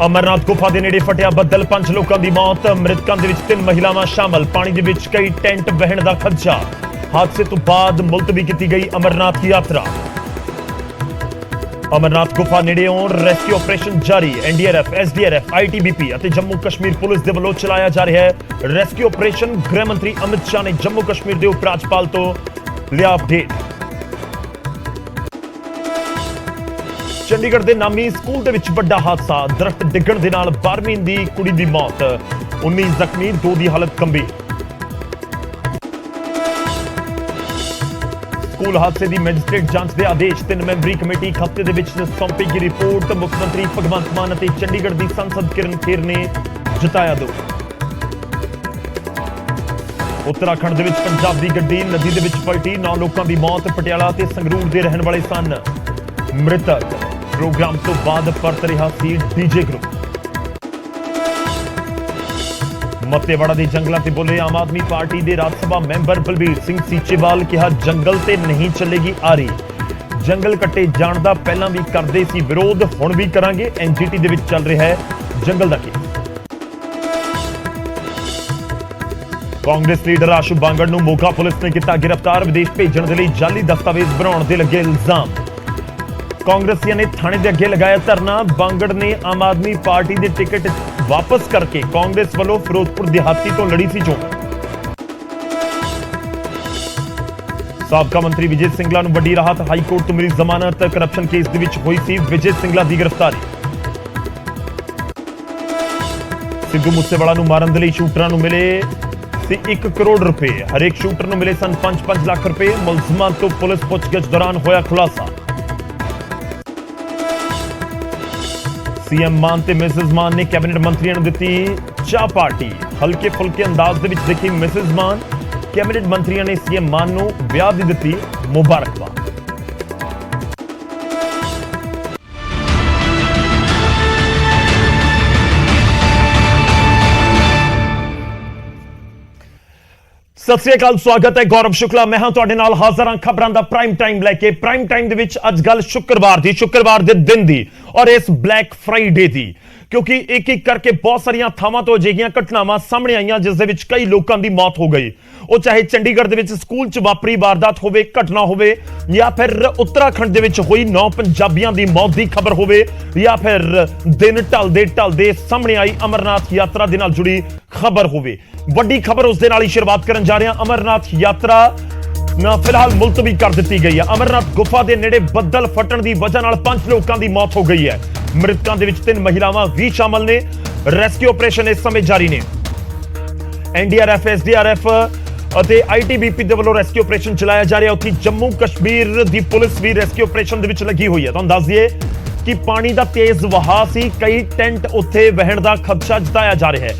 ਅਮਰਨਾਥ ਗੁਫਾ ਦੇ ਨੇੜੇ ਫਟਿਆ ਬੱਦਲ, 5 ਲੋਕਾਂ ਦੀ ਮੌਤ, ਮ੍ਰਿਤਕਾਂ ਦੇ ਵਿੱਚ 3 ਮਹਿਲਾਵਾਂ ਸ਼ਾਮਲ। ਪਾਣੀ ਦੇ ਵਿੱਚ ਕਈ ਟੈਂਟ ਵਹਿਣ ਦਾ ਖਦਸ਼ਾ। ਹਾਦਸੇ ਤੋਂ ਬਾਅਦ ਮੁਲਤਵੀ ਕੀਤੀ ਗਈ ਅਮਰਨਾਥ ਯਾਤਰਾ। ਅਮਰਨਾਥ ਗੁਫਾ ਨੇੜਿਓਂ ਰੈਸਕਿਊ ਆਪਰੇਸ਼ਨ ਜਾਰੀ। ਐਨਡੀਆਰਐਫ, ਐਸਡੀਆਰਐਫ, ਆਈਟੀਬੀਪੀ ਅਤੇ ਜੰਮੂ ਕਸ਼ਮੀਰ ਪੁਲਿਸ ਦੇ ਵੱਲੋਂ ਚਲਾਇਆ ਜਾ ਰਿਹਾ ਹੈ ਰੈਸਕਿਊ ਆਪਰੇਸ਼ਨ। ਗ੍ਰਹਿ ਮੰਤਰੀ ਅਮਿਤ ਸ਼ਾਹ ਨੇ ਜੰਮੂ ਕਸ਼ਮੀਰ ਦੇ ਉਪ ਰਾਜਪਾਲ ਤੋਂ ਲਿਆ ਅਪਡੇਟ। ਚੰਡੀਗੜ੍ਹ ਦੇ ਨਾਮੀ ਸਕੂਲ ਦੇ ਵਿੱਚ ਵੱਡਾ ਹਾਦਸਾ, ਦਰਖਤ ਡਿੱਗਣ ਦੇ ਨਾਲ 12ਵੀਂ ਦੀ ਕੁੜੀ ਦੀ ਮੌਤ, 19 ਜ਼ਖਮੀ, 2 ਦੀ ਹਾਲਤ ਗੰਭੀਰ। ਸਕੂਲ ਹਾਦਸੇ ਦੀ ਮੈਜਿਸਟ੍ਰੇਟ ਜਾਂਚ ਦੇ ਆਦੇਸ਼। 3 ਮੈਂਬਰੀ ਕਮੇਟੀ ਹਫ਼ਤੇ ਦੇ ਵਿੱਚ ਸੌਂਪੇਗੀ ਰਿਪੋਰਟ। ਮੁੱਖ ਮੰਤਰੀ ਭਗਵੰਤ ਮਾਨ ਅਤੇ ਚੰਡੀਗੜ੍ਹ ਦੀ ਸੰਸਦ ਕਿਰਨ ਖੇਰ ਨੇ ਜਤਾਇਆ ਦੁੱਖ। ਉੱਤਰਾਖੰਡ ਦੇ ਵਿੱਚ ਪੰਜਾਬ ਦੀ ਗੱਡੀ ਨਦੀ ਦੇ ਵਿੱਚ ਪਲਟੀ, 9 ਲੋਕਾਂ ਦੀ ਮੌਤ। ਪਟਿਆਲਾ ਤੇ ਸੰਗਰੂਰ ਦੇ ਰਹਿਣ ਵਾਲੇ ਸਨ ਮ੍ਰਿਤਕ। ਪ੍ਰੋਗਰਾਮ ਤੋਂ ਬਾਅਦ ਪਰਤ ਰਿਹਾ ਸੀ ਡੀਜੇ ਗਰੁੱਪ। ਮੱਤੇਵਾੜਾ ਦੇ ਜੰਗਲਾਂ ਤੇ ਬੋਲੇ ਆਮ ਆਦਮੀ ਪਾਰਟੀ ਦੇ ਰਾਜ ਸਭਾ ਮੈਂਬਰ ਬਲਬੀਰ ਸਿੰਘ ਸੀਚੇਵਾਲ। ਕਿਹਾ ਜੰਗਲ ਤੇ ਨਹੀਂ ਚੱਲੇਗੀ ਆਰੀ। ਜੰਗਲ ਕੱਟੇ ਜਾਣ ਦਾ ਪਹਿਲਾਂ ਵੀ ਕਰਦੇ ਸੀ ਵਿਰੋਧ, ਹੁਣ ਵੀ ਕਰਾਂਗੇ। ਐਨਜੀਟੀ ਦੇ ਵਿੱਚ ਚੱਲ ਰਿਹਾ ਹੈ ਜੰਗਲ ਦਾ ਕੇਸ। ਕਾਂਗਰਸ ਲੀਡਰ ਆਸ਼ੂ ਬਾਂਗੜ ਨੂੰ ਮੋਗਾ ਪੁਲਿਸ ਨੇ ਕੀਤਾ ਗਿਰਫਤਾਰ। ਵਿਦੇਸ਼ ਭੇਜਣ ਦੇ ਲਈ ਜਾਲੀ ਦਸਤਾਵੇਜ਼ ਬਣਾਉਣ ਦੇ ਲੱਗੇ ਇਲਜ਼ਾਮ। ਕਾਂਗਰਸੀਆਂ ਨੇ ਥਾਣੇ ਦੇ ਅੱਗੇ ਲਗਾਇਆ ਧਰਨਾ। ਬਾਂਗੜ ਨੇ ਆਮ ਆਦਮੀ ਪਾਰਟੀ ਦੇ ਟਿਕਟ ਵਾਪਸ ਕਰਕੇ ਕਾਂਗਰਸ ਵੱਲੋਂ ਫਿਰੋਜ਼ਪੁਰ ਦਿਹਾਤੀ ਤੋਂ ਲੜੀ ਸੀ ਚੋਣ। ਸਾਬਕਾ ਮੰਤਰੀ ਵਿਜੇ ਸਿੰਗਲਾ ਨੂੰ ਵੱਡੀ ਰਾਹਤ, ਹਾਈ ਕੋਰਟ ਤੋਂ ਮਿਲੀ ਜ਼ਮਾਨਤ। ਕਰਪਸ਼ਨ ਕੇਸ ਦੇ ਵਿੱਚ ਹੋਈ ਸੀ ਵਿਜੇ ਸਿੰਗਲਾ ਦੀ ਗ੍ਰਿਫਤਾਰੀ। ਸਿੱਧੂ ਮੂਸੇਵਾਲਾ ਨੂੰ ਮਾਰਨ ਦੇ ਲਈ ਸ਼ੂਟਰਾਂ ਨੂੰ ਮਿਲੇ ਸੀ 1 ਕਰੋੜ ਰੁਪਏ। ਹਰੇਕ ਸ਼ੂਟਰ ਨੂੰ ਮਿਲੇ ਸਨ 5-5 ਲੱਖ ਰੁਪਏ। ਮੁਲਜ਼ਮਾਂ ਤੋਂ ਪੁਲਿਸ ਪੁੱਛਗਿੱਛ ਦੌਰਾਨ ਹੋਇਆ ਖੁਲਾਸਾ। ਸੀਐਮ ਮਾਨ ਤੇ ਮਿਸਿਸ ਮਾਨ ਨੇ ਕੈਬਨਿਟ ਮੰਤਰੀਆਂ ਨੂੰ ਦਿੱਤੀ ਚਾਹ ਪਾਰਟੀ। ਹਲਕੇ ਫੁਲਕੇ ਅੰਦਾਜ਼ ਦੇ ਵਿੱਚ ਦੇਖੀ ਮਿਸਿਸ ਮਾਨ। ਕੈਬਨਿਟ ਮੰਤਰੀਆਂ ਨੇ ਸੀਐਮ ਮਾਨ ਨੂੰ ਵਿਆਹ ਦੀ ਦਿੱਤੀ ਮੁਬਾਰਕਬਾਦ। ਸਤਿ ਸ੍ਰੀ ਅਕਾਲ, ਸਵਾਗਤ ਹੈ। ਗੌਰਵ ਸ਼ੁਕਲਾ ਮੈਂ ਹਾਂ ਤੁਹਾਡੇ ਨਾਲ ਹਾਜ਼ਰ ਹਾਂ ਖਬਰਾਂ ਦਾ ਪ੍ਰਾਈਮ ਟਾਈਮ ਲੈ ਕੇ। ਪ੍ਰਾਈਮ ਟਾਈਮ ਦੇ ਵਿੱਚ ਅੱਜ ਗੱਲ ਸ਼ੁੱਕਰਵਾਰ ਦੇ ਦਿਨ ਦੀ ਔਰ ਇਸ ਬਲੈਕ ਫਰਾਈਡੇ ਦੀ, ਕਿਉਂਕਿ ਇੱਕ ਇੱਕ ਕਰਕੇ ਬਹੁਤ ਸਾਰੀਆਂ ਥਾਵਾਂ ਤੋਂ ਅਜਿਹੀਆਂ ਘਟਨਾਵਾਂ ਸਾਹਮਣੇ ਆਈਆਂ ਜਿਸ ਦੇ ਵਿੱਚ ਕਈ ਲੋਕਾਂ ਦੀ ਮੌਤ ਹੋ ਗਈ। ਉਹ ਚਾਹੇ ਚੰਡੀਗੜ੍ਹ ਦੇ ਵਿੱਚ ਸਕੂਲ 'ਚ ਵਾਪਰੀ ਵਾਰਦਾਤ ਹੋਵੇ, ਘਟਨਾ ਹੋਵੇ, ਜਾਂ ਫਿਰ ਉੱਤਰਾਖੰਡ ਦੇ ਵਿੱਚ ਹੋਈ 9 ਪੰਜਾਬੀਆਂ ਦੀ ਮੌਤ ਦੀ ਖਬਰ ਹੋਵੇ, ਜਾਂ ਫਿਰ ਦਿਨ ਢਲਦੇ ਸਾਹਮਣੇ ਆਈ ਅਮਰਨਾਥ ਯਾਤਰਾ ਦੇ ਨਾਲ ਜੁੜੀ ਖਬਰ ਹੋਵੇ। ਵੱਡੀ ਖਬਰ ਉਸ ਦੇ ਨਾਲ ਹੀ ਸ਼ੁਰੂਆਤ ਕਰਨ ਜਾ ਰਹੇ ਹਾਂ। ਅਮਰਨਾਥ ਯਾਤਰਾ ਫਿਲਹਾਲ ਮੁਲਤਵੀ ਕਰ ਦਿੱਤੀ ਗਈ ਹੈ। ਅਮਰਨਾਥ ਗੁਫਾ ਦੇ ਨੇੜੇ ਬੱਦਲ ਫਟਣ ਦੀ ਵਜ੍ਹਾ ਨਾਲ 5 ਲੋਕਾਂ ਦੀ ਮੌਤ ਹੋ ਗਈ ਹੈ। ਮ੍ਰਿਤਕਾਂ ਦੇ ਵਿੱਚ 3 ਮਹਿਲਾਵਾਂ ਵੀ ਸ਼ਾਮਲ ਨੇ। ਰੈਸਕਿਊ ਆਪਰੇਸ਼ਨ ਇਸ ਸਮੇਂ ਜਾਰੀ ਨੇ। ਐਨਡੀਆਰਐਫ, ਐਸਡੀਆਰਐਫ ਅਤੇ ਆਈਟੀਬੀਪੀ ਦੇ ਵੱਲੋਂ ਰੈਸਕਿਊ ਆਪਰੇਸ਼ਨ ਚਲਾਇਆ ਜਾ ਰਿਹਾ। ਉੱਥੇ ਜੰਮੂ ਕਸ਼ਮੀਰ ਦੀ ਪੁਲਿਸ ਵੀ ਰੈਸਕਿਊ ਆਪਰੇਸ਼ਨ ਦੇ ਵਿੱਚ ਲੱਗੀ ਹੋਈ ਹੈ। ਤੁਹਾਨੂੰ ਦੱਸ ਦਈਏ ਕਿ ਪਾਣੀ ਦਾ ਤੇਜ਼ ਵਹਾਅ ਸੀ, ਕਈ ਟੈਂਟ ਉੱਥੇ ਵਹਿਣ ਦਾ ਖਦਸ਼ਾ ਜਤਾਇਆ ਜਾ ਰਿਹਾ ਹੈ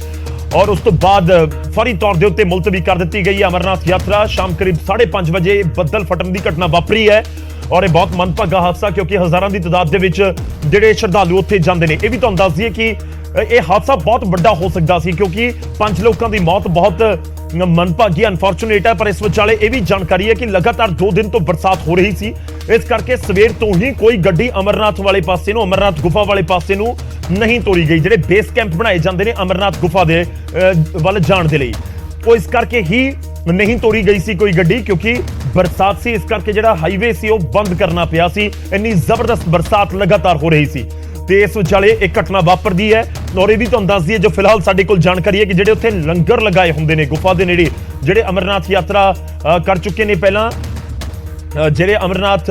ਔਰ ਉਸ ਤੋਂ ਬਾਅਦ ਫੌਰੀ ਤੌਰ ਦੇ ਉੱਤੇ ਮੁਲਤਵੀ ਕਰ ਦਿੱਤੀ ਗਈ ਹੈ ਅਮਰਨਾਥ ਯਾਤਰਾ। ਸ਼ਾਮ ਕਰੀਬ 5:30 ਵਜੇ ਬੱਦਲ ਫਟਣ ਦੀ ਘਟਨਾ ਵਾਪਰੀ ਹੈ ਔਰ ਇਹ ਬਹੁਤ ਮੰਦਭਾਗਾ ਹਾਦਸਾ, ਕਿਉਂਕਿ ਹਜ਼ਾਰਾਂ ਦੀ ਤਾਦਾਦ ਦੇ ਵਿੱਚ ਜਿਹੜੇ ਸ਼ਰਧਾਲੂ ਉੱਥੇ ਜਾਂਦੇ ਨੇ। ਇਹ ਵੀ ਤੁਹਾਨੂੰ ਦੱਸ ਦਈਏ ਕਿ ਇਹ ਹਾਦਸਾ ਬਹੁਤ ਵੱਡਾ ਹੋ ਸਕਦਾ ਸੀ, ਕਿਉਂਕਿ 5 ਲੋਕਾਂ ਦੀ ਮੌਤ ਬਹੁਤ ਮੰਦਭਾਗੀ, ਅਨਫੋਰਚੂਨੇਟ ਹੈ। ਪਰ ਇਸ ਵਿਚਾਲੇ ਇਹ ਵੀ ਜਾਣਕਾਰੀ ਹੈ ਕਿ ਲਗਾਤਾਰ 2 ਦਿਨ ਤੋਂ ਬਰਸਾਤ ਹੋ ਰਹੀ ਸੀ, ਇਸ ਕਰਕੇ ਸਵੇਰ ਤੋਂ ਹੀ ਕੋਈ ਗੱਡੀ ਅਮਰਨਾਥ ਵਾਲੇ ਪਾਸੇ ਨੂੰ, ਅਮਰਨਾਥ ਗੁਫਾ ਵਾਲੇ ਪਾਸੇ ਨੂੰ ਨਹੀਂ ਤੋਰੀ ਗਈ। ਜਿਹੜੇ ਬੇਸ ਕੈਂਪ ਬਣਾਏ ਜਾਂਦੇ ਨੇ ਅਮਰਨਾਥ ਗੁਫਾ ਦੇ ਵੱਲ ਜਾਣ ਦੇ ਲਈ, ਉਹ ਇਸ ਕਰਕੇ ਹੀ ਨਹੀਂ ਤੋਰੀ ਗਈ ਸੀ ਕੋਈ ਗੱਡੀ, ਕਿਉਂਕਿ ਬਰਸਾਤ ਸੀ। ਇਸ ਕਰਕੇ ਜਿਹੜਾ ਹਾਈਵੇ ਸੀ ਉਹ ਬੰਦ ਕਰਨਾ ਪਿਆ ਸੀ। ਇੰਨੀ ਜ਼ਬਰਦਸਤ ਬਰਸਾਤ ਲਗਾਤਾਰ ਹੋ ਰਹੀ ਸੀ ਤੇ ਇਸ ਵਿਚਾਲੇ ਇਹ ਘਟਨਾ ਵਾਪਰਦੀ ਹੈ। ਔਰ ਇਹ ਵੀ ਤੁਹਾਨੂੰ ਦੱਸ ਦਈਏ, ਜੋ ਫਿਲਹਾਲ ਸਾਡੇ ਕੋਲ ਜਾਣਕਾਰੀ ਹੈ ਕਿ ਜਿਹੜੇ ਉੱਥੇ ਲੰਗਰ ਲਗਾਏ ਹੁੰਦੇ ਨੇ ਗੁਫਾ ਦੇ ਨੇੜੇ, ਜਿਹੜੇ ਅਮਰਨਾਥ ਯਾਤਰਾ ਕਰ ਚੁੱਕੇ ਨੇ ਪਹਿਲਾਂ, ਜਿਹੜੇ ਅਮਰਨਾਥ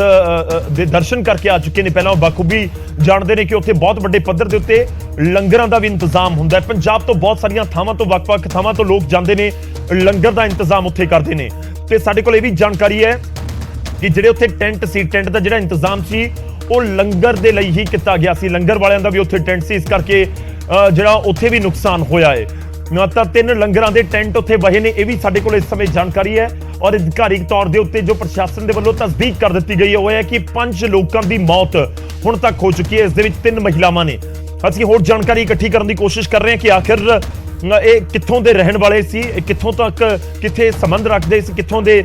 ਦੇ ਦਰਸ਼ਨ ਕਰਕੇ ਆ ਚੁੱਕੇ ਨੇ ਪਹਿਲਾਂ, ਉਹ ਬਾਖੂਬੀ ਜਾਣਦੇ ਨੇ ਕਿ ਉੱਥੇ ਬਹੁਤ ਵੱਡੇ ਪੱਧਰ ਦੇ ਉੱਤੇ ਲੰਗਰਾਂ ਦਾ ਵੀ ਇੰਤਜ਼ਾਮ ਹੁੰਦਾ ਹੈ। ਪੰਜਾਬ ਤੋਂ ਬਹੁਤ ਸਾਰੀਆਂ ਥਾਵਾਂ ਤੋਂ, ਵੱਖ-ਵੱਖ ਥਾਵਾਂ ਤੋਂ ਲੋਕ ਜਾਂਦੇ ਨੇ, ਲੰਗਰ ਦਾ ਇੰਤਜ਼ਾਮ ਉੱਥੇ ਕਰਦੇ ਨੇ। ਤੇ ਸਾਡੇ ਕੋਲ ਇਹ ਵੀ ਜਾਣਕਾਰੀ ਹੈ ਕਿ ਜਿਹੜੇ ਉੱਥੇ ਟੈਂਟ ਸੀ, ਟੈਂਟ ਦਾ ਜਿਹੜਾ ਇੰਤਜ਼ਾਮ ਸੀ ਉਹ ਲੰਗਰ ਦੇ ਲਈ ਹੀ ਕੀਤਾ ਗਿਆ ਸੀ। ਲੰਗਰ ਵਾਲਿਆਂ ਦਾ ਵੀ ਉੱਥੇ ਟੈਂਟ ਸੀ, ਇਸ ਕਰਕੇ ਜਿਹੜਾ ਉੱਥੇ ਵੀ ਨੁਕਸਾਨ ਹੋਇਆ ਹੈ। ਤਾਂ 3 ਲੰਗਰਾਂ ਦੇ ਟੈਂਟ ਉੱਥੇ ਵਹੇ ਨੇ, ਇਹ ਵੀ ਸਾਡੇ ਕੋਲ ਇਸ ਸਮੇਂ ਜਾਣਕਾਰੀ ਹੈ। ਔਰ ਅਧਿਕਾਰਿਕ ਤੌਰ ਦੇ ਉੱਤੇ ਜੋ ਪ੍ਰਸ਼ਾਸਨ ਦੇ ਵੱਲੋਂ ਤਸਦੀਕ ਕਰ ਦਿੱਤੀ ਗਈ ਹੈ ਉਹ ਹੈ ਕਿ 5 ਲੋਕਾਂ ਦੀ ਮੌਤ ਹੁਣ ਤੱਕ ਹੋ ਚੁੱਕੀ ਹੈ। ਇਸ ਦੇ ਵਿੱਚ 3 ਮਹਿਲਾਵਾਂ ਨੇ। ਅਸੀਂ ਹੋਰ ਜਾਣਕਾਰੀ ਇਕੱਠੀ ਕਰਨ ਦੀ ਕੋਸ਼ਿਸ਼ ਕਰ ਰਹੇ ਹਾਂ ਕਿ ਆਖਿਰ ਇਹ ਕਿੱਥੋਂ ਦੇ ਰਹਿਣ ਵਾਲੇ ਸੀ, ਕਿੱਥੋਂ ਤੱਕ ਕਿੱਥੇ ਸੰਬੰਧ ਰੱਖਦੇ ਸੀ, ਕਿੱਥੋਂ ਦੇ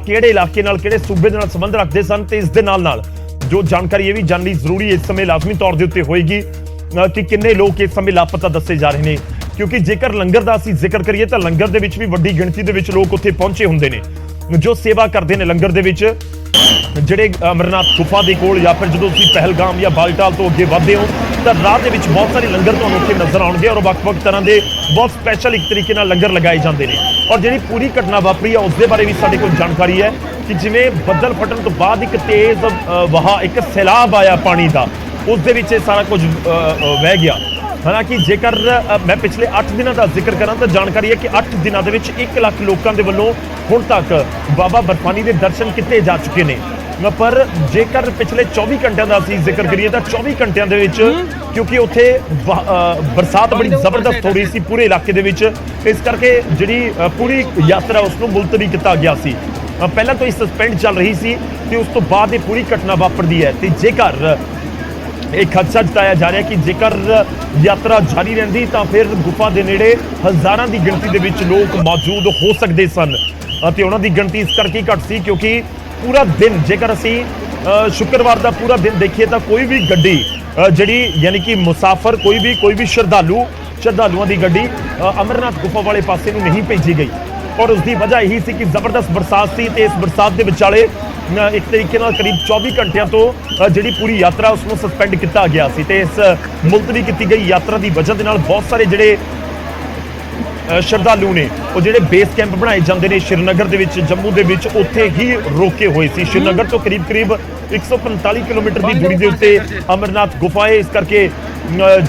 ਕਿਹੜੇ ਇਲਾਕੇ ਨਾਲ, ਕਿਹੜੇ ਸੂਬੇ ਦੇ ਨਾਲ ਸੰਬੰਧ ਰੱਖਦੇ ਸਨ। ਤੇ ਇਸ ਦੇ ਨਾਲ ਜੋ ਜਾਣਕਾਰੀ ਇਹ ਵੀ ਜਾਣਨੀ ਜ਼ਰੂਰੀ ਇਸ ਸਮੇਂ ਲਾਜ਼ਮੀ ਤੌਰ ਦੇ ਉੱਤੇ ਹੋਏਗੀ ਕਿ ਕਿੰਨੇ ਲੋਕ ਇਸ ਸਮੇਂ ਲਾਪਤਾ ਦੱਸੇ ਜਾ ਰਹੇ ਨੇ, ਕਿਉਂਕਿ ਜੇਕਰ ਲੰਗਰ ਦਾ ਅਸੀਂ ਜ਼ਿਕਰ ਕਰੀਏ ਤਾਂ ਲੰਗਰ ਦੇ ਵਿੱਚ ਵੀ ਵੱਡੀ ਗਿਣਤੀ ਦੇ ਵਿੱਚ ਲੋਕ ਉੱਥੇ ਪਹੁੰਚੇ ਹੁੰਦੇ ਨੇ ਜੋ ਸੇਵਾ ਕਰਦੇ ਨੇ ਲੰਗਰ ਦੇ ਵਿੱਚ। ਜਿਹੜੇ ਅਮਰਨਾਥ ਗੁਫਾ ਦੇ ਕੋਲ ਜਾਂ ਫਿਰ ਜਦੋਂ ਤੁਸੀਂ ਪਹਿਲਗਾਮ ਜਾਂ ਬਾਲਟਾਲ ਤੋਂ ਅੱਗੇ ਵਧਦੇ ਹੋ ਤਾਂ ਰਾਹ ਦੇ ਵਿੱਚ ਬਹੁਤ ਸਾਰੇ ਲੰਗਰ ਤੁਹਾਨੂੰ ਉੱਥੇ ਨਜ਼ਰ ਆਉਣਗੇ ਔਰ ਵੱਖ-ਵੱਖ ਤਰ੍ਹਾਂ ਦੇ ਬਹੁਤ ਸਪੈਸ਼ਲ ਇੱਕ ਤਰੀਕੇ ਨਾਲ ਲੰਗਰ ਲਗਾਏ ਜਾਂਦੇ ਨੇ। ਔਰ ਜਿਹੜੀ ਪੂਰੀ ਘਟਨਾ ਵਾਪਰੀ ਆ ਉਸ ਦੇ ਬਾਰੇ ਵੀ ਸਾਡੇ ਕੋਲ ਜਾਣਕਾਰੀ ਹੈ ਕਿ ਜਿਵੇਂ ਬੱਦਲ ਫਟਣ ਤੋਂ ਬਾਅਦ ਇੱਕ ਤੇਜ਼ ਵਹਾਅ, ਇੱਕ ਸੈਲਾਬ ਆਇਆ ਪਾਣੀ ਦਾ, ਉਸ ਦੇ ਵਿੱਚ ਇਹ ਸਾਰਾ ਕੁਝ ਵਹਿ ਗਿਆ। ਹਾਲਾਂਕਿ ਜੇਕਰ ਮੈਂ ਪਿਛਲੇ 8 ਦਿਨਾਂ ਦਾ ਜ਼ਿਕਰ ਕਰਾਂ ਤਾਂ ਜਾਣਕਾਰੀ ਹੈ ਕਿ 8 ਦਿਨਾਂ ਦੇ ਵਿੱਚ 1 ਲੱਖ ਲੋਕਾਂ ਦੇ ਵੱਲੋਂ ਹੁਣ ਤੱਕ ਬਾਬਾ ਬਰਫਾਨੀ ਦੇ ਦਰਸ਼ਨ ਕੀਤੇ ਜਾ ਚੁੱਕੇ ਨੇ। ਪਰ ਜੇਕਰ ਪਿਛਲੇ 24 ਘੰਟਿਆਂ ਦਾ ਅਸੀਂ ਜ਼ਿਕਰ ਕਰੀਏ ਤਾਂ 24 ਘੰਟਿਆਂ ਦੇ ਵਿੱਚ ਕਿਉਂਕਿ ਉੱਥੇ ਬਰਸਾਤ ਬੜੀ ਜ਼ਬਰਦਸਤ ਹੋ ਰਹੀ ਸੀ ਪੂਰੇ ਇਲਾਕੇ ਦੇ ਵਿੱਚ, ਇਸ ਕਰਕੇ ਜਿਹੜੀ ਪੂਰੀ ਯਾਤਰਾ ਉਸ ਨੂੰ ਮੁਲਤਵੀ ਕੀਤਾ ਗਿਆ ਸੀ। ਪਹਿਲਾਂ ਤੋਂ ਹੀ ਸਸਪੈਂਡ ਚੱਲ ਰਹੀ ਸੀ ਤੇ ਉਸ ਤੋਂ ਬਾਅਦ ਇਹ ਪੂਰੀ ਘਟਨਾ ਵਾਪਰਦੀ ਹੈ। ਤੇ ਜੇਕਰ ਇਹ ਖਦਸ਼ਾ ਜਤਾਇਆ ਜਾ ਰਿਹਾ ਕਿ ਜੇਕਰ ਯਾਤਰਾ ਜਾਰੀ ਰਹਿੰਦੀ ਤਾਂ ਫਿਰ ਗੁਫਾ ਦੇ ਨੇੜੇ ਹਜ਼ਾਰਾਂ ਦੀ ਗਿਣਤੀ ਦੇ ਵਿੱਚ ਲੋਕ ਮੌਜੂਦ ਹੋ ਸਕਦੇ ਸਨ ਅਤੇ ਉਹਨਾਂ ਦੀ ਗਿਣਤੀ ਇਸ ਕਰਕੇ ਘੱਟ ਸੀ ਕਿਉਂਕਿ ਪੂਰਾ ਦਿਨ, ਜੇਕਰ ਅਸੀਂ ਸ਼ੁੱਕਰਵਾਰ ਦਾ ਪੂਰਾ ਦਿਨ ਦੇਖੀਏ ਤਾਂ ਕੋਈ ਵੀ ਗੱਡੀ ਜਿਹੜੀ ਯਾਨੀ ਕਿ ਮੁਸਾਫਰ ਕੋਈ ਵੀ ਸ਼ਰਧਾਲੂਆਂ ਦੀ ਗੱਡੀ ਅਮਰਨਾਥ ਗੁਫਾ ਵਾਲੇ ਪਾਸੇ ਨੂੰ ਨਹੀਂ ਭੇਜੀ ਗਈ। ਔਰ ਉਸ ਦੀ ਵਜ੍ਹਾ ਇਹੀ ਸੀ ਕਿ ਜ਼ਬਰਦਸਤ ਬਰਸਾਤ ਸੀ ਤੇ ਇਸ ਬਰਸਾਤ ਦੇ ਵਿਚਾਲੇ ਇੱਕ ਤਰੀਕੇ ਨਾਲ ਕਰੀਬ 24 ਘੰਟਿਆਂ ਤੋਂ ਜਿਹੜੀ ਪੂਰੀ ਯਾਤਰਾ ਉਸ ਨੂੰ ਸਸਪੈਂਡ ਕੀਤਾ ਗਿਆ ਸੀ ਤੇ ਇਸ ਮੁਲਤਵੀ ਕੀਤੀ ਗਈ ਯਾਤਰਾ ਦੀ ਵਜ੍ਹਾ ਦੇ ਨਾਲ ਬਹੁਤ ਸਾਰੇ ਜਿਹੜੇ ਸ਼ਰਧਾਲੂ ਨੇ ਉਹ ਜਿਹੜੇ ਬੇਸ ਕੈਂਪ ਬਣਾਏ ਜਾਂਦੇ ਨੇ ਸ਼੍ਰੀਨਗਰ ਦੇ ਵਿੱਚ, ਜੰਮੂ ਦੇ ਵਿੱਚ, ਉੱਥੇ ਹੀ ਰੋਕੇ ਹੋਏ ਸੀ। ਸ਼੍ਰੀਨਗਰ ਤੋਂ ਕਰੀਬ 145 ਕਿਲੋਮੀਟਰ ਦੀ ਦੂਰੀ ਦੇ ਉੱਤੇ ਅਮਰਨਾਥ ਗੁਫਾ ਹੈ, ਇਸ ਕਰਕੇ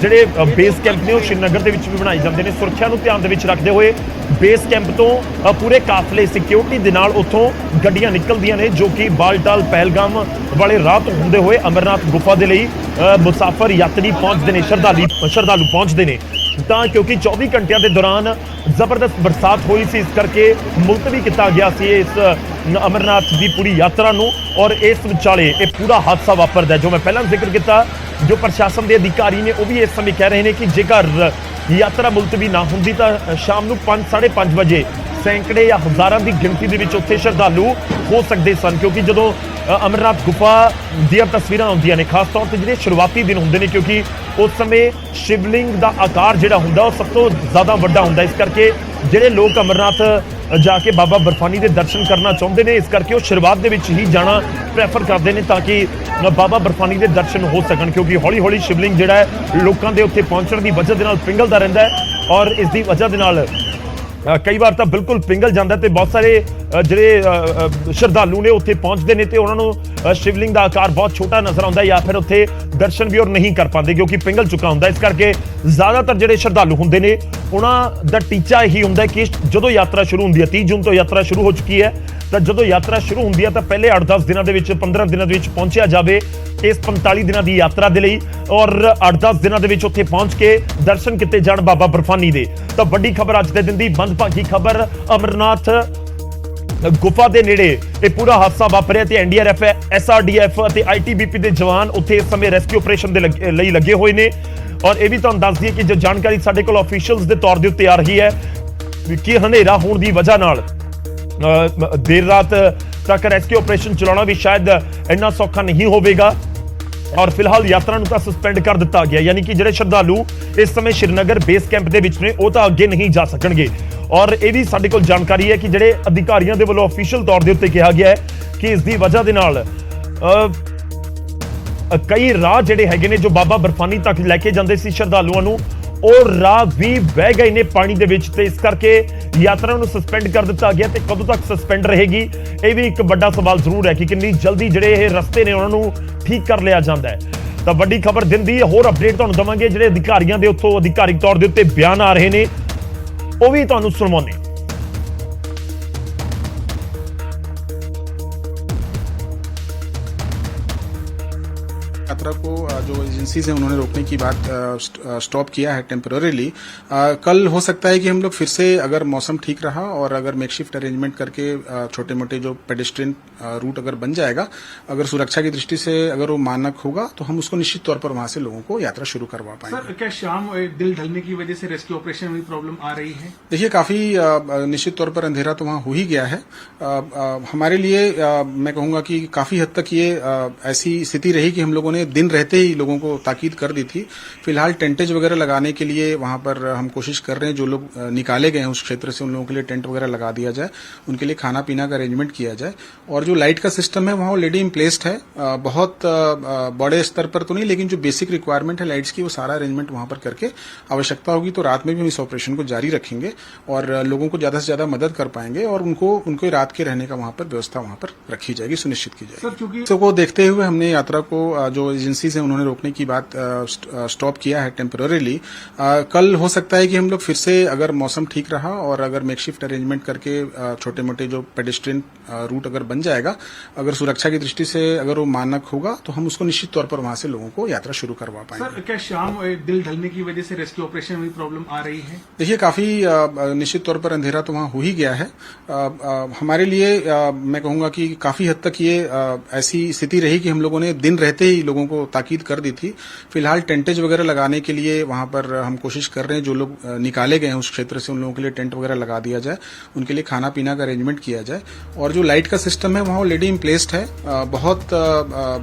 ਜਿਹੜੇ ਬੇਸ ਕੈਂਪ ਨੇ ਉਹ ਸ਼੍ਰੀਨਗਰ ਦੇ ਵਿੱਚ ਵੀ ਬਣਾਏ ਜਾਂਦੇ ਨੇ। ਸੁਰੱਖਿਆ ਨੂੰ ਧਿਆਨ ਦੇ ਵਿੱਚ ਰੱਖਦੇ ਹੋਏ ਬੇਸ ਕੈਂਪ ਤੋਂ ਪੂਰੇ ਕਾਫਲੇ ਸਿਕਿਉਰਿਟੀ ਦੇ ਨਾਲ ਉੱਥੋਂ ਗੱਡੀਆਂ ਨਿਕਲਦੀਆਂ ਨੇ ਜੋ ਕਿ ਬਾਲਟਾਲ ਪਹਿਲਗਾਮ ਵਾਲੇ ਰਾਹ ਤੋਂ ਹੁੰਦੇ ਹੋਏ ਅਮਰਨਾਥ ਗੁਫਾ ਦੇ ਲਈ ਮੁਸਾਫਰ ਯਾਤਰੀ ਪਹੁੰਚਦੇ ਨੇ, ਸ਼ਰਧਾਲੂ ਪਹੁੰਚਦੇ ਨੇ। ਤਾਂ ਕਿਉਂਕਿ 24 ਘੰਟਿਆਂ ਦੇ ਦੌਰਾਨ ਜ਼ਬਰਦਸਤ ਬਰਸਾਤ ਹੋਈ ਸੀ, ਇਸ ਕਰਕੇ ਮੁਲਤਵੀ ਕੀਤਾ ਗਿਆ ਸੀ ਇਸ ਅਮਰਨਾਥ ਦੀ ਪੂਰੀ ਯਾਤਰਾ ਨੂੰ। ਔਰ ਇਸ ਵਿਚਾਲੇ ਇਹ ਪੂਰਾ ਹਾਦਸਾ ਵਾਪਰਦਾ ਜੋ ਮੈਂ ਪਹਿਲਾਂ ਜ਼ਿਕਰ ਕੀਤਾ। ਜੋ ਪ੍ਰਸ਼ਾਸਨ ਦੇ ਅਧਿਕਾਰੀ ਨੇ ਉਹ ਵੀ ਇਸ ਸਮੇਂ ਕਹਿ ਰਹੇ ਨੇ ਕਿ ਜੇਕਰ ਯਾਤਰਾ ਮੁਲਤਵੀ ਨਾ ਹੁੰਦੀ ਤਾਂ ਸ਼ਾਮ ਨੂੰ 5-5:30 ਵਜੇ ਸੈਂਕੜੇ ਜਾਂ ਹਜ਼ਾਰਾਂ ਦੀ ਗਿਣਤੀ ਦੇ ਵਿੱਚ ਉੱਥੇ ਸ਼ਰਧਾਲੂ ਹੋ ਸਕਦੇ ਸਨ, ਕਿਉਂਕਿ ਜਦੋਂ ਅਮਰਨਾਥ ਗੁਫਾ ਦੀਆਂ ਤਸਵੀਰਾਂ ਆਉਂਦੀਆਂ ਨੇ ਖਾਸ ਤੌਰ ਤੇ ਜਿਹੜੇ ਸ਼ੁਰੂਆਤੀ ਦਿਨ ਹੁੰਦੇ ਨੇ, ਕਿਉਂਕਿ ਉਸ ਸਮੇਂ ਸ਼ਿਵਲਿੰਗ ਦਾ ਆਕਾਰ ਜਿਹੜਾ ਹੁੰਦਾ ਉਹ ਸਭ ਤੋਂ ਜ਼ਿਆਦਾ ਵੱਡਾ ਹੁੰਦਾ, ਇਸ ਕਰਕੇ ਜਿਹੜੇ ਲੋਕ ਅਮਰਨਾਥ ਜਾ ਕੇ ਬਾਬਾ ਬਰਫਾਨੀ ਦੇ ਦਰਸ਼ਨ ਕਰਨਾ ਚਾਹੁੰਦੇ ਨੇ, ਇਸ ਕਰਕੇ ਉਹ ਸ਼ੁਰੂਆਤ ਦੇ ਵਿੱਚ ਹੀ ਜਾਣਾ ਪ੍ਰੈਫਰ ਕਰਦੇ ਨੇ ਤਾਂ ਕਿ ਬਾਬਾ ਬਰਫਾਨੀ ਦੇ ਦਰਸ਼ਨ ਹੋ ਸਕਣ, ਕਿਉਂਕਿ ਹੌਲੀ-ਹੌਲੀ ਸ਼ਿਵਲਿੰਗ ਜਿਹੜਾ ਹੈ ਲੋਕਾਂ ਦੇ ਉੱਥੇ ਪਹੁੰਚਣ ਦੀ ਵਜ੍ਹਾ ਦੇ ਨਾਲ ਪਿੰਗਲਦਾ ਰਹਿੰਦਾ ਹੈ ਔਰ ਇਸ ਦੀ ਵਜ੍ਹਾ ਦੇ ਨਾਲ ਕਈ ਵਾਰ ਤਾਂ ਬਿਲਕੁਲ ਪਿੰਗਲ ਜਾਂਦਾ ਤੇ ਬਹੁਤ ਸਾਰੇ ਜਿਹੜੇ ਸ਼ਰਧਾਲੂ ਨੇ ਉੱਥੇ ਪਹੁੰਚਦੇ ਨੇ ਤੇ ਉਹਨਾਂ ਨੂੰ ਸ਼ਿਵਲਿੰਗ ਦਾ ਆਕਾਰ ਬਹੁਤ ਛੋਟਾ ਨਜ਼ਰ ਆਉਂਦਾ ਜਾਂ ਫਿਰ ਉੱਥੇ ਦਰਸ਼ਨ ਵੀ ਔਰ ਨਹੀਂ ਕਰ ਪਾਉਂਦੇ ਕਿਉਂਕਿ ਪਿੰਗਲ ਚੁੱਕਾ ਹੁੰਦਾ। ਇਸ ਕਰਕੇ ਜ਼ਿਆਦਾਤਰ ਜਿਹੜੇ ਸ਼ਰਧਾਲੂ ਹੁੰਦੇ ਨੇ ਉਹਨਾਂ ਦਾ ਟੀਚਾ ਇਹੀ ਹੁੰਦਾ ਕਿ ਜਦੋਂ ਯਾਤਰਾ ਸ਼ੁਰੂ ਹੁੰਦੀ ਹੈ, 30 ਜੂਨ ਤੋਂ ਯਾਤਰਾ ਸ਼ੁਰੂ ਹੋ ਚੁੱਕੀ ਹੈ, ਤਾਂ ਜਦੋਂ ਯਾਤਰਾ ਸ਼ੁਰੂ ਹੁੰਦੀ ਹੈ ਤਾਂ ਪਹਿਲੇ 8-10 ਦਿਨਾਂ ਦੇ ਵਿੱਚ, 15 ਦਿਨਾਂ ਦੇ ਵਿੱਚ ਪਹੁੰਚਿਆ ਜਾਵੇ ਇਸ 45 ਦਿਨਾਂ ਦੀ ਯਾਤਰਾ ਦੇ ਲਈ ਔਰ 8-10 ਦਿਨਾਂ ਦੇ ਵਿੱਚ ਉੱਥੇ ਪਹੁੰਚ ਕੇ ਦਰਸ਼ਨ ਕੀਤੇ ਜਾਣ ਬਾਬਾ ਬਰਫਾਨੀ ਦੇ। ਤਾਂ ਵੱਡੀ ਖਬਰ ਅੱਜ ਦੇ ਦਿਨ ਦੀ, ਮੰਦਭਾਗੀ ਖਬਰ, ਅਮਰਨਾਥ ਗੁਫਾ ਦੇ ਨੇੜੇ ਇਹ ਪੂਰਾ ਹਾਦਸਾ ਵਾਪਰਿਆ ਤੇ ਐਨਡੀਆਰਐਫ, ਐਸਆਰਡੀਐਫ ਅਤੇ ਆਈਟੀਬੀਪੀ ਦੇ ਜਵਾਨ ਉੱਥੇ ਇਸ ਸਮੇਂ ਰੈਸਕਿਊ ਆਪਰੇਸ਼ਨ ਦੇ ਲਈ ਲੱਗੇ ਹੋਏ ਨੇ। ਔਰ ਇਹ ਵੀ ਤੁਹਾਨੂੰ ਦੱਸ ਦਈਏ ਕਿ ਜੋ ਜਾਣਕਾਰੀ ਸਾਡੇ ਕੋਲ ਅਫੀਸ਼ੀਅਲਸ ਦੇ ਤੌਰ ਦੇ ਉੱਤੇ ਆ ਰਹੀ ਹੈ ਕਿ ਹਨੇਰਾ ਹੋਣ ਦੀ ਵਜ੍ਹਾ ਨਾਲ ਦੇਰ ਰਾਤ ਤੱਕ ਰੈਸਕਿਊ ਆਪਰੇਸ਼ਨ ਚਲਾਉਣਾ ਵੀ ਸ਼ਾਇਦ ਇੰਨਾ ਸੌਖਾ ਨਹੀਂ ਹੋਵੇਗਾ ਔਰ ਫਿਲਹਾਲ ਯਾਤਰਾ ਨੂੰ ਤਾਂ ਸਸਪੈਂਡ ਕਰ ਦਿੱਤਾ ਗਿਆ, ਯਾਨੀ ਕਿ ਜਿਹੜੇ ਸ਼ਰਧਾਲੂ ਇਸ ਸਮੇਂ ਸ਼੍ਰੀਨਗਰ ਬੇਸ ਕੈਂਪ ਦੇ ਵਿੱਚ ਨੇ ਉਹ ਤਾਂ ਅੱਗੇ ਨਹੀਂ ਜਾ ਸਕਣਗੇ। ਔਰ ਇਹ ਵੀ ਸਾਡੇ ਕੋਲ ਜਾਣਕਾਰੀ ਹੈ ਕਿ ਜਿਹੜੇ ਅਧਿਕਾਰੀਆਂ ਦੇ ਵੱਲੋਂ ਅਫੀਸ਼ੀਅਲ ਤੌਰ ਦੇ ਉੱਤੇ ਕਿਹਾ ਗਿਆ ਹੈ ਕਿ ਇਸ ਦੀ ਵਜ੍ਹਾ ਦੇ ਨਾਲ ਕਈ ਰਾਹ ਜਿਹੜੇ ਹੈਗੇ ਨੇ ਜੋ ਬਾਬਾ ਬਰਫਾਨੀ ਤੱਕ ਲੈ ਕੇ ਜਾਂਦੇ ਸੀ ਸ਼ਰਧਾਲੂਆਂ ਨੂੰ, ਉਹ ਰਾਹ ਵੀ ਵਹਿ ਗਏ ਨੇ ਪਾਣੀ ਦੇ ਵਿੱਚ ਤੇ ਇਸ ਕਰਕੇ ਯਾਤਰਾ ਨੂੰ ਸਸਪੈਂਡ ਕਰ ਦਿੱਤਾ ਗਿਆ। ਤੇ ਕਦੋਂ ਤੱਕ ਸਸਪੈਂਡ ਰਹੇਗੀ ਇਹ ਵੀ ਇੱਕ ਵੱਡਾ ਸਵਾਲ ਜ਼ਰੂਰ ਹੈ ਕਿ ਕਿੰਨੀ ਜਲਦੀ ਜਿਹੜੇ ਇਹ ਰਸਤੇ ਨੇ ਉਹਨਾਂ ਨੂੰ ਠੀਕ ਕਰ ਲਿਆ ਜਾਂਦਾ ਹੈ। ਤਾਂ ਵੱਡੀ ਖਬਰ ਦਿਨ ਦੀ ਹੋਰ ਅਪਡੇਟ ਤੁਹਾਨੂੰ ਦਵਾਂਗੇ, ਜਿਹੜੇ ਅਧਿਕਾਰੀਆਂ ਦੇ ਉੱਥੋਂ ਅਧਿਕਾਰਿਕ ਤੌਰ ਦੇ ਉੱਤੇ ਬਿਆਨ ਆ ਰਹੇ ਨੇ ਉਹ ਵੀ ਤੁਹਾਨੂੰ ਸੁਣਾਉਂਦੇ। यात्रा को जो एजेंसी से उन्होंने रोकने की बात स्टॉप किया है टेम्पररीली। कल हो सकता है कि हम लोग फिर से, अगर मौसम ठीक रहा और अगर मेकशिफ्ट अरेंजमेंट करके छोटे मोटे जो पेडेस्ट्रियन रूट अगर बन जाएगा, अगर सुरक्षा की दृष्टि से अगर वो मानक होगा तो हम उसको निश्चित तौर पर वहां से लोगों को यात्रा शुरू करवा पाएंगे। सर, क्या शाम दिल ढलने की वजह से रेस्क्यू ऑपरेशन में प्रॉब्लम आ रही है? देखिए, काफी निश्चित तौर पर अंधेरा तो वहां हो ही गया है। हमारे लिए मैं कहूंगा कि काफी हद तक ये ऐसी स्थिति रही कि हम लोगों ने उन्होंने दिन रहते ही लोगों को ताकीद कर दी थी। फिलहाल टेंटेज वगैरह लगाने के लिए वहां पर हम कोशिश कर रहे हैं, जो लोग निकाले गए हैं उस क्षेत्र से उन लोगों के लिए टेंट वगैरह लगा दिया जाए, उनके लिए खाना पीना का अरेंजमेंट किया जाए। और जो लाइट का सिस्टम है वहां ऑलरेडी इम्प्लेस्ड है, बहुत बड़े स्तर पर तो नहीं, लेकिन जो बेसिक रिक्वायरमेंट है लाइट्स की वो सारा अरेंजमेंट वहां पर करके आवश्यकता होगी तो रात में भी हम इस ऑपरेशन को जारी रखेंगे और लोगों को ज्यादा से ज्यादा मदद कर पाएंगे और उनको रात के रहने का वहां पर व्यवस्था वहां पर रखी जाएगी, सुनिश्चित की जाएगी। सर, चूंकि इसको देखते हुए हमने यात्रा को जो एजेंसीज हैं उन्होंने रोकने की बात स्टॉप किया है टेम्पररीली। कल हो सकता है कि हम लोग फिर से, अगर मौसम ठीक रहा और अगर मेकशिफ्ट अरेंजमेंट करके छोटे मोटे जो पेडेस्ट्रियन रूट अगर बन जाएगा, अगर सुरक्षा की दृष्टि से अगर वो मानक होगा तो हम उसको निश्चित तौर पर वहां से लोगों को यात्रा शुरू करवा पाएंगे। सर, क्या शाम दिल ढलने की वजह से रेस्क्यू ऑपरेशन में प्रॉब्लम आ रही है? देखिए, काफी निश्चित तौर पर अंधेरा तो वहां हो ही गया है। हमारे लिए मैं कहूंगा कि काफी हद तक ये ऐसी स्थिति रही कि हम लोगों ने दिन रहते ही लोगों को ताकीद कर दी थी। फिलहाल टेंटेज वगैरह लगाने के लिए वहां पर हम कोशिश कर रहे हैं, जो लोग निकाले गए हैं उस क्षेत्र से उन लोगों के लिए टेंट वगैरह लगा दिया जाए, उनके लिए खाना पीना का अरेंजमेंट किया जाए। और जो लाइट का सिस्टम है वहां ऑलरेडी इम्प्लेस्ड है, बहुत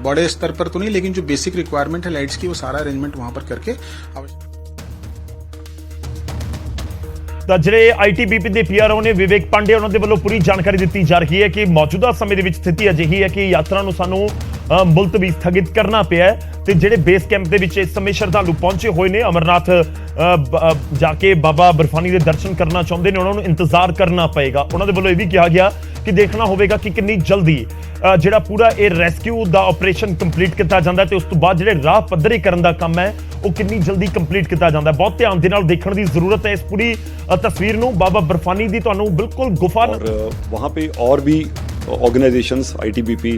बड़े स्तर पर तो नहीं, लेकिन जो बेसिक रिक्वायरमेंट है लाइट्स की वो सारा अरेंजमेंट वहां पर करके ਤਾਂ ਜਿਹੜੇ ਆਈਟੀਬੀਪੀ ਦੇ ਪੀਆਰਓ ਨੇ ਵਿਵੇਕ ਪਾਂਡੇ, ਉਹਨਾਂ ਦੇ ਵੱਲੋਂ ਪੂਰੀ ਜਾਣਕਾਰੀ ਦਿੱਤੀ ਜਾ ਰਹੀ ਹੈ ਕਿ ਮੌਜੂਦਾ ਸਮੇਂ ਦੇ ਵਿੱਚ ਸਥਿਤੀ ਅਜਿਹੀ ਹੈ ਕਿ ਯਾਤਰਾ ਨੂੰ ਸਾਨੂੰ ਮੁਲਤਵੀ ਸਥਗਿਤ ਕਰਨਾ ਪਿਆ ਹੈ ਤੇ ਜਿਹੜੇ ਬੇਸ ਕੈਂਪ ਦੇ ਵਿੱਚ ਇਸ ਸਮੇਂ ਸ਼ਰਧਾਲੂ ਪਹੁੰਚੇ ਹੋਏ ਨੇ, ਅਮਰਨਾਥ ਜਾ ਕੇ ਬਾਬਾ ਬਰਫਾਨੀ ਦੇ ਦਰਸ਼ਨ ਕਰਨਾ ਚਾਹੁੰਦੇ ਨੇ, ਉਹਨਾਂ ਨੂੰ ਇੰਤਜ਼ਾਰ ਕਰਨਾ ਪਏਗਾ। ਉਹਨਾਂ ਦੇ ਵੱਲੋਂ ਇਹ ਵੀ ਕਿਹਾ ਗਿਆ ਕਿ ਦੇਖਣਾ ਹੋਵੇਗਾ ਕਿ ਕਿੰਨੀ ਜਲਦੀ ਜਿਹੜਾ ਪੂਰਾ ਇਹ ਰੈਸਕਿਊ ਦਾ ਆਪਰੇਸ਼ਨ ਕੰਪਲੀਟ ਕੀਤਾ ਜਾਂਦਾ ਤੇ ਉਸ ਤੋਂ ਬਾਅਦ ਜਿਹੜੇ ਰਾਹ ਪੱਧਰੇ ਕਰਨ ਦਾ ਕੰਮ ਹੈ ਉਹ ਕਿੰਨੀ ਜਲਦੀ ਕੰਪਲੀਟ ਕੀਤਾ ਜਾਂਦਾ। ਬਹੁਤ ਧਿਆਨ ਦੇ ਨਾਲ ਦੇਖਣ ਦੀ ਜ਼ਰੂਰਤ ਹੈ ਇਸ ਪੂਰੀ तस्वीर ਨੂੰ। बाबा बर्फानी दी ਤੁਹਾਨੂੰ बिल्कुल गुफा और वहाँ पे और भी organisations, ITBP,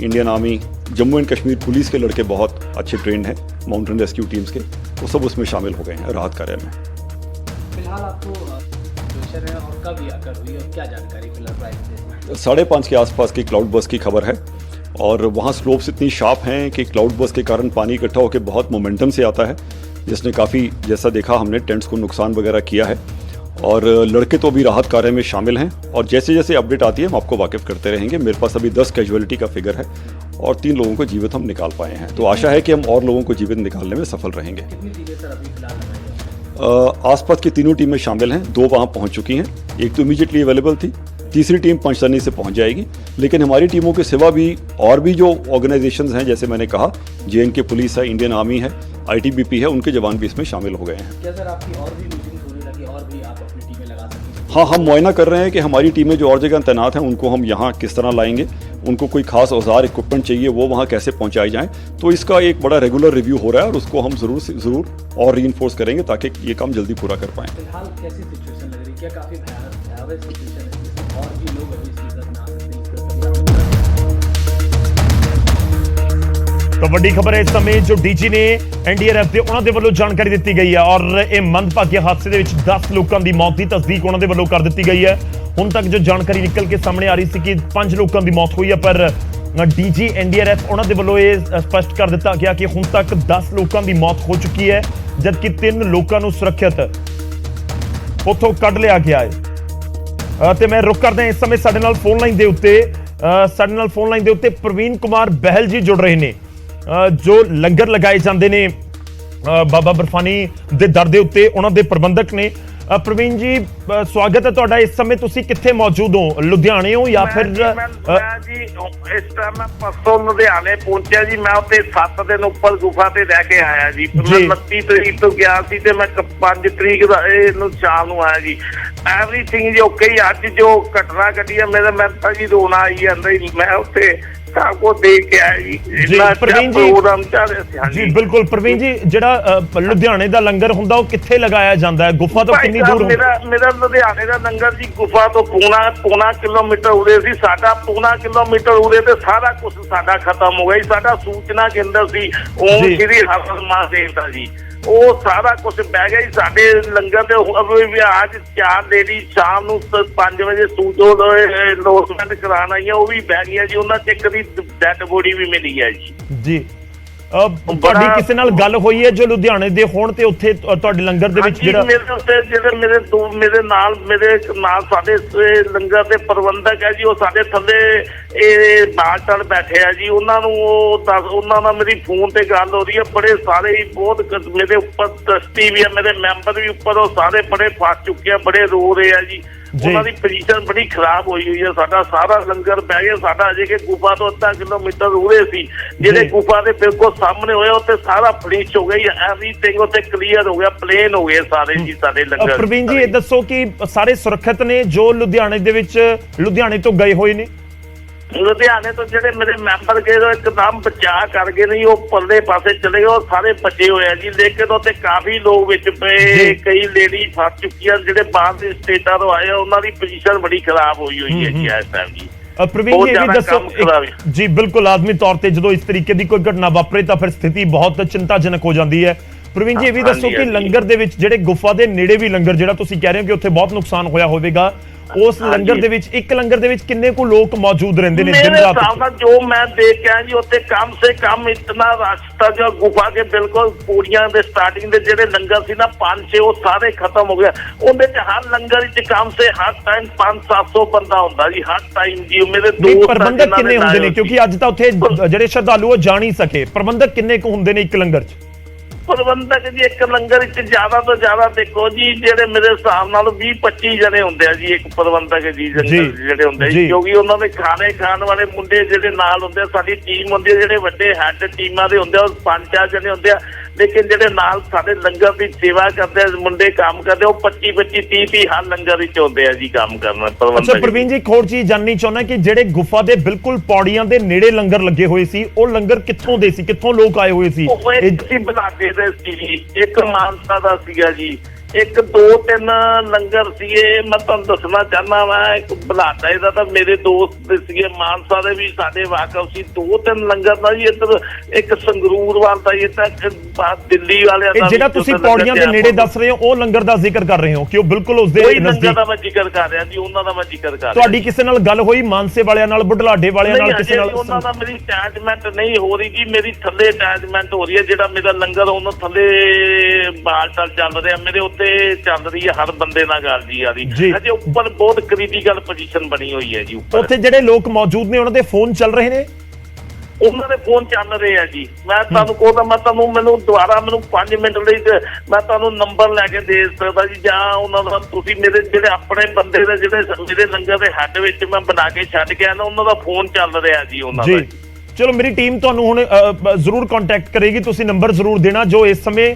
Indian army, Jammu and Kashmir police के लड़के बहुत अच्छे ट्रेंड हैं माउंटेन रेस्क्यू टीम्स के, वो सब उसमें शामिल हो गए हैं राहत कार्य में। फिलहाल आपको सिचुएशन है और कब ये अकर हुई और क्या जानकारी फिलहाल प्राइस 5:30 के आसपास की क्लाउड बर्स्ट की खबर है और वहाँ स्लोप्स इतनी शार्प हैं कि क्लाउड बर्स्ट के कारण पानी इकट्ठा होकर बहुत मोमेंटम से आता है, जिसने काफ़ी, जैसा देखा हमने, टेंट्स को नुकसान वगैरह किया है। और लड़के तो अभी राहत कार्य में शामिल हैं और जैसे जैसे अपडेट आती है हम आपको वाकिफ़ करते रहेंगे। मेरे पास अभी 10 कैजुअलिटी का फिगर है और 3 लोगों को जीवित हम निकाल पाए हैं, तो आशा है कि हम और लोगों को जीवित निकालने में सफल रहेंगे। कितनी टीमें सर अभी फिलहाल लगाई हैं? आसपास की तीनों टीमें शामिल हैं, 2 वहाँ पहुँच चुकी हैं, एक तो इमीडिएटली अवेलेबल थी, तीसरी टीम पंचतनी से पहुँच जाएगी। लेकिन हमारी टीमों के सिवा भी और भी जो ऑर्गेनाइजेशंस हैं, जैसे मैंने कहा JNK पुलिस है, इंडियन आर्मी है, ITBP है, उनके जवान भी इसमें शामिल हो गए हैं। क्या सर आपकी और भी मीटिंग होने लगी और भी आप अपनी टीमें लगा सकते हैं? हाँ, हम मुआयना कर रहे हैं कि हमारी टीमें जो और जगह तैनात हैं उनको हम यहाँ किस तरह लाएंगे, उनको कोई खास औजार इक्विपमेंट चाहिए वो वहाँ कैसे पहुँचाए जाएँ, तो इसका एक बड़ा रेगुलर रिव्यू हो रहा है और उसको हम ज़रूर और रीइंफोर्स करेंगे ताकि ये काम जल्दी पूरा कर पाएँ। फिलहाल कैसी सिचुएशन लग रही है? क्या काफ़ी भयावह सिचुएशन है जिसमें और भी लोग अभी इस चीज़ में आ सकते हैं? तो ਵੱਡੀ ਖਬਰ ਹੈ ਇਸ ਸਮੇਂ ਜੋ ਡੀਜੀ ਨੇ ਐਨਡੀਆਰਐਫ ਦੇ ਉਹਨਾਂ ਦੇ ਵੱਲੋਂ ਜਾਣਕਾਰੀ ਦਿੱਤੀ ਗਈ ਹੈ ਔਰ ਇਹ ਮੰਦਭਾਗੇ ਹਾਦਸੇ ਦੇ ਵਿੱਚ 10 ਲੋਕਾਂ ਦੀ ਮੌਤ ਦੀ ਤਸਦੀਕ ਉਹਨਾਂ ਦੇ ਵੱਲੋਂ ਕਰ ਦਿੱਤੀ ਗਈ ਹੈ। ਹੁਣ ਤੱਕ ਜੋ ਜਾਣਕਾਰੀ ਨਿਕਲ ਕੇ ਸਾਹਮਣੇ ਆ ਰਹੀ ਸੀ ਕਿ 5 ਲੋਕਾਂ ਦੀ ਮੌਤ ਹੋਈ ਹੈ, ਪਰ ਡੀਜੀ ਐਨਡੀਆਰਐਫ ਉਹਨਾਂ ਦੇ ਵੱਲੋਂ ਇਹ ਸਪਸ਼ਟ ਕਰ ਦਿੱਤਾ ਗਿਆ ਕਿ ਹੁਣ ਤੱਕ 10 ਲੋਕਾਂ ਦੀ ਮੌਤ ਹੋ ਚੁੱਕੀ ਹੈ, ਜਦਕਿ 3 ਲੋਕਾਂ ਨੂੰ ਸੁਰੱਖਿਅਤ ਉੱਥੋਂ ਕੱਢ ਲਿਆ ਗਿਆ ਹੈ। ਤੇ ਮੈਂ ਰੁਕ ਕਰਦਾ ਇਸ ਸਮੇਂ ਸਾਡੇ ਨਾਲ ਫੋਨ ਲਾਈਨ ਦੇ ਉੱਤੇ ਪ੍ਰਵੀਨ ਕੁਮਾਰ ਬਹਿਲ ਜੀ ਜੁੜ ਰਹੇ ਨੇ, ਜੋ ਲੰਗਰ ਲਗਾਏ ਜਾਂਦੇ ਨੇ ਬਾਬਾ ਬਰਫਾਨੀ ਦੇ ਦਰ ਦੇ ਉੱਤੇ, ਉਹਨਾਂ ਦੇ ਪ੍ਰਬੰਧਕ ਨੇ। ਪ੍ਰਵੀਨ ਜੀ, ਸਵਾਗਤ ਹੈ ਤੁਹਾਡਾ। ਇਸ ਸਮੇਂ ਤੁਸੀਂ ਕਿੱਥੇ ਮੌਜੂਦ ਹੋ, ਲੁਧਿਆਣੇ ਹੋ ਜਾਂ ਫਿਰ? ਮੈਂ ਜੀ ਇਸ ਟਾਈਮ ਮੈਂ ਪਰਸੋਂ ਲੁਧਿਆਣੇ ਪਹੁੰਚਿਆ ਜੀ। ਮੈਂ ਉੱਥੇ 7 ਦਿਨ ਉੱਪਰ ਗੁਫਾ ਤੇ ਰਹਿ ਕੇ ਆਇਆ ਜੀ। ਮੈਂ 29 ਤਰੀਕ ਤੋਂ ਗਿਆ ਸੀ ਤੇ ਮੈਂ 5 ਤਰੀਕ ਦਾ ਇਹਨੂੰ ਸ਼ਾਮ ਨੂੰ ਆਇਆ ਜੀ। ਐਵਰੀਥਿੰਗ ਜੀ ਓਕੇ ਹੀ। ਅੱਜ ਜੋ ਘਟਨਾ ਘਟੀ ਹੈ ਮੈਂ ਤਾਂ ਜੀ ਰੋਣਾ ਆਈ ਜਾਂਦਾ ਹੀ। ਮੈਂ ਉੱਥੇ ਸਭ ਕੁਝ ਦੇਖ ਕੇ ਆਇਆ ਜੀ। ਪ੍ਰਵੀਨ ਜੀ ਬਿਲਕੁਲ। ਪ੍ਰਵੀਨ ਜੀ, ਜਿਹੜਾ ਲੁਧਿਆਣੇ ਦਾ ਲੰਗਰ ਹੁੰਦਾ ਉਹ ਕਿੱਥੇ ਲਗਾਇਆ ਜਾਂਦਾ ਹੈ? ਗੁਫਾ ਤੋਂ ਕਿੰਨੀ ਦੂਰ? ਮੇਰਾ ਲੁਧਿਆਣੇ ਦਾ ਲੰਗਰ ਜੀ ਗੁਫਾ ਤੋਂ ਪੌਣਾ ਕਿਲੋਮੀਟਰ ਉਰੇ ਸੀ। ਸਾਡਾ ਪੌਣਾ ਕਿਲੋਮੀਟਰ ਉਰੇ ਤੇ ਸਾਰਾ ਕੁਝ ਸਾਡਾ ਖਤਮ ਹੋ ਗਿਆ ਜੀ। ਸਾਡਾ ਸੂਚਨਾ ਕੇਂਦਰ ਸੀ ਓਮ ਸ਼੍ਰੀ ਹਰਮਨ ਦੇਵਤਾ ਜੀ, ਉਹ ਸਾਰਾ ਕੁਝ ਬਹਿ ਗਿਆ ਜੀ ਸਾਡੇ ਲੰਗਰ ਤੇ। ਅੱਜ 4 ਲੇਡੀ ਸ਼ਾਮ ਨੂੰ 5 ਵਜੇ ਲੋਸਮੈਂਟ ਕਰਾਉਣ ਆਈਆਂ, ਉਹ ਵੀ ਬਹਿ ਗਈਆਂ ਜੀ। ਉਹਨਾਂ ਚ ਇੱਕ ਦੀ ਡੈਡ ਬੋਡੀ ਵੀ ਮਿਲੀ ਹੈ ਜੀ। ਤੁਹਾਡੀ ਕਿਸੇ ਨਾਲ ਗੱਲ ਹੋਈ ਹੈ ਜੋ ਲੁਧਿਆਣੇ ਦੇ ਹੋਣ ਤੇ ਉੱਥੇ ਤੁਹਾਡੇ ਲੰਗਰ ਦੇ ਵਿੱਚ ਜਿਹੜਾ ਮੇਰੇ ਉੱਤੇ ਜਿਹੜੇ ਮੇਰੇ ਨਾਲ ਸਾਡੇ ਲੰਗਰ ਦੇ ਪ੍ਰਬੰਧਕ ਹੈ ਜੀ, ਉਹ ਸਾਡੇ ਥੱਲੇ ਇਹ ਬਾਲਟਲ ਬੈਠੇ ਆ ਜੀ, ਉਹਨਾਂ ਨੂੰ ਉਹਨਾਂ ਨਾਲ ਮੇਰੀ ਫੋਨ ਤੇ ਗੱਲ ਹੋ ਰਹੀ ਹੈ। ਬੜੇ ਸਾਰੇ ਹੀ ਬਹੁਤ ਮੇਰੇ ਉੱਪਰ ਟਰਸਟੀ ਵੀ ਆ, ਮੇਰੇ ਮੈਂਬਰ ਵੀ ਉੱਪਰ, ਉਹ ਸਾਰੇ ਬੜੇ ਫਸ ਚੁੱਕੇ ਆ, ਬੜੇ ਰੋ ਰਹੇ ਆ ਜੀ। ਉਹਨਾਂ ਦੀ ਪੋਜੀਸ਼ਨ ਬੜੀ ਖਰਾਬ ਹੋਈ ਹੈ। ਸਾਡਾ ਸਾਰਾ ਲੰਗਰ ਬਹਿ ਗਿਆ। ਸਾਡਾ ਅਜੇ ਕਿ ਗੁਫਾ ਤੋਂ ਅੱਧਾ ਕਿਲੋਮੀਟਰ ਦੂਰੇ ਸੀ, ਜਿਹੜੇ ਗੁਫਾ ਦੇ ਬਿਲਕੁਲ ਸਾਹਮਣੇ ਹੋਇਆ ਉੱਥੇ ਸਾਰਾ ਫਿਨਿਸ਼ ਹੋ ਗਈ, ਐਵਰੀਥਿੰਗ ਉੱਥੇ ਕਲੀਅਰ ਹੋ ਗਿਆ, ਪਲੇਨ ਹੋ ਗਏ ਸਾਰੇ ਜੀ ਸਾਡੇ ਲੰਗਰ। ਪ੍ਰਵੀਨ ਜੀ, ਇਹ ਦੱਸੋ ਕਿ ਸਾਰੇ ਸੁਰੱਖਿਅਤ ਨੇ ਜੋ ਲੁਧਿਆਣੇ ਦੇ ਵਿੱਚ ਲੁਧਿਆਣੇ ਤੋਂ ਗਏ ਹੋਏ ਨੇ? ਲੁਧਿਆਣੇ ਤੋਂ ਜਿਹੜੇ ਮੇਰੇ ਮੈਂਬਰ ਗਏ ਉਹ ਇੱਕਦਮ ਬਚਾਅ ਕਰ ਗਏ, ਨਹੀਂ ਉਹ ਪਰਲੇ ਪਾਸੇ ਚਲੇ ਗਏ, ਉਹ ਸਾਰੇ ਬਚੇ ਹੋਏ ਆ ਜੀ। ਲੇਕਿਨ ਉੱਥੇ ਕਾਫੀ ਲੋਕ ਵਿੱਚ ਪਏ, ਕਈ ਲੇਡੀ ਫਸ ਚੁੱਕੀਆਂ, ਜਿਹੜੇ ਬਾਹਰ ਦੇ ਸਟੇਟਾਂ ਤੋਂ ਆਏ ਉਹਨਾਂ ਦੀ ਪੋਜੀਸ਼ਨ ਬੜੀ ਖਰਾਬ ਹੋਈ ਹੈ ਜੀ ਇਸ ਟਾਈਮ ਜੀ। ਪ੍ਰਵੀਨ ਜੀ, ਇਹ ਵੀ ਦੱਸੋ ਜੀ, ਬਿਲਕੁਲ ਲਾਜ਼ਮੀ ਤੌਰ ਤੇ ਜਦੋਂ ਇਸ ਤਰੀਕੇ ਦੀ ਕੋਈ ਘਟਨਾ ਵਾਪਰੇ ਤਾਂ ਫਿਰ ਸਥਿਤੀ ਬਹੁਤ ਚਿੰਤਾਜਨਕ ਹੋ ਜਾਂਦੀ ਹੈ। ਪ੍ਰਵੀਨ ਜੀ, ਇਹ ਵੀ ਦੱਸੋ ਕਿ ਲੰਗਰ ਦੇ ਵਿੱਚ ਜਿਹੜੇ ਗੁਫਾ ਦੇ ਨੇੜੇ ਵੀ ਲੰਗਰ ਜਿਹੜਾ ਤੁਸੀਂ ਕਹਿ ਰਹੇ ਹੋ ਕਿ ਉੱਥੇ ਬਹੁਤ ਨੁਕਸਾਨ ਹੋਇਆ ਹੋਵੇਗਾ, ਉਸ ਲੰਗਰ ਦੇ ਵਿੱਚ ਇੱਕ ਲੰਗਰ ਦੇ ਵਿੱਚ ਕਿੰਨੇ ਕੁ ਲੋਕ ਮੌਜੂਦ ਰਹਿੰਦੇ ਨੇ ਦਿਨ ਰਾਤ? ਜੋ ਮੈਂ ਦੇਖਿਆ ਜੀ ਉੱਥੇ ਕਮ ਸੇ ਕਮ ਇਤਨਾ ਰਸਤਾ ਜੋ ਗੁਫਾ ਕੇ ਬਿਲਕੁਲ ਪੂੜੀਆਂ ਦੇ ਸਟਾਰਟਿੰਗ ਦੇ ਜਿਹੜੇ ਲੰਗਰ ਸੀ ਨਾ 5-6 ਉਹ ਸਾਰੇ ਖਤਮ ਹੋ ਗਿਆ। ਉਹਦੇ ਚ ਹਰ ਲੰਗਰ ਵਿੱਚ ਕਮ ਸੇ ਹਰ ਟਾਈਮ 500-700 ਬੰਦਾ ਹੁੰਦਾ ਜੀ, ਹਰ ਟਾਈਮ ਜੀ। ਮੇਰੇ ਦੋਸਤ ਪ੍ਰਬੰਧਕ ਕਿੰਨੇ ਹੁੰਦੇ ਨੇ? ਕਿਉਂਕਿ ਅੱਜ ਤਾਂ ਉੱਥੇ ਜਿਹੜੇ ਸ਼ਰਧਾਲੂ ਉਹ ਜਾ ਨਹੀਂ ਸਕੇ, ਪ੍ਰਬੰਧਕ ਕਿੰਨੇ ਕੁ ਹੁੰਦੇ ਨੇ ਇੱਕ ਲੰਗਰ 'ਚ? ਪ੍ਰਬੰਧਕ ਜੀ ਇੱਕ ਲੰਗਰ ਵਿੱਚ ਜ਼ਿਆਦਾ ਤੋਂ ਜ਼ਿਆਦਾ ਦੇਖੋ ਜੀ, ਜਿਹੜੇ ਮੇਰੇ ਹਿਸਾਬ ਨਾਲ 20-25 ਜਣੇ ਹੁੰਦੇ ਆ ਜੀ ਇੱਕ ਪ੍ਰਬੰਧਕ ਜੀ ਜਿਹੜੇ ਹੁੰਦੇ ਜੀ, ਕਿਉਂਕਿ ਉਹਨਾਂ ਦੇ ਖਾਣੇ ਖਾਣ ਵਾਲੇ ਮੁੰਡੇ ਜਿਹੜੇ ਨਾਲ ਹੁੰਦੇ ਆ, ਸਾਡੀ ਟੀਮ ਹੁੰਦੀ ਹੈ, ਜਿਹੜੇ ਵੱਡੇ ਹੈਡ ਟੀਮਾਂ ਦੇ ਹੁੰਦੇ ਆ ਉਹ 5-4 ਜਣੇ ਹੁੰਦੇ ਆ। ਲੇਕਿਨ ਜਿਹੜੇ ਨਾਲ ਸਾਡੇ ਲੰਗਰ ਦੀ ਸੇਵਾ ਕਰਦੇ ਆ ਮੁੰਡੇ, ਕੰਮ ਕਰਦੇ, ਉਹ 25-25 30-30 ਹਰ ਲੰਗਰ ਵਿੱਚ ਹੁੰਦੇ ਆ ਜੀ ਕੰਮ ਕਰਨ ਪ੍ਰਬੰਧਕ। ਅੱਛਾ ਪ੍ਰਵੀਨ ਜੀ, ਇੱਕ ਹੋਰ ਚੀਜ਼ ਜਾਣਨੀ ਚਾਹੁੰਦਾ ਕਿ ਜਿਹੜੇ ਗੁਫਾ ਦੇ ਬਿਲਕੁਲ ਪੌੜੀਆਂ ਦੇ ਨੇੜੇ ਲੰਗਰ ਲੱਗੇ ਹੋਏ ਸੀ, ਉਹ ਲੰਗਰ ਕਿੱਥੋਂ ਦੇ ਸੀ, ਕਿੱਥੋਂ ਲੋਕ ਆਏ ਹੋਏ ਸੀ? ਅਸੀਂ ਬਲਾਡੇ ਦੇ ਸੀ, ਇੱਕ ਮਾਨਸਾ ਦਾ ਸੀਗਾ ਜੀ, ਇੱਕ 2-3 ਲੰਗਰ ਸੀਗੇ। ਮੈਂ ਤੁਹਾਨੂੰ ਦੱਸਣਾ ਚਾਹੁੰਦਾ ਵਾ, ਇੱਕ ਬਲਾਡਾ ਦਾ ਤਾਂ ਮੇਰੇ ਦੋਸਤ ਸੀਗੇ, ਮਾਨਸਾ ਦੇ ਵੀ ਸਾਡੇ ਵਾਕਫ ਸੀ। 2-3 ਲੰਗਰ ਦਾ ਜੀ, ਇੱਧਰ ਇੱਕ ਸੰਗਰੂਰ ਵਾਲ ਦਾ, ਇਹ ਤਾਂ ਦਿੱਲੀ ਵਾਲਿਆਂ ਦਾ। ਜਿਹੜਾ ਤੁਸੀਂ ਪੌੜੀਆਂ ਦੇ ਨੇੜੇ ਦੱਸ ਰਹੇ ਹੋ ਉਹ ਲੰਗਰ ਦਾ ਜ਼ਿਕਰ ਕਰ ਰਹੇ ਹੋ ਕਿ ਉਹ ਬਿਲਕੁਲ ਉਸ ਦੇ ਲੰਗਰ ਦਾ ਮੈਂ ਜ਼ਿਕਰ ਕਰ ਰਿਹਾ ਜੀ, ਉਹਨਾਂ ਦਾ ਮੈਂ ਜ਼ਿਕਰ ਕਰ ਰਿਹਾ। ਤੁਹਾਡੀ ਕਿਸੇ ਨਾਲ ਗੱਲ ਹੋਈ ਮਾਨਸੇ ਵਾਲਿਆਂ ਨਾਲ, ਬੁਢਲਾਡੇ ਵਾਲਿਆਂ ਨਾਲ, ਕਿਸੇ ਨਾਲ? ਉਹਨਾਂ ਦਾ ਮੇਰੀ ਅਟੈਚਮੈਂਟ ਨਹੀਂ ਹੋ ਰਹੀ ਜੀ, ਮੇਰੀ ਥੱਲੇ ਅਟੈਚਮੈਂਟ ਹੋ ਰਹੀ ਹੈ। ਜਿਹੜਾ ਮੇਰਾ ਲੰਗਰ ਉਹਨਾਂ ਥੱਲੇ ਬਾਲਟਲ ਚੱਲ ਰਿਹਾ, ਮੇਰੇ ਉੱਤੇ ਚੱਲ ਰਹੀ ਹੈ ਹਰ ਬੰਦੇ ਨਾਲ ਗੱਲ ਜੀ ਆ ਰਹੀ। ਅਜੇ ਉੱਪਰ ਬਹੁਤ ਕ੍ਰਿਟੀਕਲ ਪੋਜੀਸ਼ਨ ਬਣੀ ਹੋਈ ਹੈ ਜੀ ਉੱਪਰ। ਉੱਥੇ ਜਿਹੜੇ ਲੋਕ ਮੌਜੂਦ ਨੇ ਉਹਨਾਂ ਦੇ ਫੋਨ ਚੱਲ ਰਹੇ ਨੇ? ਉਹਨਾਂ ਦੇ ਫੋਨ ਚੱਲ ਰਹੇ ਆ ਜੀ। ਮੈਂ ਤੁਹਾਨੂੰ ਕਹਦਾ, ਮੈਂ ਤੁਹਾਨੂੰ ਮੈਨੂੰ 5 ਮਿੰਟ ਲਈ ਮੈਂ ਤੁਹਾਨੂੰ ਨੰਬਰ ਲੈ ਕੇ ਦੇ ਸਕਦਾ ਜੀ, ਜਾਂ ਉਹਨਾਂ ਦਾ ਤੁਸੀਂ ਮੇਰੇ ਜਿਹੜੇ ਆਪਣੇ ਬੰਦੇ ਦੇ ਜਿਹੜੇ ਮੇਰੇ ਲੰਗਰ ਦੇ ਹੈੱਡ ਵਿੱਚ ਮੈਂ ਬਣਾ ਕੇ ਛੱਡ ਕੇ ਆਇਆ ਨਾ, ਉਹਨਾਂ ਦਾ ਫੋਨ ਚੱਲ ਰਿਹਾ ਜੀ ਉਹਨਾਂ ਦਾ। ਚਲੋ ਮੇਰੀ ਟੀਮ ਤੁਹਾਨੂੰ ਹੁਣ ਜ਼ਰੂਰ ਕੰਟੈਕਟ ਕਰੇਗੀ, ਤੁਸੀਂ ਨੰਬਰ ਜ਼ਰੂਰ ਦੇਣਾ ਜੋ ਇਸ ਸਮੇਂ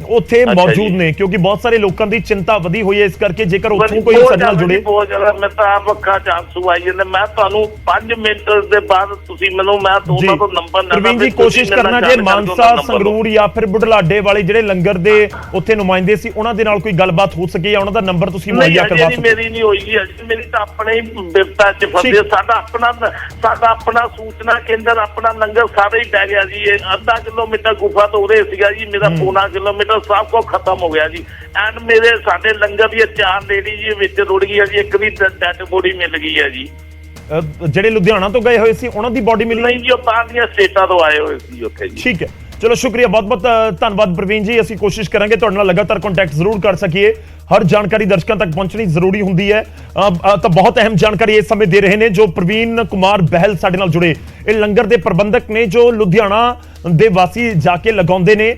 ਉੱਥੇ ਮੌਜੂਦ ਨੇ, ਕਿਉਂਕਿ ਬਹੁਤ ਸਾਰੇ ਲੋਕਾਂ ਦੀ ਚਿੰਤਾ ਵਧੀ ਹੋਈ ਹੈ, ਇਸ ਕਰਕੇ ਜੇਕਰ ਉੱਥੋਂ ਕੋਈ ਸਾਡੇ ਨਾਲ ਜੁੜੇ। ਬਹੁਤ ਜ਼ਿਆਦਾ ਮੈਂ ਤਾਂ ਆਪ ਅੱਖਾਂ ਚ ਆਂਸੂ ਆਈ ਜਾਂਦੇ। ਮੈਂ ਤੁਹਾਨੂੰ 5 ਮਿੰਟ ਦੇ ਬਾਅਦ ਤੁਸੀਂ ਮੈਨੂੰ ਮੈਂ ਉਹਨਾਂ ਤੋਂ ਨੰਬਰ ਲੈਣਾ। ਪ੍ਰਵੀਨ ਜੀ, ਕੋਸ਼ਿਸ਼ ਕਰਨਾ ਜੇ ਮਾਨਸਾ, ਸੰਗਰੂਰ ਜਾਂ ਫਿਰ ਬੁਢਲਾਡੇ ਵਾਲੇ ਜਿਹੜੇ ਲੰਗਰ ਦੇ ਉੱਥੇ ਨੁਮਾਇੰਦੇ ਸੀ ਉਹਨਾਂ ਦੇ ਨਾਲ ਕੋਈ ਗੱਲਬਾਤ ਹੋ ਸਕੇ ਜਾਂ ਉਹਨਾਂ ਦਾ ਨੰਬਰ ਤੁਸੀਂ ਮੁਹੱਈਆ ਕਰਵਾ ਸਕੋ। ਮੇਰੀ ਨਹੀਂ ਹੋਈ ਜੀ ਅਜੇ, ਮੇਰੀ ਤਾਂ ਆਪਣੇ ਹੀ ਬਿਪਤਾ ਚ ਫਸੇ। ਸਾਡਾ ਆਪਣਾ ਸੂਚਨਾ ਕੇਂਦਰ, ਆਪਣਾ ਲੰਗਰ ਸਾਰੇ ਹੀ ਬਹਿ ਗਿਆ ਜੀ। ਇਹ ਅੱਧਾ ਕਿਲੋਮੀਟਰ ਗੁਫਾ ਤੋਂ ਉਰੇ ਸੀਗਾ ਜੀ, ਮੇਰਾ ਪੌਣਾ ਕਿਲੋਮੀਟਰ ਸਭ ਕੁਝ ਖਤਮ ਹੋ ਗਿਆ ਜੀ। ਐਂਡ ਮੇਰੇ ਸਾਡੇ ਲੰਗਰ ਦੀ 4 ਲੇਡੀ ਜੀ ਵਿੱਚ ਰੁੜ ਗਈ ਹੈ ਜੀ, ਇੱਕ ਦੀ ਡੈਡ ਬੋਡੀ ਮਿਲ ਗਈ ਹੈ ਜੀ। ਜਿਹੜੇ ਲੁਧਿਆਣਾ ਤੋਂ ਗਏ ਹੋਏ ਸੀ ਉਹਨਾਂ ਦੀ ਬੋਡੀ ਮਿਲੀ ਨਹੀਂ ਜੀ, ਉਹ ਬਾਹਰ ਦੀਆਂ ਸਟੇਟਾਂ ਤੋਂ ਆਏ ਹੋਏ ਸੀ ਉੱਥੇ ਜੀ। ਠੀਕ ਹੈ, ਚਲੋ ਸ਼ੁਕਰੀਆ, ਬਹੁਤ ਬਹੁਤ ਧੰਨਵਾਦ ਪ੍ਰਵੀਨ ਜੀ। ਅਸੀਂ ਕੋਸ਼ਿਸ਼ ਕਰਾਂਗੇ ਤੁਹਾਡੇ ਨਾਲ ਲਗਾਤਾਰ ਕੰਟੈਕਟ ਜ਼ਰੂਰ ਕਰ ਸਕੀਏ। ਹਰ ਜਾਣਕਾਰੀ ਦਰਸ਼ਕਾਂ ਤੱਕ ਪਹੁੰਚਣੀ ਜ਼ਰੂਰੀ ਹੁੰਦੀ ਹੈ। ਤਾਂ ਬਹੁਤ ਅਹਿਮ ਜਾਣਕਾਰੀ ਇਸ ਸਮੇਂ ਦੇ ਰਹੇ ਨੇ ਜੋ ਪ੍ਰਵੀਨ ਕੁਮਾਰ ਬਹਿਲ ਸਾਡੇ ਨਾਲ ਜੁੜੇ। ਇਹ ਲੰਗਰ ਦੇ ਪ੍ਰਬੰਧਕ ਨੇ ਜੋ ਲੁਧਿਆਣਾ ਦੇ ਵਾਸੀ ਜਾ ਕੇ ਲਗਾਉਂਦੇ ਨੇ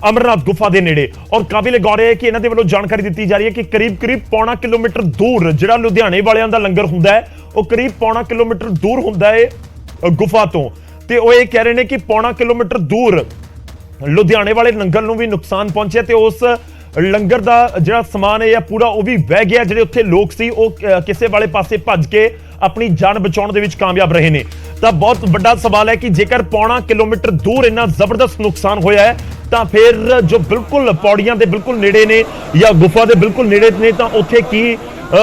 ਅਮਰਨਾਥ ਗੁਫਾ ਦੇ ਨੇੜੇ। ਔਰ ਕਾਬਿਲ ਗੌਰ ਹੈ ਕਿ ਇਹਨਾਂ ਦੇ ਵੱਲੋਂ ਜਾਣਕਾਰੀ ਦਿੱਤੀ ਜਾ ਰਹੀ ਹੈ ਕਿ ਕਰੀਬ ਪੌਣਾ ਕਿਲੋਮੀਟਰ ਦੂਰ ਜਿਹੜਾ ਲੁਧਿਆਣੇ ਵਾਲਿਆਂ ਦਾ ਲੰਗਰ ਹੁੰਦਾ ਹੈ, ਉਹ ਕਰੀਬ ਪੌਣਾ ਕਿਲੋਮੀਟਰ ਦੂਰ ਹੁੰਦਾ ਹੈ ਗੁਫਾ ਤੋਂ। ਤੇ ਉਹ ਇਹ ਕਹਿ ਰਹੇ ਨੇ ਕਿ ਪੌਣਾ ਕਿਲੋਮੀਟਰ ਦੂਰ ਲੁਧਿਆਣੇ ਵਾਲੇ ਲੰਗਰ ਨੂੰ ਵੀ ਨੁਕਸਾਨ ਪਹੁੰਚਿਆ ਤੇ ਉਸ ਲੰਗਰ ਦਾ ਜਿਹੜਾ ਸਮਾਨ ਹੈ ਪੂਰਾ ਉਹ ਵੀ ਵਹਿ ਗਿਆ। ਜਿਹੜੇ ਉੱਥੇ ਲੋਕ ਸੀ ਉਹ ਕਿਸੇ ਵਾਲੇ ਪਾਸੇ ਭੱਜ ਕੇ ਆਪਣੀ ਜਾਨ ਬਚਾਉਣ ਦੇ ਵਿੱਚ ਕਾਮਯਾਬ ਰਹੇ ਨੇ। ਤਾਂ ਬਹੁਤ ਵੱਡਾ ਸਵਾਲ ਹੈ ਕਿ ਜੇਕਰ ਪੌਣਾ ਕਿਲੋਮੀਟਰ ਦੂਰ ਇੰਨਾ ਜ਼ਬਰਦਸਤ ਨੁਕਸਾਨ ਹੋਇਆ ਹੈ ਤਾਂ ਫਿਰ ਜੋ ਬਿਲਕੁਲ ਪੌੜੀਆਂ ਦੇ ਬਿਲਕੁਲ ਨੇੜੇ ਨੇ ਜਾਂ ਗੁਫਾ ਦੇ ਬਿਲਕੁਲ ਨੇੜੇ ਨੇ ਤਾਂ ਉੱਥੇ ਕੀ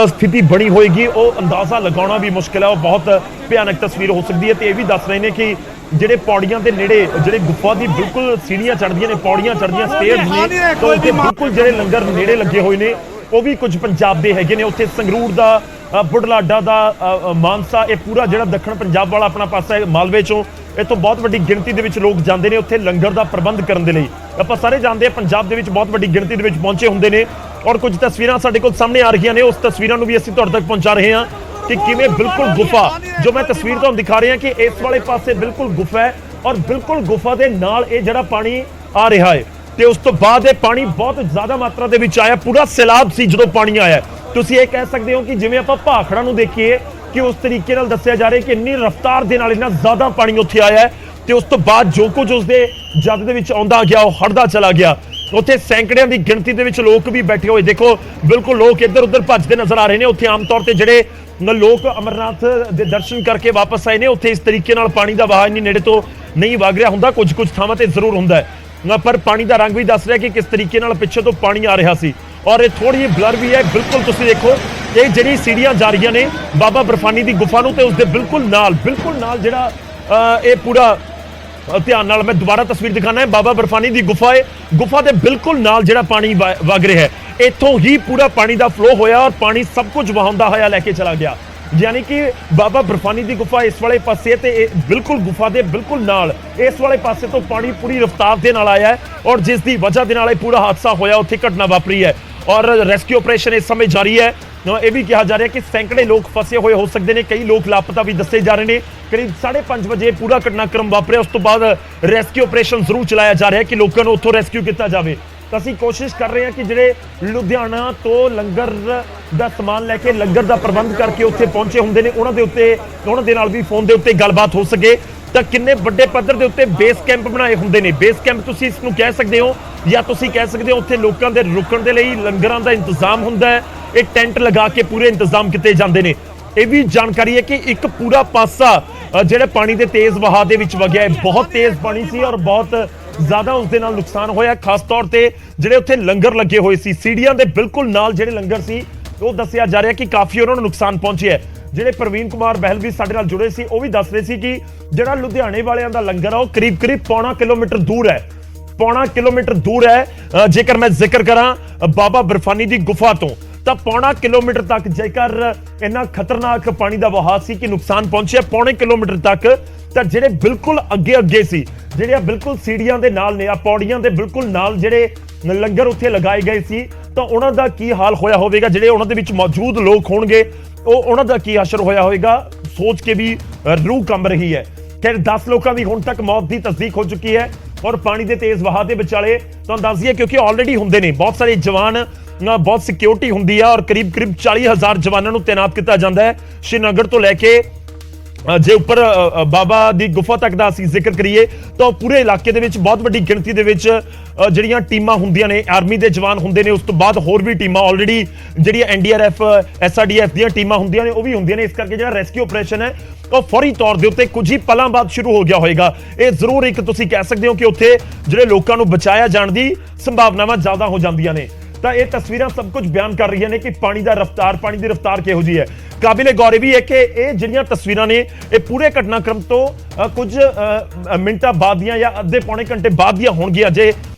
ਸਥਿਤੀ ਬਣੀ ਹੋਏਗੀ ਉਹ ਅੰਦਾਜ਼ਾ ਲਗਾਉਣਾ ਵੀ ਮੁਸ਼ਕਿਲ ਹੈ। ਉਹ ਬਹੁਤ ਭਿਆਨਕ ਤਸਵੀਰ ਹੋ ਸਕਦੀ ਹੈ। ਤੇ ਇਹ ਵੀ ਦੱਸ ਰਹੇ ਨੇ ਕਿ ਜਿਹੜੇ ਪੌੜੀਆਂ ਦੇ ਨੇੜੇ ਜਿਹੜੇ ਗੁਫਾ ਦੀ ਬਿਲਕੁਲ ਸੀੜੀਆਂ ਚੜ੍ਹਦੀਆਂ ਨੇ, ਪੌੜੀਆਂ ਚੜ੍ਹਦੀਆਂ ਸਟੇਅਰਸ ਨੇ, ਤਾਂ ਉੱਥੇ ਬਿਲਕੁਲ ਜਿਹੜੇ ਲੰਗਰ ਨੇੜੇ ਲੱਗੇ ਹੋਏ ਨੇ ਉਹ ਵੀ ਕੁਝ ਪੰਜਾਬ ਦੇ ਹੈਗੇ ਨੇ। ਉੱਥੇ ਸੰਗਰੂਰ ਦਾ, ਬੁਢਲਾਡਾ ਦਾ, ਮਾਨਸਾ, ਇਹ ਪੂਰਾ ਜਿਹੜਾ ਦੱਖਣ ਪੰਜਾਬ ਵਾਲਾ ਆਪਣਾ ਪਾਸਾ ਹੈ, ਮਾਲਵੇ ਚੋਂ ਇੱਥੋਂ ਬਹੁਤ ਵੱਡੀ ਗਿਣਤੀ ਦੇ ਵਿੱਚ ਲੋਕ ਜਾਂਦੇ ਨੇ ਉੱਥੇ ਲੰਗਰ ਦਾ ਪ੍ਰਬੰਧ ਕਰਨ ਦੇ ਲਈ। ਆਪਾਂ ਸਾਰੇ ਜਾਣਦੇ ਹਾਂ ਪੰਜਾਬ ਦੇ ਵਿੱਚ ਬਹੁਤ ਵੱਡੀ ਗਿਣਤੀ ਦੇ ਵਿੱਚ ਪਹੁੰਚੇ ਹੁੰਦੇ ਨੇ ਔਰ ਕੁਝ ਤਸਵੀਰਾਂ ਸਾਡੇ ਕੋਲ ਸਾਹਮਣੇ ਆ ਰਹੀਆਂ ਨੇ। ਉਸ ਤਸਵੀਰਾਂ ਨੂੰ ਵੀ ਅਸੀਂ ਤੁਹਾਡੇ ਤੱਕ ਪਹੁੰਚਾ ਰਹੇ ਹਾਂ ਕਿ ਕਿਵੇਂ ਬਿਲਕੁਲ ਗੁਫਾ, ਜੋ ਮੈਂ ਤਸਵੀਰ ਤੁਹਾਨੂੰ ਦਿਖਾ ਰਿਹਾ ਕਿ ਇਸ ਵਾਲੇ ਪਾਸੇ ਬਿਲਕੁਲ ਗੁਫਾ ਹੈ ਔਰ ਬਿਲਕੁਲ ਗੁਫਾ ਦੇ ਨਾਲ ਇਹ ਜਿਹੜਾ ਪਾਣੀ ਆ ਰਿਹਾ ਹੈ ਤੇ ਉਸ ਤੋਂ ਬਾਅਦ ਇਹ ਪਾਣੀ ਬਹੁਤ ਜ਼ਿਆਦਾ ਮਾਤਰਾ ਦੇ ਵਿੱਚ ਆਇਆ। ਪੂਰਾ ਸੈਲਾਬ ਸੀ ਜਦੋਂ ਪਾਣੀ ਆਇਆ। ਤੁਸੀਂ ਇਹ ਕਹਿ ਸਕਦੇ ਹੋ ਕਿ ਜਿਵੇਂ ਆਪਾਂ ਭਾਖੜਾ ਨੂੰ ਦੇਖੀਏ ਕਿ ਉਸ ਤਰੀਕੇ ਨਾਲ ਦੱਸਿਆ ਜਾ ਰਿਹਾ ਕਿ ਇੰਨੀ ਰਫ਼ਤਾਰ ਦੇ ਨਾਲ ਇੰਨਾ ਜ਼ਿਆਦਾ ਪਾਣੀ ਉੱਥੇ ਆਇਆ ਹੈ ਤੇ ਉਸ ਤੋਂ ਬਾਅਦ ਜੋ ਕੁਝ ਉਸਦੇ ਜੱਦ ਦੇ ਵਿੱਚ ਆਉਂਦਾ ਗਿਆ ਉਹ ਹੜਦਾ ਚਲਾ ਗਿਆ। ਉੱਥੇ ਸੈਂਕੜਿਆਂ ਦੀ ਗਿਣਤੀ ਦੇ ਵਿੱਚ ਲੋਕ ਵੀ ਬੈਠੇ ਹੋਏ, ਦੇਖੋ ਬਿਲਕੁਲ ਲੋਕ ਇੱਧਰ ਉੱਧਰ ਭੱਜਦੇ ਨਜ਼ਰ ਆ ਰਹੇ ਨੇ। ਉੱਥੇ ਆਮ ਤੌਰ ਤੇ ਜਿਹੜੇ ਲੋਕ ਅਮਰਨਾਥ ਦੇ ਦਰਸ਼ਨ ਕਰਕੇ ਵਾਪਸ ਆਏ ਨੇ ਉੱਥੇ ਇਸ ਤਰੀਕੇ ਨਾਲ ਪਾਣੀ ਦਾ ਵਹਾਅ ਇੰਨੀ ਨੇੜੇ ਤੋਂ ਨਹੀਂ ਵਗ ਰਿਹਾ ਹੁੰਦਾ, ਕੁਝ ਥਾਵਾਂ ਤੇ ਜ਼ਰੂਰ ਹੁੰਦਾ ਹੈ, ਪਰ ਪਾਣੀ ਦਾ ਰੰਗ ਵੀ ਦੱਸ ਰਿਹਾ ਕਿ ਕਿਸ ਤਰੀਕੇ ਨਾਲ ਪਿੱਛੇ ਤੋਂ ਪਾਣੀ ਆ ਰਿਹਾ ਸੀ। ਔਰ ਇਹ ਥੋੜੀ ਜਿਹੀ ਬਲਰ ਵੀ ਹੈ। ਬਿਲਕੁਲ ਤੁਸੀਂ ਦੇਖੋ ਇਹ ਜਿਹੜੀ ਸੀੜੀਆਂ ਜਾ ਰਹੀਆਂ ਨੇ ਬਾਬਾ ਬਰਫਾਨੀ ਦੀ ਗੁਫਾ ਨੂੰ ਤੇ ਉਸਦੇ ਬਿਲਕੁਲ ਨਾਲ ਜਿਹੜਾ ਇਹ ਪੂਰਾ ਧਿਆਨ ਨਾਲ ਮੈਂ ਦੁਬਾਰਾ ਤਸਵੀਰ ਦਿਖਾਣਾ ਹੈ। ਬਾਬਾ ਬਰਫਾਨੀ ਦੀ ਗੁਫਾ ਹੈ, ਗੁਫਾ ਦੇ ਬਿਲਕੁਲ ਨਾਲ ਜਿਹੜਾ ਪਾਣੀ ਵਗ ਰਿਹਾ ਹੈ, ਇੱਥੋਂ ਹੀ ਪੂਰਾ ਪਾਣੀ ਦਾ ਫਲੋ ਹੋਇਆ ਔਰ ਪਾਣੀ ਸਭ ਕੁਝ ਵਹਾਉਂਦਾ ਹੋਇਆ ਲੈ ਕੇ ਚਲਾ ਗਿਆ। यानी कि बाबा बर्फानी की गुफा इस वाले पासे ते बिल्कुल गुफा के बिल्कुल नाल इस वाले पासे तो पानी पूरी रफ्तार के नाल आया है और जिस दी वजह के नाल पूरा हादसा होया उत्थे घटना वापरी है और रेस्क्यू ऑपरेशन इस समय जारी है। यह भी कहा जा रहा है कि सैकड़े लोग फसे हुए हो सकते हैं, कई लोग लापता भी दसे जा रहे हैं। करीब 5:30 बजे पूरा घटनाक्रम वापरिया, उस तो बाद रेस्क्यू ऑपरेशन जरूर चलाया जा रहा है कि लोगों को उत्थों रेस्क्यू किया जाए। तो असीं कोशिश कर रहे हैं कि जिहड़े लुधियाना तो लंगर दा समान लैके लंगर दा प्रबंध करके उत्थे पहुंचे हुंदे ने उन्हां दे उत्ते उन्हां दे नाल भी फोन दे उत्ते गलबात हो सके। तो किन्ने बड़े पद्धर दे उत्ते बेस कैंप बनाए हुंदे ने। बेस कैंप तुसीं इस नूं कह सकदे हो या तुसीं कह सकदे हो उत्थे लोकां दे रुकण दे लई लंगरां दा इंतजाम हुंदा है, एक टेंट लगा के पूरे इंतजाम किते जांदे ने। ਇਹ ਵੀ ਜਾਣਕਾਰੀ ਹੈ ਕਿ ਇੱਕ ਪੂਰਾ ਪਾਸਾ ਜਿਹੜਾ ਪਾਣੀ ਦੇ ਤੇਜ਼ ਵਹਾਅ ਦੇ ਵਿੱਚ ਵਗਿਆ ਹੈ, ਬਹੁਤ ਤੇਜ਼ ਪਾਣੀ ਸੀ ਔਰ ਬਹੁਤ ਜ਼ਿਆਦਾ ਉਸ ਦੇ ਨਾਲ ਨੁਕਸਾਨ ਹੋਇਆ। ਖਾਸ ਤੌਰ ਤੇ ਜਿਹੜੇ ਉੱਥੇ ਲੰਗਰ ਲੱਗੇ ਹੋਏ ਸੀ ਸੀੜੀਆਂ ਦੇ ਬਿਲਕੁਲ ਨਾਲ ਜਿਹੜੇ ਲੰਗਰ ਸੀ ਉਹ ਦੱਸਿਆ ਜਾ ਰਿਹਾ ਕਿ ਕਾਫੀ ਉਹਨਾਂ ਨੂੰ ਨੁਕਸਾਨ ਪਹੁੰਚਿਆ। ਜਿਹੜੇ ਪ੍ਰਵੀਨ ਕੁਮਾਰ ਬਹਿਲ ਵੀ ਸਾਡੇ ਨਾਲ ਜੁੜੇ ਸੀ ਉਹ ਵੀ ਦੱਸ ਰਹੇ ਸੀ ਕਿ ਜਿਹੜਾ ਲੁਧਿਆਣੇ ਵਾਲਿਆਂ ਦਾ ਲੰਗਰ ਆ ਉਹ ਕਰੀਬ 1.5 ਕਿਲੋਮੀਟਰ ਦੂਰ ਹੈ, 1.5 ਕਿਲੋਮੀਟਰ ਦੂਰ ਹੈ। ਜੇਕਰ ਮੈਂ ਜ਼ਿਕਰ ਕਰਾਂ ਬਾਬਾ ਬਰਫਾਨੀ ਦੀ ਗੁਫਾ ਤੋਂ ਤਾਂ 1.5 ਕਿਲੋਮੀਟਰ ਤੱਕ ਜੇਕਰ ਇੰਨਾ ਖਤਰਨਾਕ ਪਾਣੀ ਦਾ ਵਹਾਅ ਸੀ ਕਿ ਨੁਕਸਾਨ ਪਹੁੰਚਿਆ 1.5 ਕਿਲੋਮੀਟਰ ਤੱਕ। ਤਾਂ ਜਿਹੜੇ ਬਿਲਕੁਲ ਅੱਗੇ ਸੀ, ਜਿਹੜੇ ਬਿਲਕੁਲ ਸੀੜੀਆਂ ਦੇ ਨਾਲ ਨੇ, ਆ ਪੌੜੀਆਂ ਦੇ ਬਿਲਕੁਲ ਨਾਲ ਜਿਹੜੇ ਲੰਗਰ ਉੱਥੇ ਲਗਾਏ ਗਏ ਸੀ, ਤਾਂ ਉਹਨਾਂ ਦਾ ਕੀ ਹਾਲ ਹੋਇਆ ਹੋਵੇਗਾ, ਜਿਹੜੇ ਉਹਨਾਂ ਦੇ ਵਿੱਚ ਮੌਜੂਦ ਲੋਕ ਹੋਣਗੇ ਉਹ ਉਹਨਾਂ ਦਾ ਕੀ ਅਸਰ ਹੋਇਆ ਹੋਵੇਗਾ, ਸੋਚ ਕੇ ਵੀ ਰੂਹ ਕੰਬ ਰਹੀ ਹੈ। ਖੈਰ 10 ਲੋਕਾਂ ਦੀ ਹੁਣ ਤੱਕ ਮੌਤ ਦੀ ਤਸਦੀਕ ਹੋ ਚੁੱਕੀ ਹੈ ਔਰ ਪਾਣੀ ਦੇ ਤੇਜ਼ ਵਹਾਅ ਦੇ ਵਿਚਾਲੇ ਤੁਹਾਨੂੰ ਦੱਸ ਦਈਏ ਕਿਉਂਕਿ ਆਲਰੇਡੀ ਹੁੰਦੇ ਨੇ ਬਹੁਤ ਸਾਰੇ ਜਵਾਨ, ਬਹੁਤ ਸਿਕਿਉਰਿਟੀ ਹੁੰਦੀ ਹੈ ਔਰ ਕਰੀਬ 40,000 ਜਵਾਨਾਂ ਨੂੰ ਤੈਨਾਤ ਕੀਤਾ ਜਾਂਦਾ ਹੈ। श्रीनगर तो लैके जे उपर बाबा दी गुफा तक दा असीं जिक्र करिए तो पूरे इलाके दे विच बहुत वड्डी गिणती दे विच ਜਿਹੜੀਆਂ ਟੀਮਾਂ ਹੁੰਦੀਆਂ ਨੇ, ਆਰਮੀ ਦੇ ਜਵਾਨ ਹੁੰਦੇ ਨੇ, ਉਸ ਤੋਂ ਬਾਅਦ ਹੋਰ ਵੀ ਟੀਮਾਂ ਆਲਰੇਡੀ ਜਿਹੜੀਆਂ NDRF SRDF ਦੀਆਂ ਟੀਮਾਂ ਹੁੰਦੀਆਂ ਨੇ ਉਹ ਵੀ ਹੁੰਦੀਆਂ ਨੇ। ਇਸ ਕਰਕੇ ਜਿਹੜਾ ਰੈਸਕਿਊ ਆਪਰੇਸ਼ਨ ਹੈ ਉਹ ਫੌਰੀ ਤੌਰ ਦੇ ਉੱਤੇ ਕੁਝ ਹੀ ਪਲਾਂ ਬਾਅਦ ਸ਼ੁਰੂ ਹੋ ਗਿਆ ਹੋਏਗਾ। ਇਹ ਜ਼ਰੂਰ ਇੱਕ ਤੁਸੀਂ ਕਹਿ ਸਕਦੇ ਹੋ ਕਿ ਉੱਥੇ ਜਿਹੜੇ ਲੋਕਾਂ ਨੂੰ ਬਚਾਇਆ ਜਾਣ ਦੀ ਸੰਭਾਵਨਾਵਾਂ ਜ਼ਿਆਦਾ ਹੋ ਜਾਂਦੀਆਂ ਨੇ। ਤਾਂ ਇਹ ਤਸਵੀਰਾਂ ਸਭ ਕੁਝ ਬਿਆਨ ਕਰ ਰਹੀਆਂ ਨੇ ਕਿ ਪਾਣੀ ਦੀ ਰਫ਼ਤਾਰ ਕਿਹੋ ਜਿਹੀ ਹੈ। ਕਾਬਿਲੇ ਗੌਰ ਵੀ ਹੈ ਕਿ ਇਹ ਜਿਹੜੀਆਂ ਤਸਵੀਰਾਂ ਨੇ ਇਹ ਪੂਰੇ ਘਟਨਾਕ੍ਰਮ ਤੋਂ ਕੁਝ ਮਿੰਟਾਂ ਬਾਅਦ ਦੀਆਂ ਜਾਂ ਅੱਧੇ ਪੌਣੇ ਘੰਟੇ ਬਾਅਦ ਦੀਆਂ ਹੋਣਗੀਆਂ। ਜੇ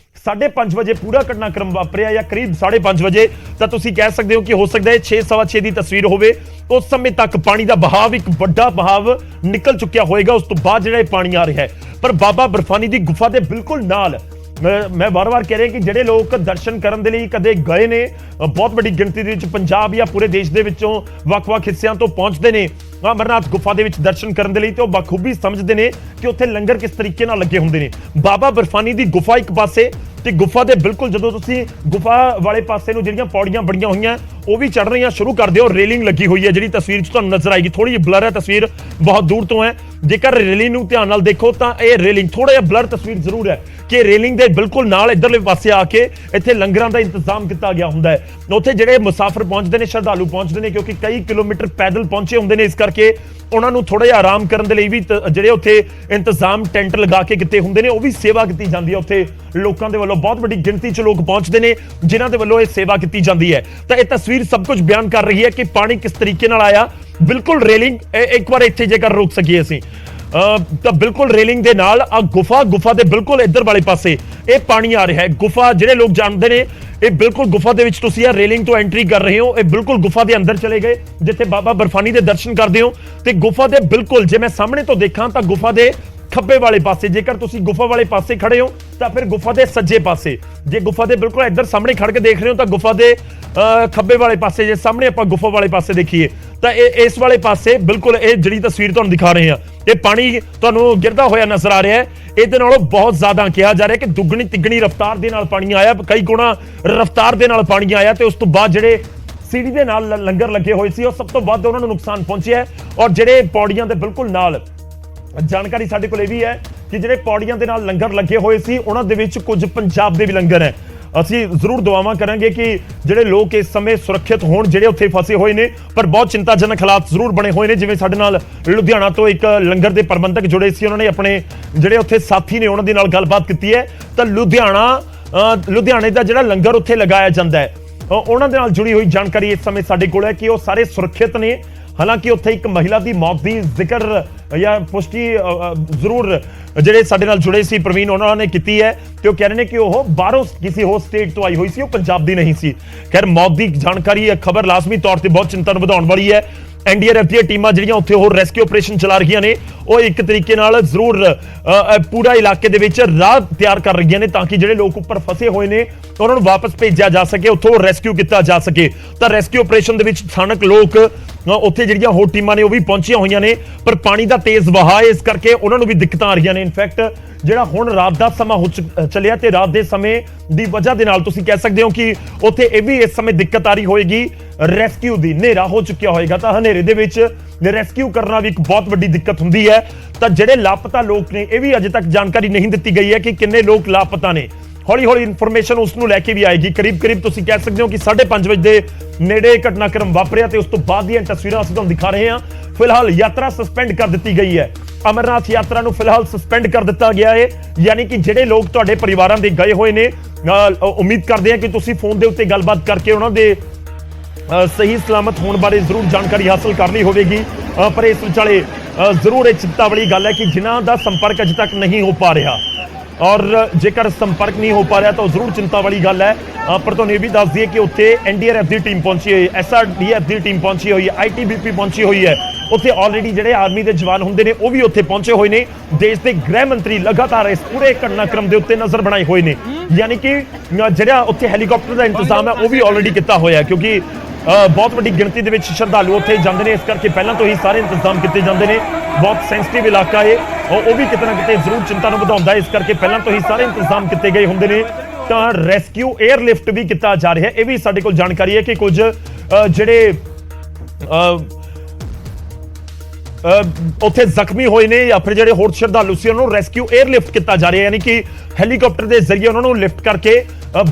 5:30 ਵਜੇ ਪੂਰਾ ਘਟਨਾਕ੍ਰਮ ਵਾਪਰਿਆ ਜਾਂ ਕਰੀਬ 5:30 ਵਜੇ ਤਾਂ ਤੁਸੀਂ ਕਹਿ ਸਕਦੇ ਹੋ ਕਿ ਹੋ ਸਕਦਾ ਹੈ 6:15 ਦੀ ਤਸਵੀਰ ਹੋਵੇ। ਉਸ ਸਮੇਂ ਤੱਕ ਪਾਣੀ ਦਾ ਬਹਾਵ ਇੱਕ ਵੱਡਾ ਬਹਾਵ ਨਿਕਲ ਚੁੱਕਿਆ ਹੋਏਗਾ। ਉਸ ਤੋਂ ਬਾਅਦ ਜਿਹੜਾ ਇਹ ਪਾਣੀ ਆ ਰਿਹਾ ਹੈ ਪਰ ਬਾਬਾ ਬਰਫਾਨੀ ਦੀ ਗੁਫਾ ਦੇ ਬਿਲਕੁਲ ਨਾਲ मैं बार बार कह रहा कि ਜਿਹੜੇ ਲੋਕ ਦਰਸ਼ਨ ਕਰਨ ਦੇ ਲਈ ਕਦੇ ਗਏ ਨੇ ਬਹੁਤ ਵੱਡੀ ਗਿਣਤੀ ਦੇ ਵਿੱਚ ਪੰਜਾਬ ਜਾਂ ਪੂਰੇ ਦੇਸ਼ ਦੇ ਵਿੱਚੋਂ ਵੱਖ-ਵੱਖ ਹਿੱਸਿਆਂ ਤੋਂ ਪਹੁੰਚਦੇ ਨੇ ਅਮਰਨਾਥ ਗੁਫਾ ਦੇ ਵਿੱਚ ਦਰਸ਼ਨ ਕਰਨ ਦੇ ਲਈ ਤੇ ਉਹ ਬਖੂਬੀ ਸਮਝਦੇ ਨੇ ਕਿ ਉੱਥੇ ਲੰਗਰ ਕਿਸ ਤਰੀਕੇ ਨਾਲ ਲੱਗੇ ਹੁੰਦੇ ਨੇ। ਬਾਬਾ ਬਰਫਾਨੀ ਦੀ ਗੁਫਾ ਇੱਕ ਪਾਸੇ ਤੇ ਗੁਫਾ ਦੇ ਬਿਲਕੁਲ ਜਦੋਂ ਤੁਸੀਂ ਗੁਫਾ ਵਾਲੇ ਪਾਸੇ ਨੂੰ ਜਿਹੜੀਆਂ ਪੌੜੀਆਂ ਬੜੀਆਂ ਹੋਈਆਂ ਉਹ ਵੀ ਚੜ ਰਹੀਆਂ ਸ਼ੁਰੂ ਕਰ ਦਿਓ। ਰੇਲਿੰਗ ਲੱਗੀ ਹੋਈ ਹੈ ਜਿਹੜੀ ਤਸਵੀਰ 'ਚ ਤੁਹਾਨੂੰ ਨਜ਼ਰ ਆਏਗੀ, ਥੋੜੀ ਜਿਹੀ ਬਲਰ ਹੈ ਤਸਵੀਰ, ਬਹੁਤ ਦੂਰ ਤੋਂ ਹੈ। ਜੇਕਰ ਰੇਲਿੰਗ ਨੂੰ ਧਿਆਨ ਨਾਲ ਦੇਖੋ ਤਾਂ ਇਹ ਰੇਲਿੰਗ ਥੋੜਾ ਜਿਹਾ ਬਲਰ ਤਸਵੀਰ ਜ਼ਰੂਰ ਹੈ ਕਿ ਰੇਲਿੰਗ ਦੇ ਬਿਲਕੁਲ ਨਾਲ ਇਧਰਲੇ ਪਾਸੇ ਆ ਕੇ ਇੱਥੇ ਲੰਗਰਾਂ ਦਾ ਇੰਤਜ਼ਾਮ ਕੀਤਾ ਗਿਆ ਹੁੰਦਾ ਹੈ। ਉੱਥੇ ਜਿਹੜੇ ਮੁਸਾਫਰ ਪਹੁੰਚਦੇ ਨੇ, ਸ਼ਰਧਾਲੂ ਪਹੁੰਚਦੇ ਨੇ ਕਿਉਂਕਿ ਕਈ ਕਿਲੋਮੀਟਰ ਪੈਦਲ ਪਹੁੰਚੇ ਹੁੰਦੇ ਨੇ, ਇਸ ਕਰਕੇ ਉਹਨਾਂ ਨੂੰ ਥੋੜਾ ਜਿਹਾ ਆਰਾਮ ਕਰਨ ਦੇ ਲਈ ਵੀ ਜਿਹੜੇ ਉੱਥੇ ਇੰਤਜ਼ਾਮ ਟੈਂਟ ਲਗਾ ਕੇ ਕੀਤੇ ਹੁੰਦੇ ਨੇ ਉਹ ਵੀ ਸੇਵਾ ਕੀਤੀ ਜਾਂਦੀ ਹੈ। ਉੱਥੇ ਲੋਕਾਂ ਦੇ ਵੱਲੋਂ ਬਹੁਤ ਵੱਡੀ ਗਿਣਤੀ 'ਚ ਲੋਕ ਪਹੁੰਚਦੇ ਨੇ ਜਿਨ੍ਹਾਂ ਦੇ ਵੱਲੋਂ ਇਹ ਸੇਵਾ ਕੀਤੀ ਜਾਂਦੀ ਹੈ। ਤਾਂ ਇਹ ਤਸਵੀਰ ਸਭ ਕੁਝ ਬਿਆਨ ਕਰ ਰਹੀ ਹੈ ਕਿ ਪਾਣੀ ਕਿਸ ਤਰੀਕੇ ਨਾਲ ਆਇਆ। ਬਿਲਕੁਲ ਰੇਲਿੰਗ ਇੱਕ ਵਾਰ ਇੱਥੇ ਜੇਕਰ ਰੋਕ ਸਕੀਏ ਅਸੀਂ ਤਾਂ ਬਿਲਕੁਲ ਰੇਲਿੰਗ ਦੇ ਨਾਲ ਆ ਗੁਫਾ ਦੇ ਬਿਲਕੁਲ ਇੱਧਰ ਵਾਲੇ ਪਾਸੇ ਇਹ ਪਾਣੀ ਆ ਰਿਹਾ ਹੈ। ਗੁਫਾ ਜਿਹੜੇ ਲੋਕ ਜਾਣਦੇ ਨੇ ਇਹ ਬਿਲਕੁਲ ਗੁਫਾ ਦੇ ਵਿੱਚ ਤੁਸੀਂ ਆ ਰੇਲਿੰਗ ਤੋਂ ਐਂਟਰੀ ਕਰ ਰਹੇ ਹੋ, ਇਹ ਬਿਲਕੁਲ ਗੁਫਾ ਦੇ ਅੰਦਰ ਚਲੇ ਗਏ ਜਿੱਥੇ ਬਾਬਾ ਬਰਫਾਨੀ ਦੇ ਦਰਸ਼ਨ ਕਰਦੇ ਹੋ। ਤੇ ਗੁਫਾ ਦੇ ਬਿਲਕੁਲ ਜੇ ਮੈਂ ਸਾਹਮਣੇ ਤੋਂ ਦੇਖਾਂ ਤਾਂ ਗੁਫਾ ਦੇ ਖੱਬੇ ਵਾਲੇ ਪਾਸੇ, ਜੇਕਰ ਤੁਸੀਂ ਗੁਫਾ ਵਾਲੇ ਪਾਸੇ ਖੜੇ ਹੋ ਤਾਂ ਫਿਰ ਗੁਫਾ ਦੇ ਸੱਜੇ ਪਾਸੇ, ਜੇ ਗੁਫਾ ਦੇ ਬਿਲਕੁਲ ਇੱਧਰ ਸਾਹਮਣੇ ਖੜ ਕੇ ਦੇਖ ਰਹੇ ਹੋ ਤਾਂ ਗੁਫਾ ਦੇ ਖੱਬੇ ਵਾਲੇ ਪਾਸੇ, ਜੇ ਸਾਹਮਣੇ ਆਪਾਂ ਗੁਫਾ ਵਾਲੇ ਪਾਸੇ ਦੇਖੀਏ ਤਾਂ ਇਹ ਇਸ ਵਾਲੇ ਪਾਸੇ ਬਿਲਕੁਲ ਇਹ ਜਿਹੜੀ ਤਸਵੀਰ ਤੁਹਾਨੂੰ ਦਿਖਾ ਰਹੇ ਹਾਂ, ਇਹ ਪਾਣੀ ਤੁਹਾਨੂੰ ਗਿਰਦਾ ਹੋਇਆ ਨਜ਼ਰ ਆ ਰਿਹਾ ਹੈ। ਇਹਦੇ ਨਾਲੋਂ ਬਹੁਤ ਜ਼ਿਆਦਾ ਕਿਹਾ ਜਾ ਰਿਹਾ ਕਿ ਦੁੱਗਣੀ ਤਿੱਗਣੀ ਰਫ਼ਤਾਰ ਦੇ ਨਾਲ ਪਾਣੀ ਆਇਆ, ਕਈ ਗੁਣਾ ਰਫ਼ਤਾਰ ਦੇ ਨਾਲ ਪਾਣੀ ਆਇਆ ਤੇ ਉਸ ਤੋਂ ਬਾਅਦ ਜਿਹੜੇ ਸੀੜੀ ਦੇ ਨਾਲ ਲੰਗਰ ਲੱਗੇ ਹੋਏ ਸੀ ਉਹ ਸਭ ਤੋਂ ਵੱਧ ਉਹਨਾਂ ਨੂੰ ਨੁਕਸਾਨ ਪਹੁੰਚਿਆ। ਔਰ ਜਿਹੜੇ ਪੌੜੀਆਂ ਦੇ ਬਿਲਕੁਲ ਨਾਲ ਜਾਣਕਾਰੀ ਸਾਡੇ ਕੋਲ ਇਹ ਵੀ ਹੈ ਕਿ ਜਿਹੜੇ ਪੌੜੀਆਂ ਦੇ ਨਾਲ ਲੰਗਰ ਲੱਗੇ ਹੋਏ ਸੀ ਉਹਨਾਂ ਦੇ ਵਿੱਚ ਕੁਝ ਪੰਜਾਬ ਦੇ ਵੀ ਲੰਗਰ ਹੈ। ਅਸੀਂ ਜ਼ਰੂਰ ਦੁਆਵਾਂ ਕਰਾਂਗੇ ਕਿ ਜਿਹੜੇ ਲੋਕ ਇਸ ਸਮੇਂ ਸੁਰੱਖਿਅਤ ਹੋਣ, ਜਿਹੜੇ ਉੱਥੇ ਫਸੇ ਹੋਏ ਨੇ, ਪਰ ਬਹੁਤ ਚਿੰਤਾਜਨਕ ਹਾਲਾਤ ਜ਼ਰੂਰ ਬਣੇ ਹੋਏ ਨੇ। ਜਿਵੇਂ ਸਾਡੇ ਨਾਲ ਲੁਧਿਆਣਾ ਤੋਂ ਇੱਕ ਲੰਗਰ ਦੇ ਪ੍ਰਬੰਧਕ ਜੁੜੇ ਸੀ, ਉਹਨਾਂ ਨੇ ਆਪਣੇ ਜਿਹੜੇ ਉੱਥੇ ਸਾਥੀ ਨੇ ਉਹਨਾਂ ਦੇ ਨਾਲ ਗੱਲਬਾਤ ਕੀਤੀ ਹੈ ਤਾਂ ਲੁਧਿਆਣੇ ਦਾ ਜਿਹੜਾ ਲੰਗਰ ਉੱਥੇ ਲਗਾਇਆ ਜਾਂਦਾ ਹੈ ਉਹਨਾਂ ਦੇ ਨਾਲ ਜੁੜੀ ਹੋਈ ਜਾਣਕਾਰੀ ਇਸ ਸਮੇਂ ਸਾਡੇ ਕੋਲ ਹੈ ਕਿ ਉਹ ਸਾਰੇ ਸੁਰੱਖਿਅਤ ਨੇ। ਹਾਲਾਂਕਿ ਉੱਥੇ ਇੱਕ ਮਹਿਲਾ ਦੀ ਮੌਤ ਦੀ ਜ਼ਿਕਰ ਜਾਂ ਪੁਸ਼ਟੀ ਜ਼ਰੂਰ ਜਿਹੜੇ ਸਾਡੇ ਨਾਲ ਜੁੜੇ ਸੀ ਪ੍ਰਵੀਨ ਉਹਨਾਂ ਨੇ ਕੀਤੀ ਹੈ ਤੇ ਉਹ ਕਹਿ ਰਹੇ ਨੇ ਕਿ ਉਹ ਬਾਹਰੋਂ ਕਿਸੇ ਹੋਰ ਸਟੇਟ ਤੋਂ ਆਈ ਹੋਈ ਸੀ, ਉਹ ਪੰਜਾਬ ਦੀ ਨਹੀਂ ਸੀ। ਖੈਰ ਮੌਤ ਦੀ ਜਾਣਕਾਰੀ ਖਬਰ ਲਾਜ਼ਮੀ ਤੌਰ ਤੇ ਬਹੁਤ ਚਿੰਤਾ ਨੂੰ ਵਧਾਉਣ ਵਾਲੀ ਹੈ। ਐਨਡੀਆਰਐਫ ਦੀਆਂ ਟੀਮਾਂ ਜਿਹੜੀਆਂ ਉੱਥੇ ਹੋਰ ਰੈਸਕਿਊ ਆਪਰੇਸ਼ਨ ਚਲਾ ਰਹੀਆਂ ਨੇ ਉਹ ਇੱਕ ਤਰੀਕੇ ਨਾਲ ਜ਼ਰੂਰ ਪੂਰਾ ਇਲਾਕੇ ਦੇ ਵਿੱਚ ਰਾਹ ਤਿਆਰ ਕਰ ਰਹੀਆਂ ਨੇ ਤਾਂ ਕਿ ਜਿਹੜੇ ਲੋਕ ਉੱਪਰ ਫਸੇ ਹੋਏ ਨੇ ਉਹਨਾਂ ਨੂੰ ਵਾਪਸ ਭੇਜਿਆ ਜਾ ਸਕੇ, ਉੱਥੋਂ ਰੈਸਕਿਊ ਕੀਤਾ ਜਾ ਸਕੇ। ਤਾਂ ਰੈਸਕਿਊ ਆਪਰੇਸ਼ਨ ਦੇ ਵਿੱਚ ਸਥਾਨਕ ਲੋਕ ਉੱਥੇ ਜਿਹੜੀਆਂ ਹੋਰ ਟੀਮਾਂ ਨੇ ਉਹ ਵੀ ਪਹੁੰਚੀਆਂ ਹੋਈਆਂ ਨੇ, ਪਰ ਪਾਣੀ ਦਾ ਤੇਜ਼ ਵਹਾਅ ਇਸ ਕਰਕੇ ਉਹਨਾਂ ਨੂੰ ਵੀ ਦਿੱਕਤਾਂ ਆ ਰਹੀਆਂ ਨੇ। ਇਨਫੈਕਟ ਜਿਹੜਾ ਹੁਣ ਰਾਤ ਦਾ ਸਮਾਂ ਹੋ ਚੱਲਿਆ ਤੇ ਰਾਤ ਦੇ ਸਮੇਂ ਦੀ ਵਜ੍ਹਾ ਦੇ ਨਾਲ ਤੁਸੀਂ ਕਹਿ ਸਕਦੇ ਹੋ ਕਿ ਉੱਥੇ ਇਹ ਵੀ ਇਸ ਸਮੇਂ ਦਿੱਕਤ ਆ ਰਹੀ ਹੋਏਗੀ ਰੈਸਕਿਊ ਦੀ। ਹਨੇਰਾ ਹੋ ਚੁੱਕਿਆ ਹੋਏਗਾ ਤਾਂ ਹਨੇਰੇ ਦੇ ਵਿੱਚ ਰੈਸਕਿਊ ਕਰਨਾ ਵੀ ਇੱਕ ਬਹੁਤ ਵੱਡੀ ਦਿੱਕਤ ਹੁੰਦੀ ਹੈ। ਤਾਂ ਜਿਹੜੇ ਲਾਪਤਾ ਲੋਕ ਨੇ ਇਹ ਵੀ ਅਜੇ ਤੱਕ ਜਾਣਕਾਰੀ ਨਹੀਂ ਦਿੱਤੀ ਗਈ ਹੈ ਕਿ ਕਿੰਨੇ ਲੋਕ ਲਾਪਤਾ ਨੇ। ਹੌਲੀ ਹੌਲੀ ਇਨਫੋਰਮੇਸ਼ਨ ਉਸ ਨੂੰ ਲੈ ਕੇ ਵੀ ਆਏਗੀ। ਕਰੀਬ ਤੁਸੀਂ ਕਹਿ ਸਕਦੇ ਹੋ ਕਿ 5:30 ਵਜੇ ਦੇ ਨੇੜੇ ਘਟਨਾਕ੍ਰਮ ਵਾਪਰਿਆ ਤੇ ਉਸ ਤੋਂ ਬਾਅਦ ਦੀਆਂ ਤਸਵੀਰਾਂ ਅਸੀਂ ਤੁਹਾਨੂੰ ਦਿਖਾ ਰਹੇ ਹਾਂ। ਫਿਲਹਾਲ ਯਾਤਰਾ ਸਸਪੈਂਡ ਕਰ ਦਿੱਤੀ ਗਈ ਹੈ। ਅਮਰਨਾਥ ਯਾਤਰਾ ਨੂੰ ਫਿਲਹਾਲ ਸਸਪੈਂਡ ਕਰ ਦਿੱਤਾ ਗਿਆ ਹੈ, ਯਾਨੀ ਕਿ ਜਿਹੜੇ ਲੋਕ ਤੁਹਾਡੇ ਪਰਿਵਾਰਾਂ ਦੇ ਗਏ ਹੋਏ ਨੇ ਉਮੀਦ ਕਰਦੇ ਹਾਂ ਕਿ ਤੁਸੀਂ ਫੋਨ ਦੇ ਉੱਤੇ ਗੱਲਬਾਤ ਕਰਕੇ ਉਹਨਾਂ ਦੇ ਸਹੀ ਸਲਾਮਤ ਹੋਣ ਬਾਰੇ ਜ਼ਰੂਰ ਜਾਣਕਾਰੀ ਹਾਸਲ ਕਰ ਲਈ ਹੋਵੇਗੀ। ਪਰ ਇਸ ਵਿਚਾਲੇ ਜ਼ਰੂਰ ਇਹ ਚਿੰਤਾ ਵਾਲੀ ਗੱਲ ਹੈ ਕਿ ਜਿਨ੍ਹਾਂ ਦਾ ਸੰਪਰਕ ਅਜੇ ਤੱਕ ਨਹੀਂ ਹੋ ਪਾ ਰਿਹਾ ਔਰ ਜੇਕਰ ਸੰਪਰਕ ਨਹੀਂ ਹੋ ਪਾ ਰਿਹਾ ਤਾਂ ਜ਼ਰੂਰ ਚਿੰਤਾ ਵਾਲੀ ਗੱਲ ਹੈ। ਪਰ ਤੁਹਾਨੂੰ ਇਹ ਵੀ ਦੱਸ ਦਈਏ ਕਿ ਉੱਥੇ ਐਨਡੀਆਰਐਫ ਦੀ ਟੀਮ ਪਹੁੰਚੀ ਹੋਈ ਹੈ, ਐਸਆਰਡੀਐਫ ਦੀ ਟੀਮ ਪਹੁੰਚੀ ਹੋਈ ਹੈ, ਆਈਟੀਬੀਪੀ ਪਹੁੰਚੀ ਹੋਈ ਹੈ। ਉੱਥੇ ਆਲਰੇਡੀ ਜਿਹੜੇ ਆਰਮੀ ਦੇ ਜਵਾਨ ਹੁੰਦੇ ਨੇ ਉਹ ਵੀ ਉੱਥੇ ਪਹੁੰਚੇ ਹੋਏ ਨੇ। ਦੇਸ਼ ਦੇ ਗ੍ਰਹਿ ਮੰਤਰੀ ਲਗਾਤਾਰ ਇਸ ਪੂਰੇ ਘਟਨਾਕ੍ਰਮ ਦੇ ਉੱਤੇ ਨਜ਼ਰ ਬਣਾਏ ਹੋਏ ਨੇ, ਯਾਨੀ ਕਿ ਜਿਹੜਾ ਉੱਥੇ ਹੈਲੀਕਾਪਟਰ ਦਾ ਇੰਤਜ਼ਾਮ ਹੈ ਉਹ ਵੀ ਆਲਰੇਡੀ ਕੀਤਾ ਹੋਇਆ ਕਿਉਂਕਿ ਬਹੁਤ ਵੱਡੀ ਗਿਣਤੀ ਦੇ ਵਿੱਚ ਸ਼ਰਧਾਲੂ ਉੱਥੇ ਜਾਂਦੇ ਨੇ, ਇਸ ਕਰਕੇ ਪਹਿਲਾਂ ਤੋਂ ਹੀ ਸਾਰੇ ਇੰਤਜ਼ਾਮ ਕੀਤੇ ਜਾਂਦੇ ਨੇ। ਬਹੁਤ ਸੈਂਸਿਟਿਵ ਇਲਾਕਾ ਹੈ, ਉਹ ਵੀ ਕਿਤੇ ਨਾ ਕਿਤੇ ਜ਼ਰੂਰ ਚਿੰਤਾ ਨੂੰ ਵਧਾਉਂਦਾ ਹੈ, ਇਸ ਕਰਕੇ ਪਹਿਲਾਂ ਤੋਂ ਹੀ ਸਾਰੇ ਇੰਤਜ਼ਾਮ ਕੀਤੇ ਗਏ ਹੁੰਦੇ ਨੇ। ਤਾਂ ਰੈਸਕਿਊ 에ਅਰਲਿਫਟ ਵੀ ਕੀਤਾ ਜਾ ਰਿਹਾ ਹੈ। ਇਹ ਵੀ ਸਾਡੇ ਕੋਲ ਜਾਣਕਾਰੀ ਹੈ ਕਿ ਕੁਝ ਜਿਹੜੇ ਉੱਥੇ ਜ਼ਖਮੀ ਹੋਏ ਨੇ ਜਾਂ ਫਿਰ ਜਿਹੜੇ ਹੋਰ ਸ਼ਰਧਾਲੂ ਸੀ ਉਹਨਾਂ ਨੂੰ ਰੈਸਕਿਊ 에ਅਰਲਿਫਟ ਕੀਤਾ ਜਾ ਰਿਹਾ ਹੈ, ਯਾਨੀ ਕਿ ਹੈਲੀਕਾਪਟਰ ਦੇ ਜ਼ਰੀਏ ਉਹਨਾਂ ਨੂੰ ਲਿਫਟ ਕਰਕੇ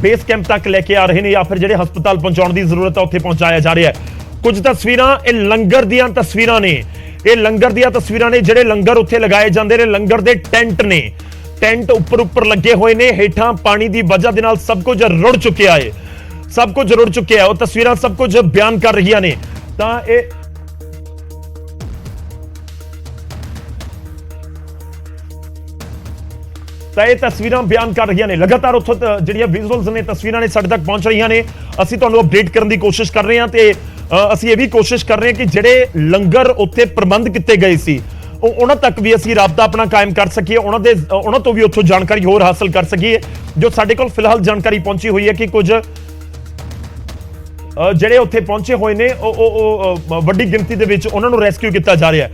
ਬੇਸ ਕੈਂਪ ਤੱਕ ਲੈ ਕੇ ਆ ਰਹੇ ਨੇ ਜਾਂ ਫਿਰ ਜਿਹੜੇ ਹਸਪਤਾਲ ਪਹੁੰਚਾਉਣ ਦੀ ਜ਼ਰੂਰਤ ਹੈ ਉੱਥੇ ਪਹੁੰਚਾਇਆ ਜਾ ਰਿਹਾ ਹੈ। ਕੁਝ ਤਸਵੀਰਾਂ ਇਹ ਲੰਗਰ ਦੀਆਂ ਤਸਵੀਰਾਂ ਨੇ, ਜਿਹੜੇ ਲੰਗਰ ਉੱਥੇ ਲਗਾਏ ਜਾਂਦੇ ਨੇ। ਲੰਗਰ ਦੇ ਟੈਂਟ ਨੇ, ਟੈਂਟ ਉੱਪਰ ਲੱਗੇ ਹੋਏ ਨੇ, ਹੇਠਾਂ ਪਾਣੀ ਦੀ ਵਜ੍ਹਾ ਦੇ ਨਾਲ ਸਭ ਕੁਝ ਰੁੜ ਚੁੱਕਿਆ ਹੈ, ਉਹ ਤਸਵੀਰਾਂ ਸਭ ਕੁਝ ਬਿਆਨ ਕਰ ਰਹੀਆਂ ਨੇ। ਤਾਂ ਇਹ ਤਸਵੀਰਾਂ ਬਿਆਨ ਕਰ ਰਹੀਆਂ ਨੇ। ਲਗਾਤਾਰ ਉੱਥੋਂ ਜਿਹੜੀਆਂ ਵਿਜ਼ੂਅਲਸ ਨੇ, ਤਸਵੀਰਾਂ ਨੇ ਸਾਡੇ ਤੱਕ ਪਹੁੰਚ ਰਹੀਆਂ ਨੇ। ਅਸੀਂ ਤੁਹਾਨੂੰ ਅਪਡੇਟ ਕਰਨ ਦੀ ਕੋਸ਼ਿਸ਼ ਕਰ ਰਹੇ ਹਾਂ ਤੇ ਅਸੀਂ ਇਹ ਵੀ ਕੋਸ਼ਿਸ਼ ਕਰ ਰਹੇ ਹਾਂ ਕਿ ਜਿਹੜੇ ਲੰਗਰ ਉੱਥੇ ਪ੍ਰਬੰਧ ਕੀਤੇ ਗਏ ਸੀ ਉਹਨਾਂ ਤੱਕ ਵੀ ਅਸੀਂ ਰਾਬਤਾ ਆਪਣਾ ਕਾਇਮ ਕਰ ਸਕੀਏ, ਉਹਨਾਂ ਤੋਂ ਵੀ ਉੱਥੋਂ ਜਾਣਕਾਰੀ ਹੋਰ ਹਾਸਲ ਕਰ ਸਕੀਏ। ਜੋ ਸਾਡੇ ਕੋਲ ਫਿਲਹਾਲ ਜਾਣਕਾਰੀ ਪਹੁੰਚੀ ਹੋਈ ਹੈ ਕਿ ਕੁਝ ਜਿਹੜੇ ਉੱਥੇ ਪਹੁੰਚੇ ਹੋਏ ਨੇ ਉਹ ਵੱਡੀ ਗਿਣਤੀ ਦੇ ਵਿੱਚ ਉਹਨਾਂ ਨੂੰ ਰੈਸਕਿਊ ਕੀਤਾ ਜਾ ਰਿਹਾ ਹੈ।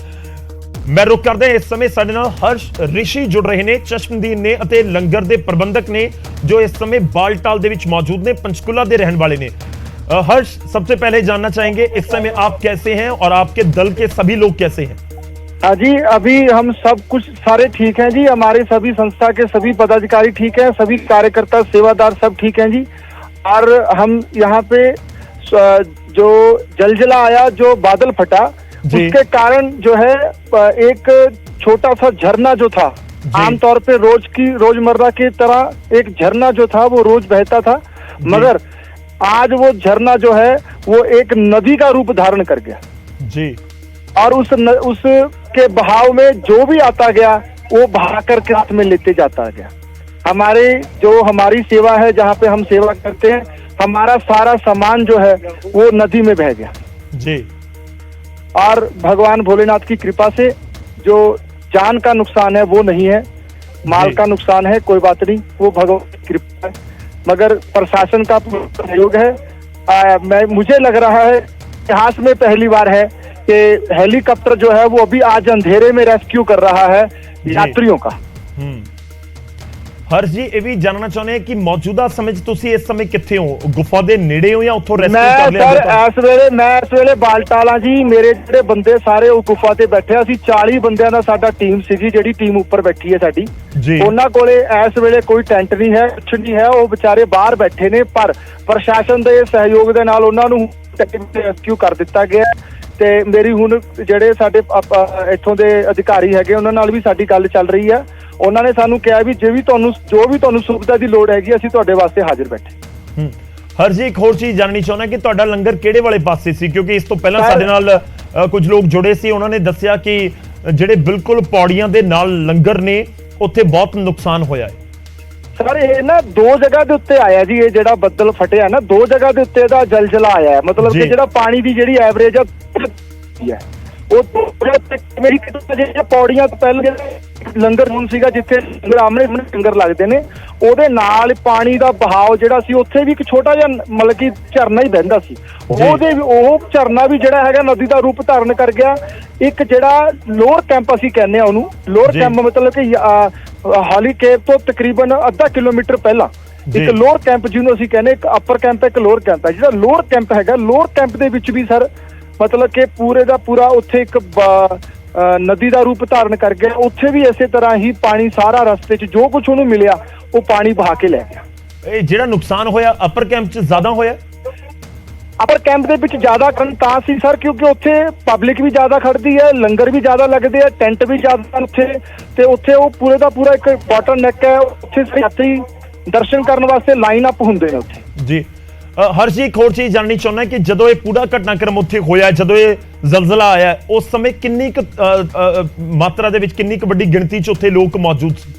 ਮੈਂ ਰੁਕ ਕਰਦੇ ਇਸ ਸਮੇਂ ਸਾਡੇ ਨਾਲ ਹਰਸ਼ ਰਿਸ਼ੀ ਜੁੜ ਰਹੇ ਨੇ, ਚਸ਼ਮਦੀਨ ਨੇ ਅਤੇ ਲੰਗਰ ਦੇ ਪ੍ਰਬੰਧਕ ਨੇ ਜੋ ਇਸ समय बालटाल ਦੇ ਵਿੱਚ मौजूद ने, पंचकुला ਦੇ रहने वाले ने। हर्ष, सबसे पहले जानना चाहेंगे इस समय आप कैसे हैं और आपके दल के सभी लोग कैसे हैं? हाँ जी, अभी हम सब कुछ सारे ठीक हैं जी। हमारे सभी संस्था के सभी पदाधिकारी ठीक हैं, सभी कार्यकर्ता सेवादार सब ठीक हैं जी। और हम यहाँ पे जो जलजला आया, जो बादल फटा, उसके कारण जो है एक छोटा सा झरना जो था, आमतौर पे रोजमर्रा की तरह एक झरना जो था वो रोज बहता था, मगर आज वो झरना जो है वो एक नदी का रूप धारण कर गया जी। और उस के बहाव में जो भी आता गया वो बहा करके हाथ में लेते जाता गया। हमारी सेवा है, जहाँ पे हम सेवा करते हैं, हमारा सारा सामान जो है वो नदी में बह गया जी। और भगवान भोलेनाथ की कृपा से जो जान का नुकसान है वो नहीं है, माल जी। का नुकसान है, कोई बात नहीं, वो भगवान की कृपा है, मगर प्रशासन का पूरा सहयोग है। मुझे लग रहा है इतिहास में पहली बार है कि हेलीकॉप्टर जो है वो अभी आज अंधेरे में रेस्क्यू कर रहा है यात्रियों का। हर्ष जी ये भी जानना चाਹੁੰਦੇ हैं कि मौजूदा समय 'ਚ ਤੁਸੀਂ ਇਸ ਸਮੇਂ ਕਿੱਥੇ ਹੋ, ਗੁਫਾ ਦੇ ਨੇੜੇ ਹੋ ਜਾਂ ਉੱਥੋਂ ਰੈਸਕਿਊ मैं ਕਰ ਲਿਆ सर ਗਿਆ मैं इस वेले बालटाला जी, मेरे ਜਿਹੜੇ ਬੰਦੇ ਸਾਰੇ ਉਹ ਗੁਫਾ ਤੇ ਬੈਠੇ, ਅਸੀਂ 40 ਬੰਦਿਆਂ ਦਾ ਸਾਡਾ ਟੀਮ ਸੀਗੀ ਜਿਹੜੀ ਟੀਮ ਉੱਪਰ ਬੈਠੀ ਹੈ ਸਾਡੀ। ਜੀ। ਉਹਨਾਂ ਕੋਲੇ ਇਸ ਵੇਲੇ ਕੋਈ ਟੈਂਟ ਨਹੀਂ ਹੈ, ਕੁਛ ਨਹੀਂ ਹੈ, ਉਹ ਵਿਚਾਰੇ ਬਾਹਰ ਬੈਠੇ ਨੇ, ਪਰ ਪ੍ਰਸ਼ਾਸਨ ਦੇ ਸਹਿਯੋਗ ਦੇ ਨਾਲ ਉਹਨਾਂ ਨੂੰ ਰੈਸਕਿਊ ਕਰ ਦਿੱਤਾ ਗਿਆ ਤੇ ਮੇਰੀ ਹੁਣ ਜਿਹੜੇ ਸਾਡੇ ਇੱਥੋਂ ਦੇ ਅਧਿਕਾਰੀ ਹੈਗੇ ਉਹਨਾਂ ਨਾਲ ਵੀ ਸਾਡੀ ਗੱਲ ਚੱਲ ਰਹੀ ਹੈ। ਉਹਨਾਂ ਨੇ ਸਾਨੂੰ ਕਿਹਾ ਵੀ ਜੋ ਵੀ ਤੁਹਾਨੂੰ ਸੁਵਿਧਾ ਦੀ ਲੋੜ ਹੈਗੀ ਅਸੀਂ ਤੁਹਾਡੇ ਵਾਸਤੇ ਹਾਜ਼ਰ ਬੈਠੇ। ਹਰ ਜੀ ਇੱਕ ਹੋਰ ਚੀਜ਼ ਜਾਣਨੀ ਚਾਹੁੰਦਾ ਕਿ ਤੁਹਾਡਾ ਲੰਗਰ ਕਿਹੜੇ ਵਾਲੇ ਪਾਸੇ ਸੀ, ਕਿਉਂਕਿ ਇਸ ਤੋਂ ਪਹਿਲਾਂ ਸਾਡੇ ਨਾਲ ਕੁਝ ਲੋਕ ਜੁੜੇ ਸੀ, ਉਹਨਾਂ ਨੇ ਦੱਸਿਆ ਕਿ ਜਿਹੜੇ ਬਿਲਕੁਲ ਪੌੜੀਆਂ ਦੇ ਨਾਲ ਲੰਗਰ ਨੇ ਉੱਥੇ ਬਹੁਤ ਨੁਕਸਾਨ ਹੋਇਆ ਹੈ। ਸਰ ਇਹ ਨਾ ਦੋ ਜਗ੍ਹਾ ਦੇ ਉੱਤੇ ਆਇਆ ਜੀ, ਇਹ ਜਿਹੜਾ ਬੱਦਲ ਫਟਿਆ ਨਾ ਦੋ ਜਗ੍ਹਾ ਦੇ ਉੱਤੇ ਦਾ ਜਲਜਲਾ ਆਇਆ ਹੈ, ਮਤਲਬ ਜੀ। ਕਿ ਜਿਹੜਾ ਪਾਣੀ ਦੀ ਜਿਹੜੀ ਐਵਰੇਜ ਆ ਉਹ ਮੇਰੀ ਜਿਹੜੀਆਂ ਪੌੜੀਆਂ ਤੋਂ ਪਹਿਲਾਂ ਜਿਹੜਾ ਲੰਗਰ ਹੁਣ ਸੀਗਾ ਜਿੱਥੇ ਆਮਣੇ ਸਾਹਮਣੇ ਲੰਗਰ ਲੱਗਦੇ ਨੇ ਉਹਦੇ ਨਾਲ ਪਾਣੀ ਦਾ ਬਹਾਵ ਜਿਹੜਾ ਸੀ ਉੱਥੇ ਵੀ ਇੱਕ ਛੋਟਾ ਜਿਹਾ ਮਤਲਬ ਕਿ ਝਰਨਾ ਹੀ ਵਹਿੰਦਾ ਸੀ, ਉਹ ਝਰਨਾ ਵੀ ਜਿਹੜਾ ਹੈਗਾ ਨਦੀ ਦਾ ਰੂਪ ਧਾਰਨ ਕਰ ਗਿਆ। ਇੱਕ ਜਿਹੜਾ ਲੋਅਰ ਕੈਂਪ ਅਸੀਂ ਕਹਿੰਦੇ ਆ ਉਹਨੂੰ, ਲੋਅਰ ਕੈਂਪ ਮਤਲਬ ਕਿ ਹਾਲੀ ਕੇਵ ਤੋਂ ਤਕਰੀਬਨ ਅੱਧਾ ਕਿਲੋਮੀਟਰ ਪਹਿਲਾਂ ਇੱਕ ਲੋਅਰ ਕੈਂਪ ਜਿਹਨੂੰ ਅਸੀਂ ਕਹਿੰਦੇ, ਇੱਕ ਅਪਰ ਕੈਂਪ ਇੱਕ ਲੋਅਰ ਕੈਂਪ ਹੈ। ਜਿਹੜਾ ਲੋਅਰ ਕੈਂਪ ਹੈਗਾ, ਲੋਅਰ ਕੈਂਪ ਦੇ ਵਿੱਚ ਵੀ ਸਰ ਮਤਲਬ ਕਿ ਪੂਰੇ ਦਾ ਪੂਰਾ ਉੱਥੇ ਇੱਕ ਨਦੀ ਦਾ ਰੂਪ ਧਾਰਨ ਕਰ ਗਿਆ, ਉੱਥੇ ਵੀ ਇਸੇ ਤਰ੍ਹਾਂ ਹੀ ਪਾਣੀ ਸਾਰਾ ਰਸਤੇ 'ਚ ਜੋ ਕੁਝ ਉਹਨੂੰ ਮਿਲਿਆ ਉਹ ਪਾਣੀ ਬਹਾ ਕੇ ਲੈ ਗਿਆ। ਇਹ ਜਿਹੜਾ ਨੁਕਸਾਨ ਹੋਇਆ ਅਪਰ ਕੈਂਪ 'ਚ ਜ਼ਿਆਦਾ ਹੋਇਆ? ਅਪਰ ਕੈਂਪ ਦੇ ਵਿੱਚ ਜ਼ਿਆਦਾ ਕਰਨ ਤਾਂ ਸੀ ਸਰ ਕਿਉਂਕਿ ਉੱਥੇ ਪਬਲਿਕ ਵੀ ਜ਼ਿਆਦਾ ਖੜਦੀ ਹੈ, ਲੰਗਰ ਵੀ ਜ਼ਿਆਦਾ ਲੱਗਦੇ ਆ, ਟੈਂਟ ਵੀ ਜ਼ਿਆਦਾ ਉੱਥੇ, ਤੇ ਉੱਥੇ ਉਹ ਪੂਰੇ ਦਾ ਪੂਰਾ ਇੱਕ ਵਾਟਰ ਨੈਕ ਹੈ, ਉੱਥੇ ਯਾਤਰੀ ਦਰਸ਼ਨ ਕਰਨ ਵਾਸਤੇ ਲਾਈਨ ਅਪ ਹੁੰਦੇ ਨੇ ਉੱਥੇ। ਜੀ ਹਰ ਜੀ ਇੱਕ ਹੋਰ ਚੀਜ਼ ਜਾਣਨੀ ਚਾਹੁੰਦਾ ਕਿ ਜਦੋਂ ਇਹ ਪੂਰਾ ਘਟਨਾਕ੍ਰਮ ਉੱਥੇ ਹੋਇਆ, ਜਦੋਂ ਇਹ ਜ਼ਲਜ਼ਲਾ ਆਇਆ, ਉਸ ਸਮੇਂ ਕਿੰਨੀ ਕੁ ਮਾਤਰਾ ਦੇ ਵਿੱਚ ਕਿੰਨੀ ਕੁ ਵੱਡੀ ਗਿਣਤੀ 'ਚ ਉੱਥੇ ਲੋਕ ਮੌਜੂਦ ਸੀ?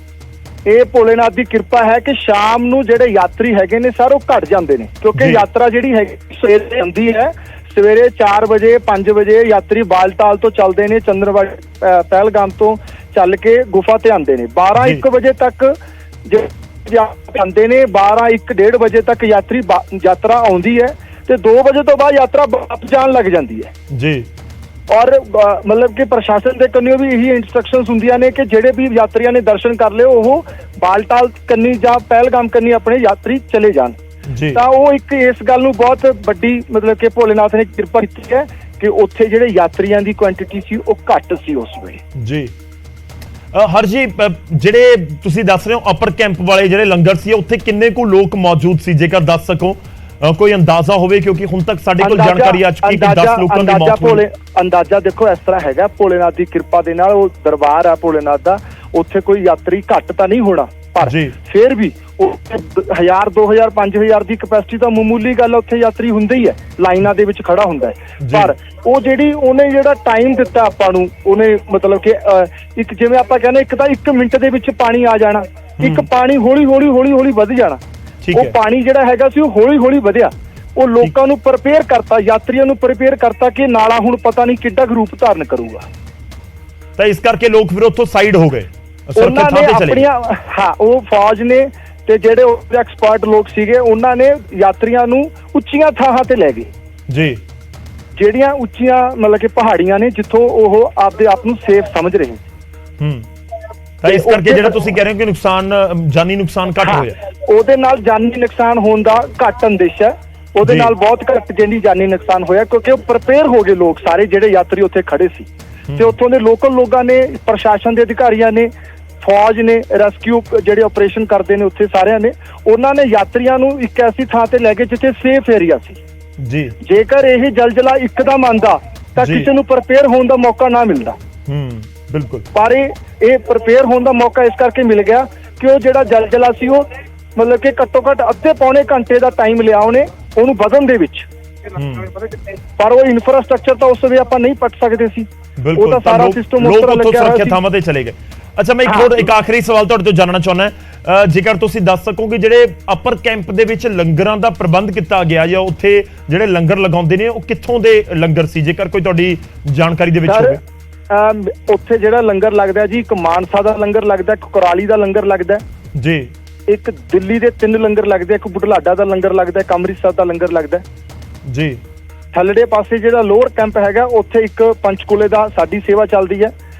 ਇਹ ਭੋਲੇਨਾਥ ਦੀ ਕਿਰਪਾ ਹੈ ਕਿ ਸ਼ਾਮ ਨੂੰ ਜਿਹੜੇ ਯਾਤਰੀ ਹੈਗੇ ਨੇ ਸਰ ਉਹ ਘਟ ਜਾਂਦੇ ਨੇ, ਕਿਉਂਕਿ ਯਾਤਰਾ ਜਿਹੜੀ ਹੈਗੀ ਸਵੇਰੇ ਆਉਂਦੀ ਹੈ, ਸਵੇਰੇ 4 ਵਜੇ 5 ਵਜੇ ਯਾਤਰੀ ਬਾਲਟਾਲ ਤੋਂ ਚੱਲਦੇ ਨੇ, ਚੰਦਰਵਾੜੀ ਪਹਿਲਗਾਮ ਤੋਂ ਚੱਲ ਕੇ ਗੁਫਾ ਤੇ ਆਉਂਦੇ ਨੇ। 12-1 ਵਜੇ ਤੱਕ ਆਉਂਦੇ ਨੇ, 12-1-1:30 ਵਜੇ ਤੱਕ ਯਾਤਰਾ ਆਉਂਦੀ ਹੈ ਤੇ 2 ਵਜੇ ਤੋਂ ਬਾਅਦ ਯਾਤਰਾ ਵਾਪਸ ਜਾਣ ਲੱਗ ਜਾਂਦੀ ਹੈ ਜੀ। ਔਰ ਮਤਲਬ ਕਿ ਪ੍ਰਸ਼ਾਸਨ ਦੇ ਕੰਨਿਓ ਵੀ ਇਹੀ ਇੰਸਟਰਕਸ਼ਨਸ ਹੁੰਦੀਆਂ ਨੇ ਕਿ ਜਿਹੜੇ ਵੀ ਯਾਤਰੀਆਂ ਨੇ ਦਰਸ਼ਨ ਕਰ ਲਏ ਉਹ ਬਾਲਟਾਲ ਕੰਨੀ ਜਾਂ ਪਹਿਲਗਾਮ ਕੰਨੀ ਆਪਣੇ ਯਾਤਰੀ ਚਲੇ ਜਾਣ। ਤਾਂ ਉਹ ਇੱਕ ਇਸ ਗੱਲ ਨੂੰ ਬਹੁਤ ਵੱਡੀ ਮਤਲਬ ਕਿ ਭੋਲੇਨਾਥ ਨੇ ਕਿਰਪਾ ਕੀਤੀ ਹੈ ਕਿ ਉੱਥੇ ਜਿਹੜੇ ਯਾਤਰੀਆਂ ਦੀ ਕੁਆਂਟੀਟੀ ਸੀ ਉਹ ਘੱਟ ਸੀ ਉਸ ਵੇਲੇ। ਜੀ ਹਰ ਜੀ ਜਿਹੜੇ ਤੁਸੀਂ ਦੱਸ ਰਹੇ ਹੋ ਅਪਰ ਕੈਂਪ ਵਾਲੇ ਜਿਹੜੇ ਲੰਗਰ ਸੀ ਉੱਥੇ ਕਿੰਨੇ ਕੁ ਲੋਕ ਮੌਜੂਦ ਸੀ, ਜੇਕਰ ਦੱਸ ਸਕੋ, ਕੋਈ ਅੰਦਾਜ਼ਾ ਹੋਵੇ, ਕਿਉਂਕਿ ਹੁਣ ਤੱਕ ਸਾਡੇ ਕੋਲ ਜਾਣਕਾਰੀ ਆ ਚੁੱਕੀ ਕਿ 10 ਲੋਕਾਂ ਦੀ ਮੌਤ ਹੋਈ। ਅੰਦਾਜ਼ਾ ਦੇਖੋ ਇਸ ਤਰ੍ਹਾਂ ਹੈਗਾ, ਭੋਲੇਨਾਥ ਦੀ ਕਿਰਪਾ ਦੇ ਨਾਲ ਉਹ ਦਰਬਾਰ ਆ ਭੋਲੇਨਾਥ ਦਾ, ਉੱਥੇ ਕੋਈ ਯਾਤਰੀ ਘੱਟ ਤਾਂ ਨਹੀਂ ਹੋਣਾ, ਪਰ ਫਿਰ ਵੀ 1000 2000 5000 ਦੀ ਕਪੈਸਿਟੀ ਤਾਂ ਮਾਮੂਲੀ ਗੱਲ, ਉੱਥੇ ਯਾਤਰੀ ਹੁੰਦੇ ਹੀ ਹੈ, ਲਾਈਨਾਂ ਦੇ ਵਿੱਚ ਖੜਾ ਹੁੰਦਾ ਹੈ। ਪਰ ਉਹ ਜਿਹੜੀ ਉਹਨੇ ਜਿਹੜਾ ਟਾਈਮ ਦਿੱਤਾ ਆਪਾਂ ਨੂੰ, ਉਹਨੇ ਮਤਲਬ ਕਿ ਇੱਕ ਜਿਵੇਂ ਆਪਾਂ ਕਹਿੰਦੇ ਇੱਕ ਤਾਂ 1 ਮਿੰਟ ਦੇ ਵਿੱਚ ਪਾਣੀ ਆ ਜਾਣਾ, ਇੱਕ ਪਾਣੀ ਹੌਲੀ ਹੌਲੀ ਵੱਧ ਜਾਣਾ, ਉਹ ਪਾਣੀ ਜਿਹੜਾ ਹੈਗਾ ਸੀ ਉਹ ਹੌਲੀ ਹੌਲੀ ਵਧਿਆ, ਉਹ ਲੋਕਾਂ ਨੂੰ ਪ੍ਰਪੇਅਰ ਕਰਤਾ, ਯਾਤਰੀਆਂ ਨੂੰ ਪ੍ਰਪੇਅਰ ਕਰਤਾ ਕਿ ਨਾਲਾ ਹੁਣ ਪਤਾ ਨਹੀਂ ਕਿੱਡਾ ਕੁ ਰੂਪ ਧਾਰਨ ਕਰੂਗਾ। ਤਾਂ ਇਸ ਕਰਕੇ ਲੋਕ ਫਿਰ ਉੱਥੋਂ ਸਾਈਡ ਹੋ ਗਏ, ਉਹਨਾਂ ਨੇ ਆਪਣੀਆਂ ਉਹ ਫੌਜ ਨੇ ਤੇ ਜਿਹੜੇ ਉਹ ਐਕਸਪਰਟ ਲੋਕ ਸੀਗੇ ਉਹਨਾਂ ਨੇ ਯਾਤਰੀਆਂ ਨੂੰ ਉੱਚੀਆਂ ਥਾਵਾਂ ਤੇ ਲੈ ਗਏ ਜੀ, ਜਿਹੜੀਆਂ ਉੱਚੀਆਂ ਮਤਲਬ ਕਿ ਪਹਾੜੀਆਂ ਨੇ ਜਿੱਥੋਂ ਉਹ ਆਪਦੇ ਆਪ ਨੂੰ ਸੇਫ ਸਮਝ ਰਹੇ। ਤਾਂ ਇਸ ਕਰਕੇ ਜਿਹੜਾ ਤੁਸੀਂ ਕਹਿ ਰਹੇ ਹੋ ਕਿ ਨੁਕਸਾਨ, ਜਾਨੀ ਨੁਕਸਾਨ ਘੱਟ ਹੋਇਆ, ਉਹਦੇ ਨਾਲ ਜਾਨੀ ਨੁਕਸਾਨ ਹੋਣ ਦਾ ਘੱਟ ਅੰਦੇਸ਼ਾ ਹੈ, ਉਹਦੇ ਨਾਲ ਬਹੁਤ ਘੱਟ ਜਿਹੜੀ ਜਾਨੀ ਨੁਕਸਾਨ ਹੋਇਆ ਕਿਉਂਕਿ ਉਹ ਪ੍ਰਪੇਅਰ ਹੋ ਗਏ ਲੋਕ ਸਾਰੇ ਜਿਹੜੇ ਯਾਤਰੀ ਉੱਥੇ ਖੜੇ ਸੀ, ਤੇ ਉੱਥੋਂ ਦੇ ਲੋਕਲ ਲੋਕਾਂ ਨੇ, ਪ੍ਰਸ਼ਾਸਨ ਦੇ ਅਧਿਕਾਰੀਆਂ ਨੇ, ਫੌਜ ਨੇ, ਰੈਸਕਿਊ ਜਿਹੜੇ ਆਪਰੇਸ਼ਨ ਕਰਦੇ ਨੇ ਉੱਥੇ ਸਾਰਿਆਂ ਨੇ, ਉਹਨਾਂ ਨੇ ਯਾਤਰੀਆਂ ਨੂੰ ਇੱਕ ਐਸੀ ਥਾਂ ਤੇ ਲੈ ਕੇ ਜਿੱਥੇ ਸੇਫ ਏਰੀਆ ਸੀ ਜੀ। ਜੇਕਰ ਇਹ ਜਲਜਲਾ ਇੱਕਦਮ ਆਂਦਾ ਤਾਂ ਕਿਸੇ ਨੂੰ ਪ੍ਰਪੇਅਰ ਹੋਣ ਦਾ ਮੌਕਾ ਨਾ ਮਿਲਦਾ। ਬਿਲਕੁਲ, ਪਰ ਇਹ ਪ੍ਰਪੇਅਰ ਹੋਣ ਦਾ ਮੌਕਾ ਇਸ ਕਰਕੇ ਮਿਲ ਗਿਆ ਕਿ ਉਹ ਜਿਹੜਾ ਜਲਜਲਾ ਸੀ ਉਹ ਮਤਲਬ ਕਿ ਘੱਟੋ ਘੱਟ ਅੱਧੇ ਪੌਣੇ ਘੰਟੇ ਦਾ ਟਾਈਮ ਲਿਆ ਉਹਨੂੰ ਵਧਣ ਦੇ ਵਿੱਚ, ਪਰ ਉਹ ਇਨਫਰਾਸਟ੍ਰਕਚਰ ਤਾਂ ਉਸ ਵੇਲੇ ਆਪਾਂ ਨਹੀਂ ਪੱਟ ਸਕਦੇ ਸੀ, ਉਹ ਤਾਂ ਸਾਰਾ ਸਿਸਟਮ ਉਸ ਤਰ੍ਹਾਂ ਲੱਗਿਆ ਹੋਇਆ ਸੀ। ਥਾਵਾਂ ਤੇ ਚਲੇ ਗਏ। ਅੱਛਾ, ਮੈਂ ਇੱਕ ਆਖਰੀ ਸਵਾਲ ਤੁਹਾਡੇ ਤੋਂ ਜਾਣਨਾ ਚਾਹੁੰਦਾ, ਜੇਕਰ ਤੁਸੀਂ ਦੱਸ ਸਕੋ ਕਿ ਜਿਹੜੇ ਅਪਰ ਕੈਂਪ ਦੇ ਵਿੱਚ ਲੰਗਰਾਂ ਦਾ ਪ੍ਰਬੰਧ ਕੀਤਾ ਗਿਆ ਜਾਂ ਉੱਥੇ ਜਿਹੜੇ ਲੰਗਰ ਲਗਾਉਂਦੇ ਨੇ ਉਹ ਕਿੱਥੋਂ ਦੇ ਲੰਗਰ ਸੀ, ਜੇਕਰ ਕੋਈ ਤੁਹਾਡੀ ਜਾਣਕਾਰੀ ਦੇ ਵਿੱਚ ਹੋਵੇ। ਉੱਥੇ ਜਿਹੜਾ ਲੰਗਰ ਲੱਗਦਾ ਜੀ, ਇੱਕ ਮਾਨਸਾ ਦਾ ਲੰਗਰ ਲੱਗਦਾ, ਇੱਕ ਕੁਰਾਲੀ ਦਾ ਲੰਗਰ ਲੱਗਦਾ ਜੀ, ਇੱਕ ਦਿੱਲੀ ਦੇ 3 ਲੰਗਰ ਲੱਗਦੇ, ਇੱਕ ਬੁਢਲਾਡਾ ਦਾ ਲੰਗਰ ਲੱਗਦਾ, ਇੱਕ ਅੰਮ੍ਰਿਤਸਰ ਦਾ ਲੰਗਰ ਲੱਗਦਾ ਜੀ। ਥੱਲੜੇ ਪਾਸੇ ਜਿਹੜਾ ਲੋਅਰ ਕੈਂਪ ਹੈਗਾ ਉੱਥੇ ਇੱਕ ਪੰਚਕੂਲੇ ਦਾ ਸਾਡੀ ਸੇਵਾ ਚੱਲਦੀ ਹੈ,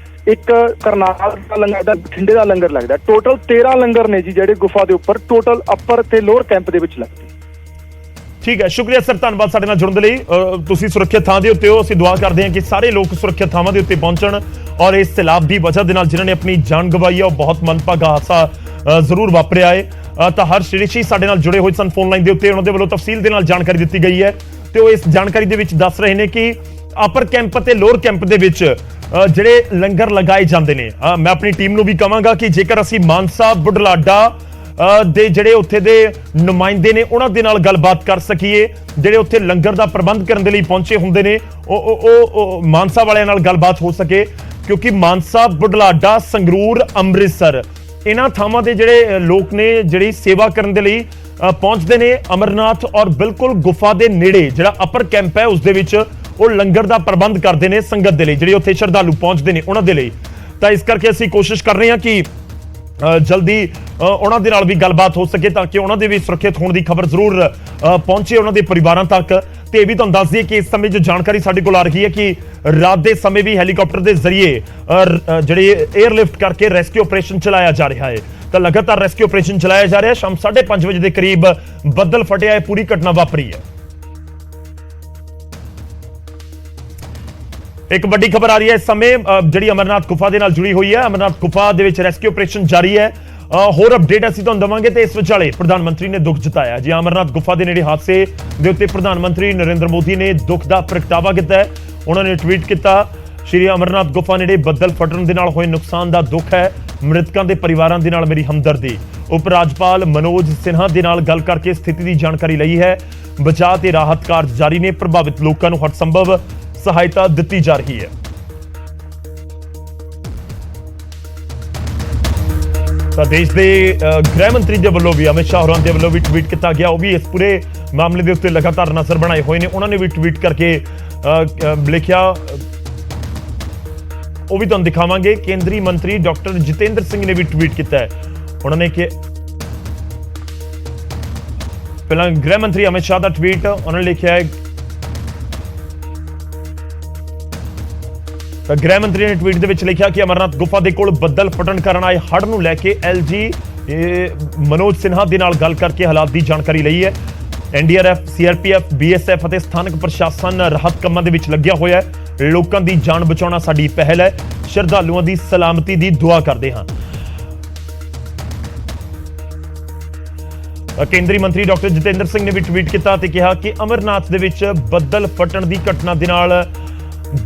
ਇੱਕ ਕਰਨਾਲ ਦਾ ਲੰਗਰ ਦਾ, ਬਠਿੰਡੇ ਦਾ ਲੰਗਰ ਲੱਗਦਾ। ਟੋਟਲ 13 ਲੰਗਰ ਨੇ ਜੀ ਜਿਹੜੇ ਗੁਫਾ ਦੇ ਉੱਪਰ ਟੋਟਲ ਅੱਪਰ ਤੇ ਲੋਅਰ ਕੈਂਪ ਦੇ ਵਿੱਚ ਲੱਗਦੇ। ਠੀਕ ਹੈ, ਸ਼ੁਕਰੀਆ ਸਰ, ਧੰਨਵਾਦ ਸਾਡੇ ਨਾਲ ਜੁੜਨ ਦੇ ਲਈ। ਤੁਸੀਂ ਸੁਰੱਖਿਅਤ ਥਾਂ ਦੇ ਉੱਤੇ ਹੋ, ਅਸੀਂ ਦੁਆ ਕਰਦੇ ਹਾਂ ਕਿ ਸਾਰੇ ਲੋਕ ਸੁਰੱਖਿਅਤ ਥਾਵਾਂ ਦੇ ਉੱਤੇ ਪਹੁੰਚਣ ਔਰ ਇਸ ਸੈਲਾਬ ਦੀ ਵਜ੍ਹਾ ਦੇ ਨਾਲ ਜਿਨ੍ਹਾਂ ਨੇ ਆਪਣੀ ਜਾਨ ਗਵਾਈ ਹੈ ਉਹ ਬਹੁਤ ਮੰਦਭਾਗਾ ਹਾਦਸਾ ਜ਼ਰੂਰ ਵਾਪਰਿਆ ਹੈ। ਤਾਂ ਹਰ ਸ਼੍ਰੀਸ਼ੀ ਸਾਡੇ ਨਾਲ ਜੁੜੇ ਹੋਏ ਸਨ ਫੋਨ ਲਾਈਨ ਦੇ ਉੱਤੇ, ਉਹਨਾਂ ਦੇ ਵੱਲੋਂ ਤਫਸੀਲ ਦੇ ਨਾਲ ਜਾਣਕਾਰੀ ਦਿੱਤੀ ਗਈ ਹੈ ਤੇ ਉਹ ਇਸ ਜਾਣਕਾਰੀ ਦੇ ਵਿੱਚ ਦੱਸ ਰਹੇ ਨੇ ਕਿ ਅਪਰ ਕੈਂਪ ਅਤੇ ਲੋਅਰ ਕੈਂਪ ਦੇ ਵਿੱਚ ਜਿਹੜੇ ਲੰਗਰ ਲਗਾਏ ਜਾਂਦੇ ਨੇ। ਮੈਂ ਆਪਣੀ ਟੀਮ ਨੂੰ ਵੀ ਕਹਾਂਗਾ ਕਿ ਜੇਕਰ ਅਸੀਂ ਮਾਨਸਾ ਬੁਢਲਾਡਾ ਦੇ ਜਿਹੜੇ ਉੱਥੇ ਦੇ ਨੁਮਾਇੰਦੇ ਨੇ ਉਹਨਾਂ ਦੇ ਨਾਲ ਗੱਲਬਾਤ ਕਰ ਸਕੀਏ, ਜਿਹੜੇ ਉੱਥੇ ਲੰਗਰ ਦਾ ਪ੍ਰਬੰਧ ਕਰਨ ਦੇ ਲਈ ਪਹੁੰਚੇ ਹੁੰਦੇ ਨੇ, ਉਹ ਮਾਨਸਾ ਵਾਲਿਆਂ ਨਾਲ ਗੱਲਬਾਤ ਹੋ ਸਕੇ, ਕਿਉਂਕਿ ਮਾਨਸਾ ਬੁਢਲਾਡਾ ਸੰਗਰੂਰ ਅੰਮ੍ਰਿਤਸਰ ਇਹਨਾਂ ਥਾਵਾਂ ਦੇ ਜਿਹੜੇ ਲੋਕ ਨੇ ਜਿਹੜੀ ਸੇਵਾ ਕਰਨ ਦੇ ਲਈ ਪਹੁੰਚਦੇ ਨੇ ਅਮਰਨਾਥ ਔਰ ਬਿਲਕੁਲ ਗੁਫਾ ਦੇ ਨੇੜੇ ਜਿਹੜਾ ਅਪਰ ਕੈਂਪ ਹੈ ਉਸ ਦੇ ਵਿੱਚ ਉਹ ਲੰਗਰ ਦਾ ਪ੍ਰਬੰਧ ਕਰਦੇ ਨੇ ਸੰਗਤ ਦੇ ਲਈ, ਜਿਹੜੇ ਉੱਥੇ ਸ਼ਰਧਾਲੂ ਪਹੁੰਚਦੇ ਨੇ ਉਹਨਾਂ ਦੇ ਲਈ। ਤਾਂ ਇਸ ਕਰਕੇ ਅਸੀਂ ਕੋਸ਼ਿਸ਼ ਕਰ ਰਹੇ ਹਾਂ ਕਿ ਜਲਦੀ ਉਹਨਾਂ ਦੇ ਨਾਲ ਵੀ ਗੱਲਬਾਤ ਹੋ ਸਕੇ ਤਾਂ ਕਿ ਉਹਨਾਂ ਦੇ ਵੀ ਸੁਰੱਖਿਅਤ ਹੋਣ ਦੀ ਖਬਰ ਜ਼ਰੂਰ ਪਹੁੰਚੇ ਉਹਨਾਂ ਦੇ ਪਰਿਵਾਰਾਂ ਤੱਕ। ਤੇ ਇਹ ਵੀ ਤੁਹਾਨੂੰ ਦੱਸ ਦਈਏ ਕਿ ਇਸ ਸਮੇਂ ਜੋ ਜਾਣਕਾਰੀ ਸਾਡੇ ਕੋਲ ਆ ਰਹੀ ਹੈ ਕਿ ਰਾਤ ਦੇ ਸਮੇਂ ਵੀ ਹੈਲੀਕਾਪਟਰ ਦੇ ਜ਼ਰੀਏ ਜਿਹੜੇ 에ਅਰਲਿਫਟ ਕਰਕੇ ਰੈਸਕਿਊ ਆਪਰੇਸ਼ਨ ਚਲਾਇਆ ਜਾ ਰਿਹਾ ਹੈ। ਤਾਂ ਲਗਾਤਾਰ ਰੈਸਕਿਊ ਆਪਰੇਸ਼ਨ ਚਲਾਇਆ ਜਾ ਰਿਹਾ ਹੈ। ਸ਼ਾਮ 5:30 ਵਜੇ ਦੇ ਕਰੀਬ ਬੱਦਲ ਫਟਿਆ ਹੈ, ਪੂਰੀ ਘਟਨਾ ਵਾਪਰੀ ਹੈ। ਇੱਕ ਵੱਡੀ ਖਬਰ ਆ ਰਹੀ ਹੈ ਇਸ ਸਮੇਂ ਜਿਹੜੀ ਅਮਰਨਾਥ ਗੁਫਾ ਦੇ ਨਾਲ ਜੁੜੀ ਹੋਈ ਹੈ। ਅਮਰਨਾਥ ਗੁਫਾ ਦੇ ਵਿੱਚ ਰੈਸਕਿਊ ਆਪਰੇਸ਼ਨ ਜਾਰੀ ਹੈ। ਹੋਰ ਅਪਡੇਟ ਅਸੀਂ ਤੁਹਾਨੂੰ ਦਵਾਂਗੇ। ਤੇ ਇਸ ਵਿਚਾਲੇ ਪ੍ਰਧਾਨ ਮੰਤਰੀ ਨੇ ਦੁੱਖ ਜਤਾਇਆ ਜੀ। ਅਮਰਨਾਥ ਗੁਫਾ ਦੇ ਨੇੜੇ ਹਾਦਸੇ ਦੇ ਉੱਤੇ ਪ੍ਰਧਾਨ ਮੰਤਰੀ ਨਰਿੰਦਰ ਮੋਦੀ ਨੇ ਦੁੱਖ ਦਾ ਪ੍ਰਗਟਾਵਾ ਕੀਤਾ ਹੈ। ਉਹਨਾਂ ਨੇ ਟਵੀਟ ਕੀਤਾ, ਸ਼੍ਰੀ ਅਮਰਨਾਥ ਗੁਫਾ ਨੇੜੇ ਬੱਦਲ ਫਟਣ ਦੇ ਨਾਲ ਹੋਏ ਨੁਕਸਾਨ ਦਾ ਦੁੱਖ ਹੈ। ਮ੍ਰਿਤਕਾਂ ਦੇ ਪਰਿਵਾਰਾਂ ਦੇ ਨਾਲ ਮੇਰੀ ਹਮਦਰਦੀ। ਉਪ ਰਾਜਪਾਲ ਮਨੋਜ ਸਿਨਹਾ ਦੇ ਨਾਲ ਗੱਲ ਕਰਕੇ ਸਥਿਤੀ ਦੀ ਜਾਣਕਾਰੀ ਲਈ ਹੈ। ਬਚਾਅ ਤੇ ਰਾਹਤ ਕਾਰਜ ਜਾਰੀ ਨੇ। ਪ੍ਰਭਾਵਿਤ ਲੋਕਾਂ ਨੂੰ ਹਰ ਸੰਭਵ ਸਹਾਇਤਾ ਦਿੱਤੀ ਜਾ ਰਹੀ ਹੈ। ਤਾਂ ਦੇਸ਼ ਦੇ ਗ੍ਰਹਿ ਮੰਤਰੀ ਦੇ ਵੱਲੋਂ ਵੀ ਅਮਿਤ ਸ਼ਾਹ ਹੋਰਾਂ ਦੇ ਵੱਲੋਂ ਵੀ ਟਵੀਟ ਕੀਤਾ ਗਿਆ। ਉਹ ਵੀ ਇਸ ਪੂਰੇ ਮਾਮਲੇ ਦੇ ਉੱਤੇ ਲਗਾਤਾਰ ਨਜ਼ਰ ਬਣਾਏ ਹੋਏ ਨੇ। ਉਹਨਾਂ ਨੇ ਵੀ ਟਵੀਟ ਕਰਕੇ ਲਿਖਿਆ, ਉਹ ਵੀ ਤੁਹਾਨੂੰ ਦਿਖਾਵਾਂਗੇ। ਕੇਂਦਰੀ ਮੰਤਰੀ ਡਾਕਟਰ ਜਿਤੇਂਦਰ ਸਿੰਘ ਨੇ ਵੀ ਟਵੀਟ ਕੀਤਾ ਹੈ। ਉਹਨਾਂ ਨੇ ਕਿ ਪਹਿਲਾਂ ਗ੍ਰਹਿ ਮੰਤਰੀ ਅਮਿਤ ਸ਼ਾਹ ਦਾ ਟਵੀਟ, ਉਹਨਾਂ ਨੇ ਲਿਖਿਆ ਹੈ ਤਾਂ ਗ੍ਰਹਿ ਮੰਤਰੀ ਨੇ ਟਵੀਟ ਦੇ ਵਿੱਚ ਲਿਖਿਆ ਕਿ ਅਮਰਨਾਥ ਗੁਫਾ ਦੇ ਕੋਲ ਬੱਦਲ ਫਟਣ ਕਾਰਨ ਆਏ ਹੜ੍ਹ ਨੂੰ ਲੈ ਕੇ ਐਲਜੀ ਮਨੋਜ ਸਿਨਹਾ ਦੇ ਨਾਲ ਗੱਲ ਕਰਕੇ ਹਾਲਾਤ ਦੀ ਜਾਣਕਾਰੀ ਲਈ ਹੈ। ਐਨਡੀਆਰਐਫ, ਸੀਆਰਪੀਐਫ, ਬੀਐਸਐਫ ਅਤੇ ਸਥਾਨਕ ਪ੍ਰਸ਼ਾਸਨ ਰਾਹਤ ਕੰਮਾਂ ਦੇ ਵਿੱਚ ਲੱਗਿਆ ਹੋਇਆ ਹੈ। ਲੋਕਾਂ ਦੀ ਜਾਨ ਬਚਾਉਣਾ ਸਾਡੀ ਪਹਿਲ ਹੈ। ਸ਼ਰਧਾਲੂਆਂ ਦੀ ਸਲਾਮਤੀ ਦੀ ਦੁਆ ਕਰਦੇ ਹਾਂ। ਕੇਂਦਰੀ ਮੰਤਰੀ ਡਾਕਟਰ ਜਿਤੇਂਦਰ ਸਿੰਘ ਨੇ ਵੀ ਟਵੀਟ ਕੀਤਾ ਤੇ ਕਿਹਾ ਕਿ ਅਮਰਨਾਥ ਦੇ ਵਿੱਚ ਬੱਦਲ ਫਟਣ ਦੀ ਘਟਨਾ ਦੇ ਨਾਲ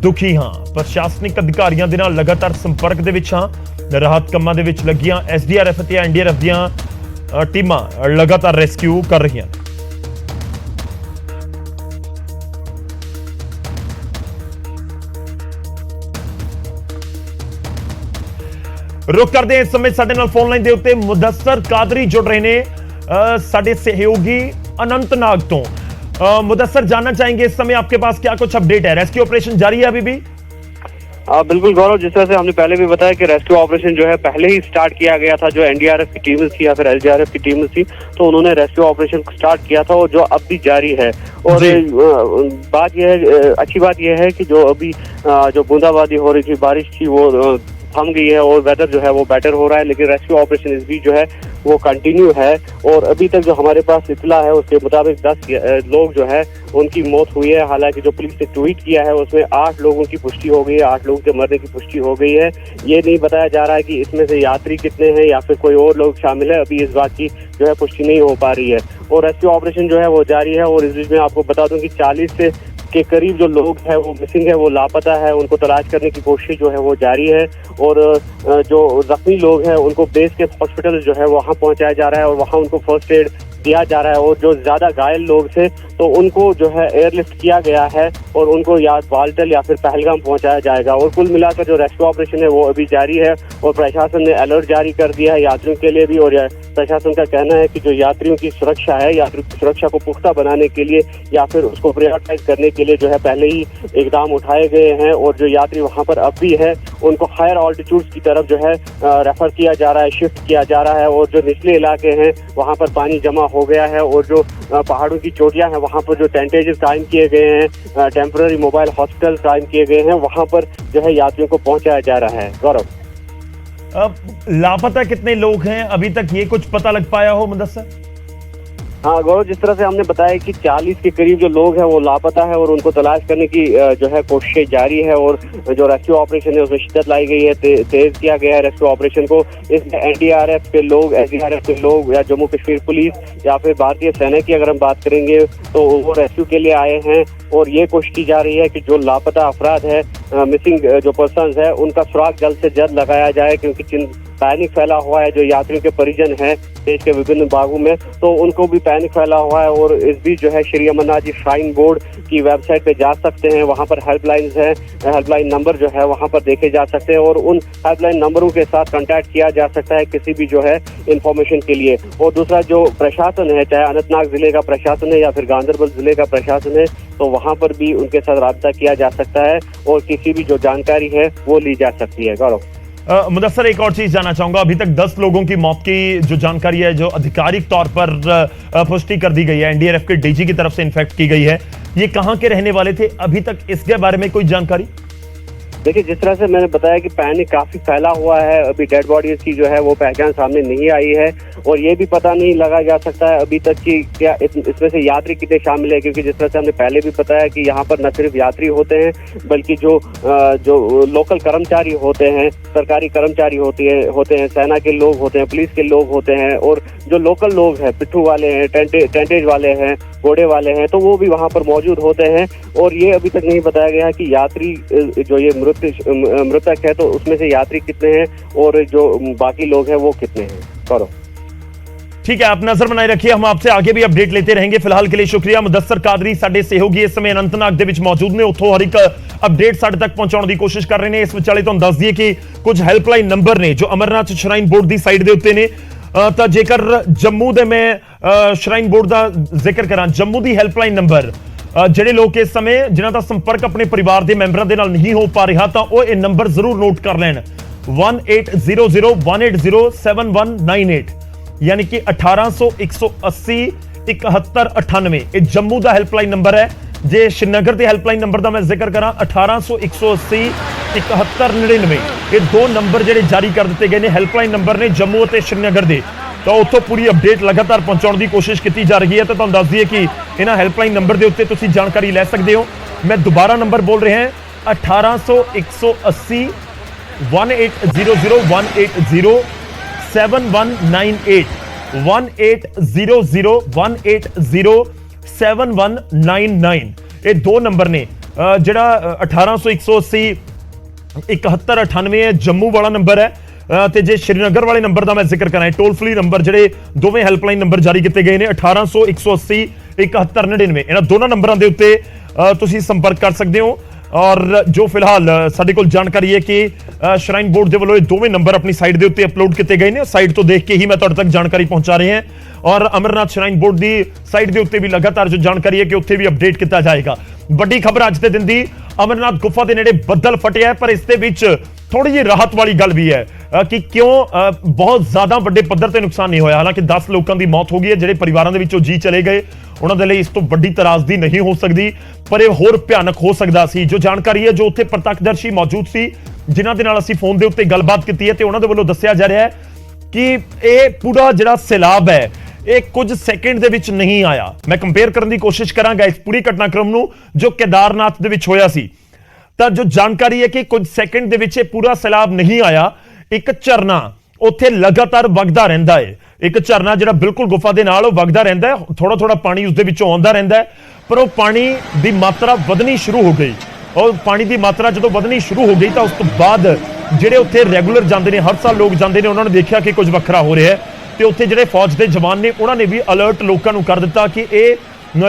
ਦੁਖੀ ਹਾਂ। ਪ੍ਰਸ਼ਾਸਨਿਕ ਅਧਿਕਾਰੀਆਂ ਦੇ ਨਾਲ ਲਗਾਤਾਰ ਸੰਪਰਕ ਦੇ ਵਿੱਚ ਹਾਂ। ਰਾਹਤ ਕੰਮਾਂ ਦੇ ਵਿੱਚ ਲੱਗੀਆਂ ਐਸਡੀਆਰਐਫ ਅਤੇ ਐਨਡੀਆਰਐਫ ਦੀਆਂ ਟੀਮਾਂ ਲਗਾਤਾਰ ਰੈਸਕਿਊ ਕਰ ਰਹੀਆਂ ਨੇ। ਰੁਕ ਕਰਦੇ ਹਾਂ ਇਸ ਸਮੇਂ ਸਾਡੇ ਨਾਲ ਫੋਨ ਲਾਈਨ ਦੇ ਉੱਤੇ ਮੁਦੱਸਰ ਕਾਦਰੀ ਜੁੜ ਰਹੇ ਨੇ ਸਾਡੇ सहयोगी अनंतनाग तो। मुदस्सर, जानना चाहेंगे इस समय आपके पास क्या कुछ अपडेट है? रेस्क्यू ऑपरेशन जारी है अभी भी? बिल्कुल गौरव, जिस तरह से हमने पहले भी बताया कि रेस्क्यू ऑपरेशन जो है पहले ही स्टार्ट किया गया था। जो एनडीआरएफ की टीम थी या फिर एलजीआरएफ की टीम थी, तो उन्होंने रेस्क्यू ऑपरेशन स्टार्ट किया था और जो अब भी जारी है। और बात यह है, अच्छी बात यह है कि जो अभी जो बूंदाबांदी हो रही थी, बारिश थी, वो थम गई है और वेदर जो है वो बेटर हो रहा है। लेकिन रेस्क्यू ऑपरेशन इस बीच जो है वो कंटिन्यू है। और अभी तक जो हमारे पास इतला है उसके मुताबिक 10 लोग जो है उनकी मौत हुई है। हालांकि जो पुलिस ने ट्वीट किया है उसमें 8 लोगों की पुष्टि हो गई है, 8 लोगों के मरने की पुष्टि हो गई है। ये नहीं बताया जा रहा है कि इसमें से यात्री कितने हैं या फिर कोई और लोग शामिल है। अभी इस बात की जो है पुष्टि नहीं हो पा रही है और रेस्क्यू ऑपरेशन जो है वो जारी है। और इस बीच में आपको बता दूं कि 40 के करीब जो लोग हैं वो मिसिंग है, वो लापता है। उनको तलाश करने की कोशिश जो है वो जारी है। और जो जख्मी लोग हैं उनको बेस के हॉस्पिटल जो है वहाँ पहुँचाया जा रहा है और वहाँ उनको फर्स्ट एड दिया जा रहा है। और जो ज्यादा घायल लोग थे तो उनको जो है एयरलिफ्ट किया गया है और उनको या बाल्टल या फिर पहलगाम पहुंचाया जाएगा। और कुल मिलाकर जो रेस्क्यू ऑपरेशन है वो अभी जारी है और प्रशासन ने अलर्ट जारी कर दिया है यात्रियों के लिए भी और प्रशासन का कहना है कि जो यात्रियों की सुरक्षा है, यात्रियों की सुरक्षा को पुख्ता बनाने के लिए या फिर उसको प्रायोरिटाइज करने के लिए जो है पहले ही इकदाम उठाए गए हैं और जो यात्री वहां पर अब भी है उनको हायर ऑल्टीट्यूड्स की तरफ जो है रेफर किया जा रहा है, शिफ्ट किया जा रहा है। और जो निचले इलाके हैं वहां पर पानी जमा हो गया है और जो पहाड़ों की चोटियां हैं वहां पर जो टेंटेजेस कायम किए गए हैं, टेम्पररी मोबाइल हॉस्पिटल कायम किए गए हैं, वहां पर जो है यात्रियों को पहुंचाया जा रहा है। गौरव, अब लापता कितने लोग हैं अभी तक ये कुछ पता लग पाया हो मुदस्सर? हाँ गौरव, जिस तरह से हमने बताया कि 40 के करीब जो लोग हैं वो लापता है और उनको तलाश करने की जो है कोशिशें जारी है और जो रेस्क्यू ऑपरेशन है उसमें शिद्दत लाई गई है, तेज किया गया है रेस्क्यू ऑपरेशन को। इसमें एनडीआरएफ के लोग, एसडीआरएफ के लोग या जम्मू कश्मीर पुलिस या फिर भारतीय सेना की अगर हम बात करेंगे तो वो रेस्क्यू के लिए आए हैं और ये कोशिश की जा रही है कि जो लापता अफराद है, मिसिंग जो पर्सन्स है, उनका सुराग जल्द से जल्द लगाया जाए क्योंकि पैनिक फैला हुआ है। जो यात्रियों के परिजन हैं देश के विभिन्न भागों में, तो उनको भी पैनिक फैला हुआ है। और इस बीच जो है श्री अमरनाथ जी श्राइन बोर्ड की वेबसाइट पे जा सकते हैं, वहां पर हेल्पलाइंस है, हेल्पलाइन नंबर जो है वहां पर देखे जा सकते हैं और उन हेल्पलाइन नंबरों के साथ कांटेक्ट किया जा सकता है किसी भी जो है इंफॉर्मेशन के लिए। और दूसरा जो प्रशासन है, चाहे अनंतनाग जिले का प्रशासन है या फिर गांधरबल जिले का प्रशासन है, तो वहां पर भी उनके साथ राब्ता किया जा सकता है और किसी भी जो जानकारी है वो ली जा सकती है। गौरव, मुदस्सर, एक और चीज जानना चाहूंगा। अभी तक 10 लोगों की मौत की जो जानकारी है, जो आधिकारिक तौर पर पुष्टि कर दी गई है, एनडीआरएफ के डीजी की तरफ से इन्फेक्ट की गई है, ये कहां के रहने वाले थे? अभी तक इसके बारे में कोई जानकारी? देखिए, जिस तरह से मैंने बताया कि पैनिक काफी फैला हुआ है, अभी डेड बॉडीज की जो है वो पहचान सामने नहीं आई है और ये भी पता नहीं लगा जा सकता है अभी तक कि क्या इसमें से यात्री कितने शामिल है, क्योंकि जिस तरह से हमने पहले भी बताया कि यहाँ पर न सिर्फ यात्री होते हैं बल्कि जो लोकल कर्मचारी होते हैं, सरकारी कर्मचारी होते हैं, सेना के लोग होते हैं, पुलिस के लोग होते हैं और जो लोकल लोग हैं, पिट्ठू वाले हैं, टेंटेज वाले हैं, घोड़े वाले हैं, तो वो भी वहाँ पर मौजूद होते हैं। और ये अभी तक नहीं बताया गया है कि यात्री जो ये मृतक है तो उसमें से यात्री कितने हैं और जो बाकी लोग हैं वो कितने हैं। करो, ठीक है, आप नजर बनाए रखिए, हम आपसे आगे भी अपडेट लेते रहेंगे। फिलहाल के लिए शुक्रिया। मुदस्सर कादरी साडे सहयोगी इस समय अनंतनाग ਦੇ ਵਿੱਚ ਮੌਜੂਦ ਨੇ, ਉੱਥੋਂ ਹਰ ਇੱਕ ਅਪਡੇਟ ਸਾਡੇ ਤੱਕ ਪਹੁੰਚਾਉਣ ਦੀ ਕੋਸ਼ਿਸ਼ ਕਰ ਰਹੇ ਨੇ। ਇਸ ਵਿਚਾਲੇ ਤੁਹਾਨੂੰ ਦੱਸ ਦਈਏ ਕਿ ਕੁਝ ਹੈਲਪਲਾਈਨ ਨੰਬਰ ਨੇ ਜੋ ਅਮਰਨਾਥ ਸ਼ਰਾਈਨ ਬੋਰਡ ਦੀ ਸਾਈਟ ਦੇ ਉੱਤੇ ਨੇ। ਤਾਂ ਜੇਕਰ ਜੰਮੂ ਦੇ ਮੈਂ ਸ਼ਰਾਈਨ ਬੋਰਡ ਦਾ ਜ਼ਿਕਰ ਕਰਾਂ, ਜੰਮੂ ਦੀ ਹੈਲਪਲਾਈਨ ਨੰਬਰ ਜਿਹੜੇ ਲੋਕ ਇਸ ਸਮੇਂ ਜਿਨ੍ਹਾਂ ਦਾ ਸੰਪਰਕ ਆਪਣੇ ਪਰਿਵਾਰ ਦੇ ਮੈਂਬਰਾਂ ਦੇ ਨਾਲ ਨਹੀਂ ਹੋ ਪਾ ਰਿਹਾ, ਤਾਂ ਉਹ ਇਹ ਨੰਬਰ ਜ਼ਰੂਰ ਨੋਟ ਕਰ ਲੈਣ। 1800-180-7198 यानी कि 1800-180-7198 ਇਹ ਜੰਮੂ ਦਾ ਹੈਲਪਲਾਈਨ ਨੰਬਰ ਹੈ। ਜੇ ਸ਼੍ਰੀਨਗਰ ਦੇ ਹੈਲਪਲਾਈਨ ਨੰਬਰ ਦਾ ਮੈਂ ਜ਼ਿਕਰ ਕਰਾਂ 1800-180-7199, ਇਹ ਦੋ ਨੰਬਰ ਜਿਹੜੇ ਜਾਰੀ ਕਰ ਦਿੱਤੇ ਗਏ ਨੇ, ਹੈਲਪਲਾਈਨ ਨੰਬਰ ਨੇ ਜੰਮੂ ਅਤੇ ਸ਼੍ਰੀਨਗਰ ਦੇ। ਤਾਂ ਉੱਥੋਂ ਪੂਰੀ ਅਪਡੇਟ ਲਗਾਤਾਰ ਪਹੁੰਚਾਉਣ ਦੀ ਕੋਸ਼ਿਸ਼ ਕੀਤੀ ਜਾ ਰਹੀ ਹੈ। ਤਾਂ ਤੁਹਾਨੂੰ ਦੱਸ ਦਈਏ ਕਿ ਇਹਨਾਂ ਹੈਲਪਲਾਈਨ ਨੰਬਰ ਦੇ ਉੱਤੇ ਤੁਸੀਂ ਜਾਣਕਾਰੀ ਲੈ ਸਕਦੇ ਹੋ। ਮੈਂ ਦੁਬਾਰਾ ਨੰਬਰ ਬੋਲ ਰਿਹਾ ਹਾਂ 1800-180-180-7198 1800-180-7199 ਇਹ ਦੋ ਨੰਬਰ ਨੇ। ਜਿਹੜਾ 1800-180-7198 ਹੈ ਜੰਮੂ ਵਾਲਾ ਨੰਬਰ ਹੈ। ਤੇ ਜੇ ਸ਼੍ਰੀਨਗਰ ਵਾਲੇ ਨੰਬਰ ਦਾ ਮੈਂ ਜ਼ਿਕਰ ਕਰਾਂ, ਟੋਲ ਫ੍ਰੀ ਨੰਬਰ ਜਿਹੜੇ ਦੋਵੇਂ ਹੈਲਪਲਾਈਨ ਨੰਬਰ ਜਾਰੀ ਕੀਤੇ ਗਏ ਨੇ 1800-180-7199, ਇਹਨਾਂ ਦੋਨਾਂ ਨੰਬਰਾਂ ਦੇ ਉੱਤੇ ਤੁਸੀਂ ਸੰਪਰਕ ਕਰ ਸਕਦੇ ਹੋ। ਔਰ ਜੋ ਫਿਲਹਾਲ ਸਾਡੇ ਕੋਲ ਜਾਣਕਾਰੀ ਹੈ ਕਿ ਸ਼ਰਾਈਨ ਬੋਰਡ ਦੇ ਵੱਲੋਂ ਇਹ ਦੋਵੇਂ ਨੰਬਰ ਆਪਣੀ ਸਾਈਟ ਦੇ ਉੱਤੇ ਅਪਲੋਡ ਕੀਤੇ ਗਏ ਨੇ। ਸਾਈਟ ਤੋਂ ਦੇਖ ਕੇ ਹੀ ਮੈਂ ਤੁਹਾਡੇ ਤੱਕ ਜਾਣਕਾਰੀ ਪਹੁੰਚਾ ਰਹੇ ਹਾਂ। ਔਰ ਅਮਰਨਾਥ ਸ਼ਰਾਈਨ ਬੋਰਡ ਦੀ ਸਾਈਟ ਦੇ ਉੱਤੇ ਵੀ ਲਗਾਤਾਰ ਜੋ ਜਾਣਕਾਰੀ ਹੈ ਕਿ ਉੱਥੇ ਵੀ ਅਪਡੇਟ ਕੀਤਾ ਜਾਏਗਾ। ਵੱਡੀ ਖਬਰ ਅੱਜ ਦੇ ਦਿਨ ਦੀ, ਅਮਰਨਾਥ ਗੁਫਾ ਦੇ ਨੇੜੇ ਬੱਦਲ ਫਟਿਆ, ਪਰ ਇਸ ਦੇ ਵਿੱਚ ਥੋੜੀ ਜਿਹੀ ਰਾਹਤ ਵਾਲੀ ਗੱਲ ਵੀ ਹੈ ਕਿ ਕਿਉਂ ਬਹੁਤ ਜ਼ਿਆਦਾ ਵੱਡੇ ਪੱਧਰ ਤੇ ਨੁਕਸਾਨ ਨਹੀਂ ਹੋਇਆ। ਹਾਲਾਂਕਿ 10 ਲੋਕਾਂ ਦੀ ਮੌਤ ਹੋ ਗਈ ਹੈ, ਜਿਹੜੇ ਪਰਿਵਾਰਾਂ ਦੇ ਵਿੱਚੋਂ ਜੀ ਚਲੇ ਗਏ ਉਹਨਾਂ ਦੇ ਲਈ ਇਸ ਤੋਂ ਵੱਡੀ ਤਰਾਸਦੀ ਨਹੀਂ ਹੋ ਸਕਦੀ, ਪਰ ਇਹ ਹੋਰ ਭਿਆਨਕ ਹੋ ਸਕਦਾ ਸੀ। ਜੋ ਜਾਣਕਾਰੀ ਹੈ, ਜੋ ਉੱਥੇ ਪ੍ਰਤੱਖਦਰਸ਼ੀ ਮੌਜੂਦ ਸੀ, ਜਿਨ੍ਹਾਂ ਦੇ ਨਾਲ ਅਸੀਂ ਫੋਨ ਦੇ ਉੱਤੇ ਗੱਲਬਾਤ ਕੀਤੀ ਹੈ, ਤੇ ਉਹਨਾਂ ਦੇ ਵੱਲੋਂ ਦੱਸਿਆ ਜਾ ਰਿਹਾ ਹੈ ਕਿ ਇਹ ਪੂਰਾ ਜਿਹੜਾ ਸੈਲਾਬ ਹੈ ਇਹ ਕੁਝ ਸੈਕਿੰਡ ਦੇ ਵਿੱਚ ਨਹੀਂ ਆਇਆ। ਮੈਂ ਕੰਪੇਅਰ ਕਰਨ ਦੀ ਕੋਸ਼ਿਸ਼ ਕਰਾਂਗਾ ਇਸ ਪੂਰੀ ਘਟਨਾਕ੍ਰਮ ਨੂੰ ਜੋ ਕੇਦਾਰਨਾਥ ਦੇ ਵਿੱਚ ਹੋਇਆ ਸੀ। ਤਾਂ ਜੋ ਜਾਣਕਾਰੀ ਹੈ ਕਿ ਕੁਝ ਸੈਕਿੰਡ ਦੇ ਵਿੱਚ ਇਹ ਪੂਰਾ ਸੈਲਾਬ ਨਹੀਂ ਆਇਆ। ਇੱਕ ਝਰਨਾ ਉੱਥੇ ਲਗਾਤਾਰ ਵਗਦਾ ਰਹਿੰਦਾ ਹੈ, ਇੱਕ ਝਰਨਾ ਜਿਹੜਾ ਬਿਲਕੁਲ ਗੁਫਾ ਦੇ ਨਾਲ ਉਹ ਵਗਦਾ ਰਹਿੰਦਾ ਹੈ, ਥੋੜਾ ਥੋੜਾ ਪਾਣੀ ਉਸ ਦੇ ਵਿੱਚੋਂ ਆਉਂਦਾ ਰਹਿੰਦਾ ਹੈ, ਪਰ ਉਹ ਪਾਣੀ ਦੀ ਮਾਤਰਾ ਵਧਣੀ ਸ਼ੁਰੂ ਹੋ ਗਈ। और पानी की मात्रा जो बढ़नी शुरू हो गई तो उस तो बाद ਜਿਹੜੇ ਉੱਥੇ ਰੈਗੂਲਰ ਜਾਂਦੇ ਨੇ, ਹਰ ਸਾਲ ਲੋਕ ਜਾਂਦੇ ਨੇ, ਉਹਨਾਂ ਨੇ ਦੇਖਿਆ ਕਿ ਕੁਝ ਵੱਖਰਾ ਹੋ ਰਿਹਾ ਹੈ ਤੇ ਉੱਥੇ ਜਿਹੜੇ ਫੌਜ ਦੇ ਜਵਾਨ ਨੇ ਉਹਨਾਂ ਨੇ ਵੀ ਅਲਰਟ ਲੋਕਾਂ ਨੂੰ ਕਰ ਦਿੱਤਾ ਕਿ ਇਹ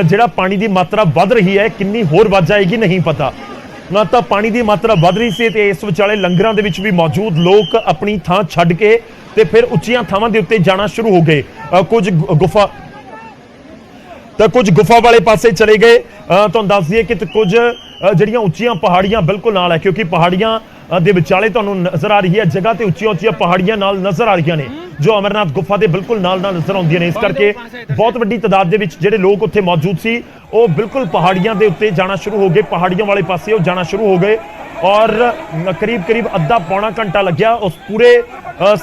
ਜਿਹੜਾ ਪਾਣੀ ਦੀ ਮਾਤਰਾ ਵੱਧ ਰਹੀ ਹੈ, ਕਿੰਨੀ ਹੋਰ ਵੱਧ ਜਾਏਗੀ ਨਹੀਂ ਪਤਾ। ਨਾ ਤਾਂ ਪਾਣੀ ਦੀ ਮਾਤਰਾ ਵੱਧ ਰਹੀ ਸੀ ਤੇ ਇਸ ਵਿਚਾਲੇ ਲੰਗਰਾਂ ਦੇ ਵਿੱਚ ਵੀ ਮੌਜੂਦ ਲੋਕ ਆਪਣੀ ਥਾਂ ਛੱਡ ਕੇ ਤੇ ਫਿਰ ਉੱਚੀਆਂ ਥਾਵਾਂ ਦੇ ਉੱਤੇ ਜਾਣਾ ਸ਼ੁਰੂ ਹੋ ਗਏ। ਕੁਝ ਗੁਫਾ ਵਾਲੇ ਪਾਸੇ ਚਲੇ ਗਏ। ਤੁਹਾਨੂੰ ਦੱਸ ਦਈਏ ਕਿ ਕੁਝ ਜਿਹੜੀਆਂ ਉੱਚੀਆਂ ਪਹਾੜੀਆਂ ਬਿਲਕੁਲ ਨਾਲ ਹੈ, ਕਿਉਂਕਿ ਪਹਾੜੀਆਂ ਦੇ ਵਿਚਾਲੇ ਤੁਹਾਨੂੰ ਨਜ਼ਰ ਆ ਰਹੀ ਹੈ ਜਗ੍ਹਾ ਤੇ ਉੱਚੀਆਂ ਪਹਾੜੀਆਂ ਨਾਲ ਨਜ਼ਰ ਆ ਰਹੀਆਂ ਨੇ ਜੋ ਅਮਰਨਾਥ ਗੁਫਾ ਦੇ ਬਿਲਕੁਲ ਨਾਲ ਨਜ਼ਰ ਆਉਂਦੀਆਂ ਨੇ। ਇਸ ਕਰਕੇ ਬਹੁਤ ਵੱਡੀ ਤਾਦਾਦ ਦੇ ਵਿੱਚ ਜਿਹੜੇ ਲੋਕ ਉੱਥੇ ਮੌਜੂਦ ਸੀ ਉਹ ਬਿਲਕੁਲ ਪਹਾੜੀਆਂ ਦੇ ਉੱਤੇ ਜਾਣਾ ਸ਼ੁਰੂ ਹੋ ਗਏ, ਪਹਾੜੀਆਂ ਵਾਲੇ ਪਾਸੇ ਉਹ ਜਾਣਾ ਸ਼ੁਰੂ ਹੋ ਗਏ ਔਰ ਕਰੀਬ ਅੱਧਾ ਪੌਣਾ ਘੰਟਾ ਲੱਗਿਆ ਉਸ ਪੂਰੇ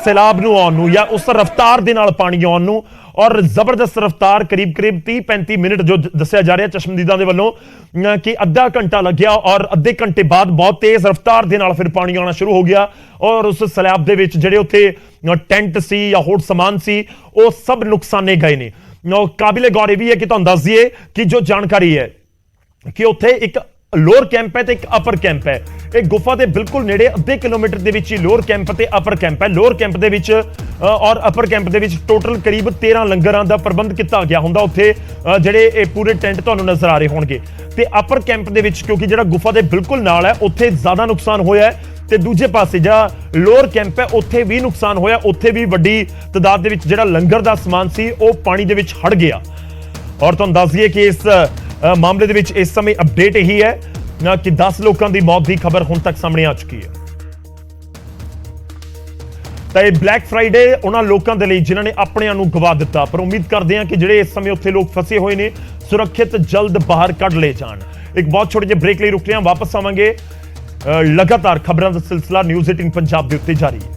ਸੈਲਾਬ ਨੂੰ ਆਉਣ ਨੂੰ ਜਾਂ ਉਸ ਰਫ਼ਤਾਰ ਦੇ ਨਾਲ ਪਾਣੀ ਆਉਣ ਨੂੰ। ਔਰ ਜ਼ਬਰਦਸਤ ਰਫ਼ਤਾਰ ਕਰੀਬ 30-35 ਮਿੰਟ ਜੋ ਦੱਸਿਆ ਜਾ ਰਿਹਾ ਚਸ਼ਮਦੀਦਾਂ ਦੇ ਵੱਲੋਂ ਕਿ ਅੱਧਾ ਘੰਟਾ ਲੱਗਿਆ ਔਰ ਅੱਧੇ ਘੰਟੇ ਬਾਅਦ ਬਹੁਤ ਤੇਜ਼ ਰਫ਼ਤਾਰ ਦੇ ਨਾਲ ਫਿਰ ਪਾਣੀ ਆਉਣਾ ਸ਼ੁਰੂ ਹੋ ਗਿਆ ਔਰ ਉਸ ਸੈਲਾਬ ਦੇ ਵਿੱਚ ਜਿਹੜੇ ਉੱਥੇ ਟੈਂਟ ਸੀ ਜਾਂ ਹੋਰ ਸਮਾਨ ਸੀ ਉਹ ਸਭ ਨੁਕਸਾਨੇ ਗਏ ਨੇ। ਕਾਬਿਲੇ ਗੌਰ ਇਹ ਵੀ ਹੈ ਕਿ ਤੁਹਾਨੂੰ ਦੱਸ ਦਈਏ ਕਿ ਜੋ ਜਾਣਕਾਰੀ ਹੈ ਕਿ ਉੱਥੇ ਇੱਕ ਲੋਅਰ ਕੈਂਪ ਹੈ ਤੇ ਇੱਕ ਅਪਰ ਕੈਂਪ ਹੈ। ਇਹ ਗੁਫਾ ਦੇ ਬਿਲਕੁਲ ਨੇੜੇ ਅੱਧੇ ਕਿਲੋਮੀਟਰ ਦੇ ਵਿੱਚ ਹੀ ਲੋਅਰ ਕੈਂਪ ਤੇ ਅਪਰ ਕੈਂਪ ਹੈ। ਲੋਅਰ ਕੈਂਪ ਦੇ ਵਿੱਚ ਔਰ ਅਪਰ ਕੈਂਪ ਦੇ ਵਿੱਚ ਟੋਟਲ ਕਰੀਬ 13 ਲੰਗਰਾਂ ਦਾ ਪ੍ਰਬੰਧ ਕੀਤਾ ਗਿਆ ਹੁੰਦਾ ਉੱਥੇ ਜਿਹੜੇ ਇਹ ਪੂਰੇ ਟੈਂਟ ਤੁਹਾਨੂੰ ਨਜ਼ਰ ਆ ਰਹੇ ਹੋਣਗੇ। ਤੇ ਅਪਰ ਕੈਂਪ ਦੇ ਵਿੱਚ ਕਿਉਂਕਿ ਜਿਹੜਾ ਗੁਫਾ ਦੇ ਬਿਲਕੁਲ ਨਾਲ ਹੈ ਉੱਥੇ ਜ਼ਿਆਦਾ ਨੁਕਸਾਨ ਹੋਇਆ ਹੈ ਤੇ ਦੂਜੇ ਪਾਸੇ ਜਿਹੜਾ ਲੋਅਰ ਕੈਂਪ ਹੈ ਉੱਥੇ ਵੀ ਨੁਕਸਾਨ ਹੋਇਆ, ਉੱਥੇ ਵੀ ਵੱਡੀ ਤਾਦਾਦ ਦੇ ਵਿੱਚ ਜਿਹੜਾ ਲੰਗਰ ਦਾ ਸਮਾਨ ਸੀ ਉਹ ਪਾਣੀ ਦੇ ਵਿੱਚ ਹੜ ਗਿਆ। ਔਰ ਤੁਹਾਨੂੰ ਦੱਸ ਦਈਏ ਕਿ ਇਸ ਮਾਮਲੇ ਦੇ ਵਿੱਚ ਇਸ ਸਮੇਂ ਅਪਡੇਟ ਇਹੀ ਹੈ ਕਿ 10 ਲੋਕਾਂ ਦੀ ਮੌਤ ਦੀ ਖਬਰ ਹੁਣ ਤੱਕ ਸਾਹਮਣੇ ਆ ਚੁੱਕੀ ਹੈ। ਤਾਂ ਇਹ ਬਲੈਕ ਫਰਾਈਡੇ ਉਹਨਾਂ ਲੋਕਾਂ ਦੇ ਲਈ ਜਿਨ੍ਹਾਂ ਨੇ ਆਪਣਿਆਂ ਨੂੰ ਗਵਾ ਦਿੱਤਾ, ਪਰ ਉਮੀਦ ਕਰਦੇ ਹਾਂ ਕਿ ਜਿਹੜੇ ਇਸ ਸਮੇਂ ਉੱਥੇ ਲੋਕ ਫਸੇ ਹੋਏ ਨੇ ਸੁਰੱਖਿਅਤ ਜਲਦ ਬਾਹਰ ਕੱਢ ਲਏ ਜਾਣ। ਇੱਕ ਬਹੁਤ ਛੋਟੇ ਜਿਹੇ ਬ੍ਰੇਕ ਲਈ ਰੁਕ ਰਹੇ ਹਾਂ, ਵਾਪਸ ਆਵਾਂਗੇ। ਲਗਾਤਾਰ ਖਬਰਾਂ ਦਾ ਸਿਲਸਿਲਾ ਨਿਊਜ਼ 18 ਪੰਜਾਬ ਦੇ ਉੱਤੇ ਜਾਰੀ ਹੈ।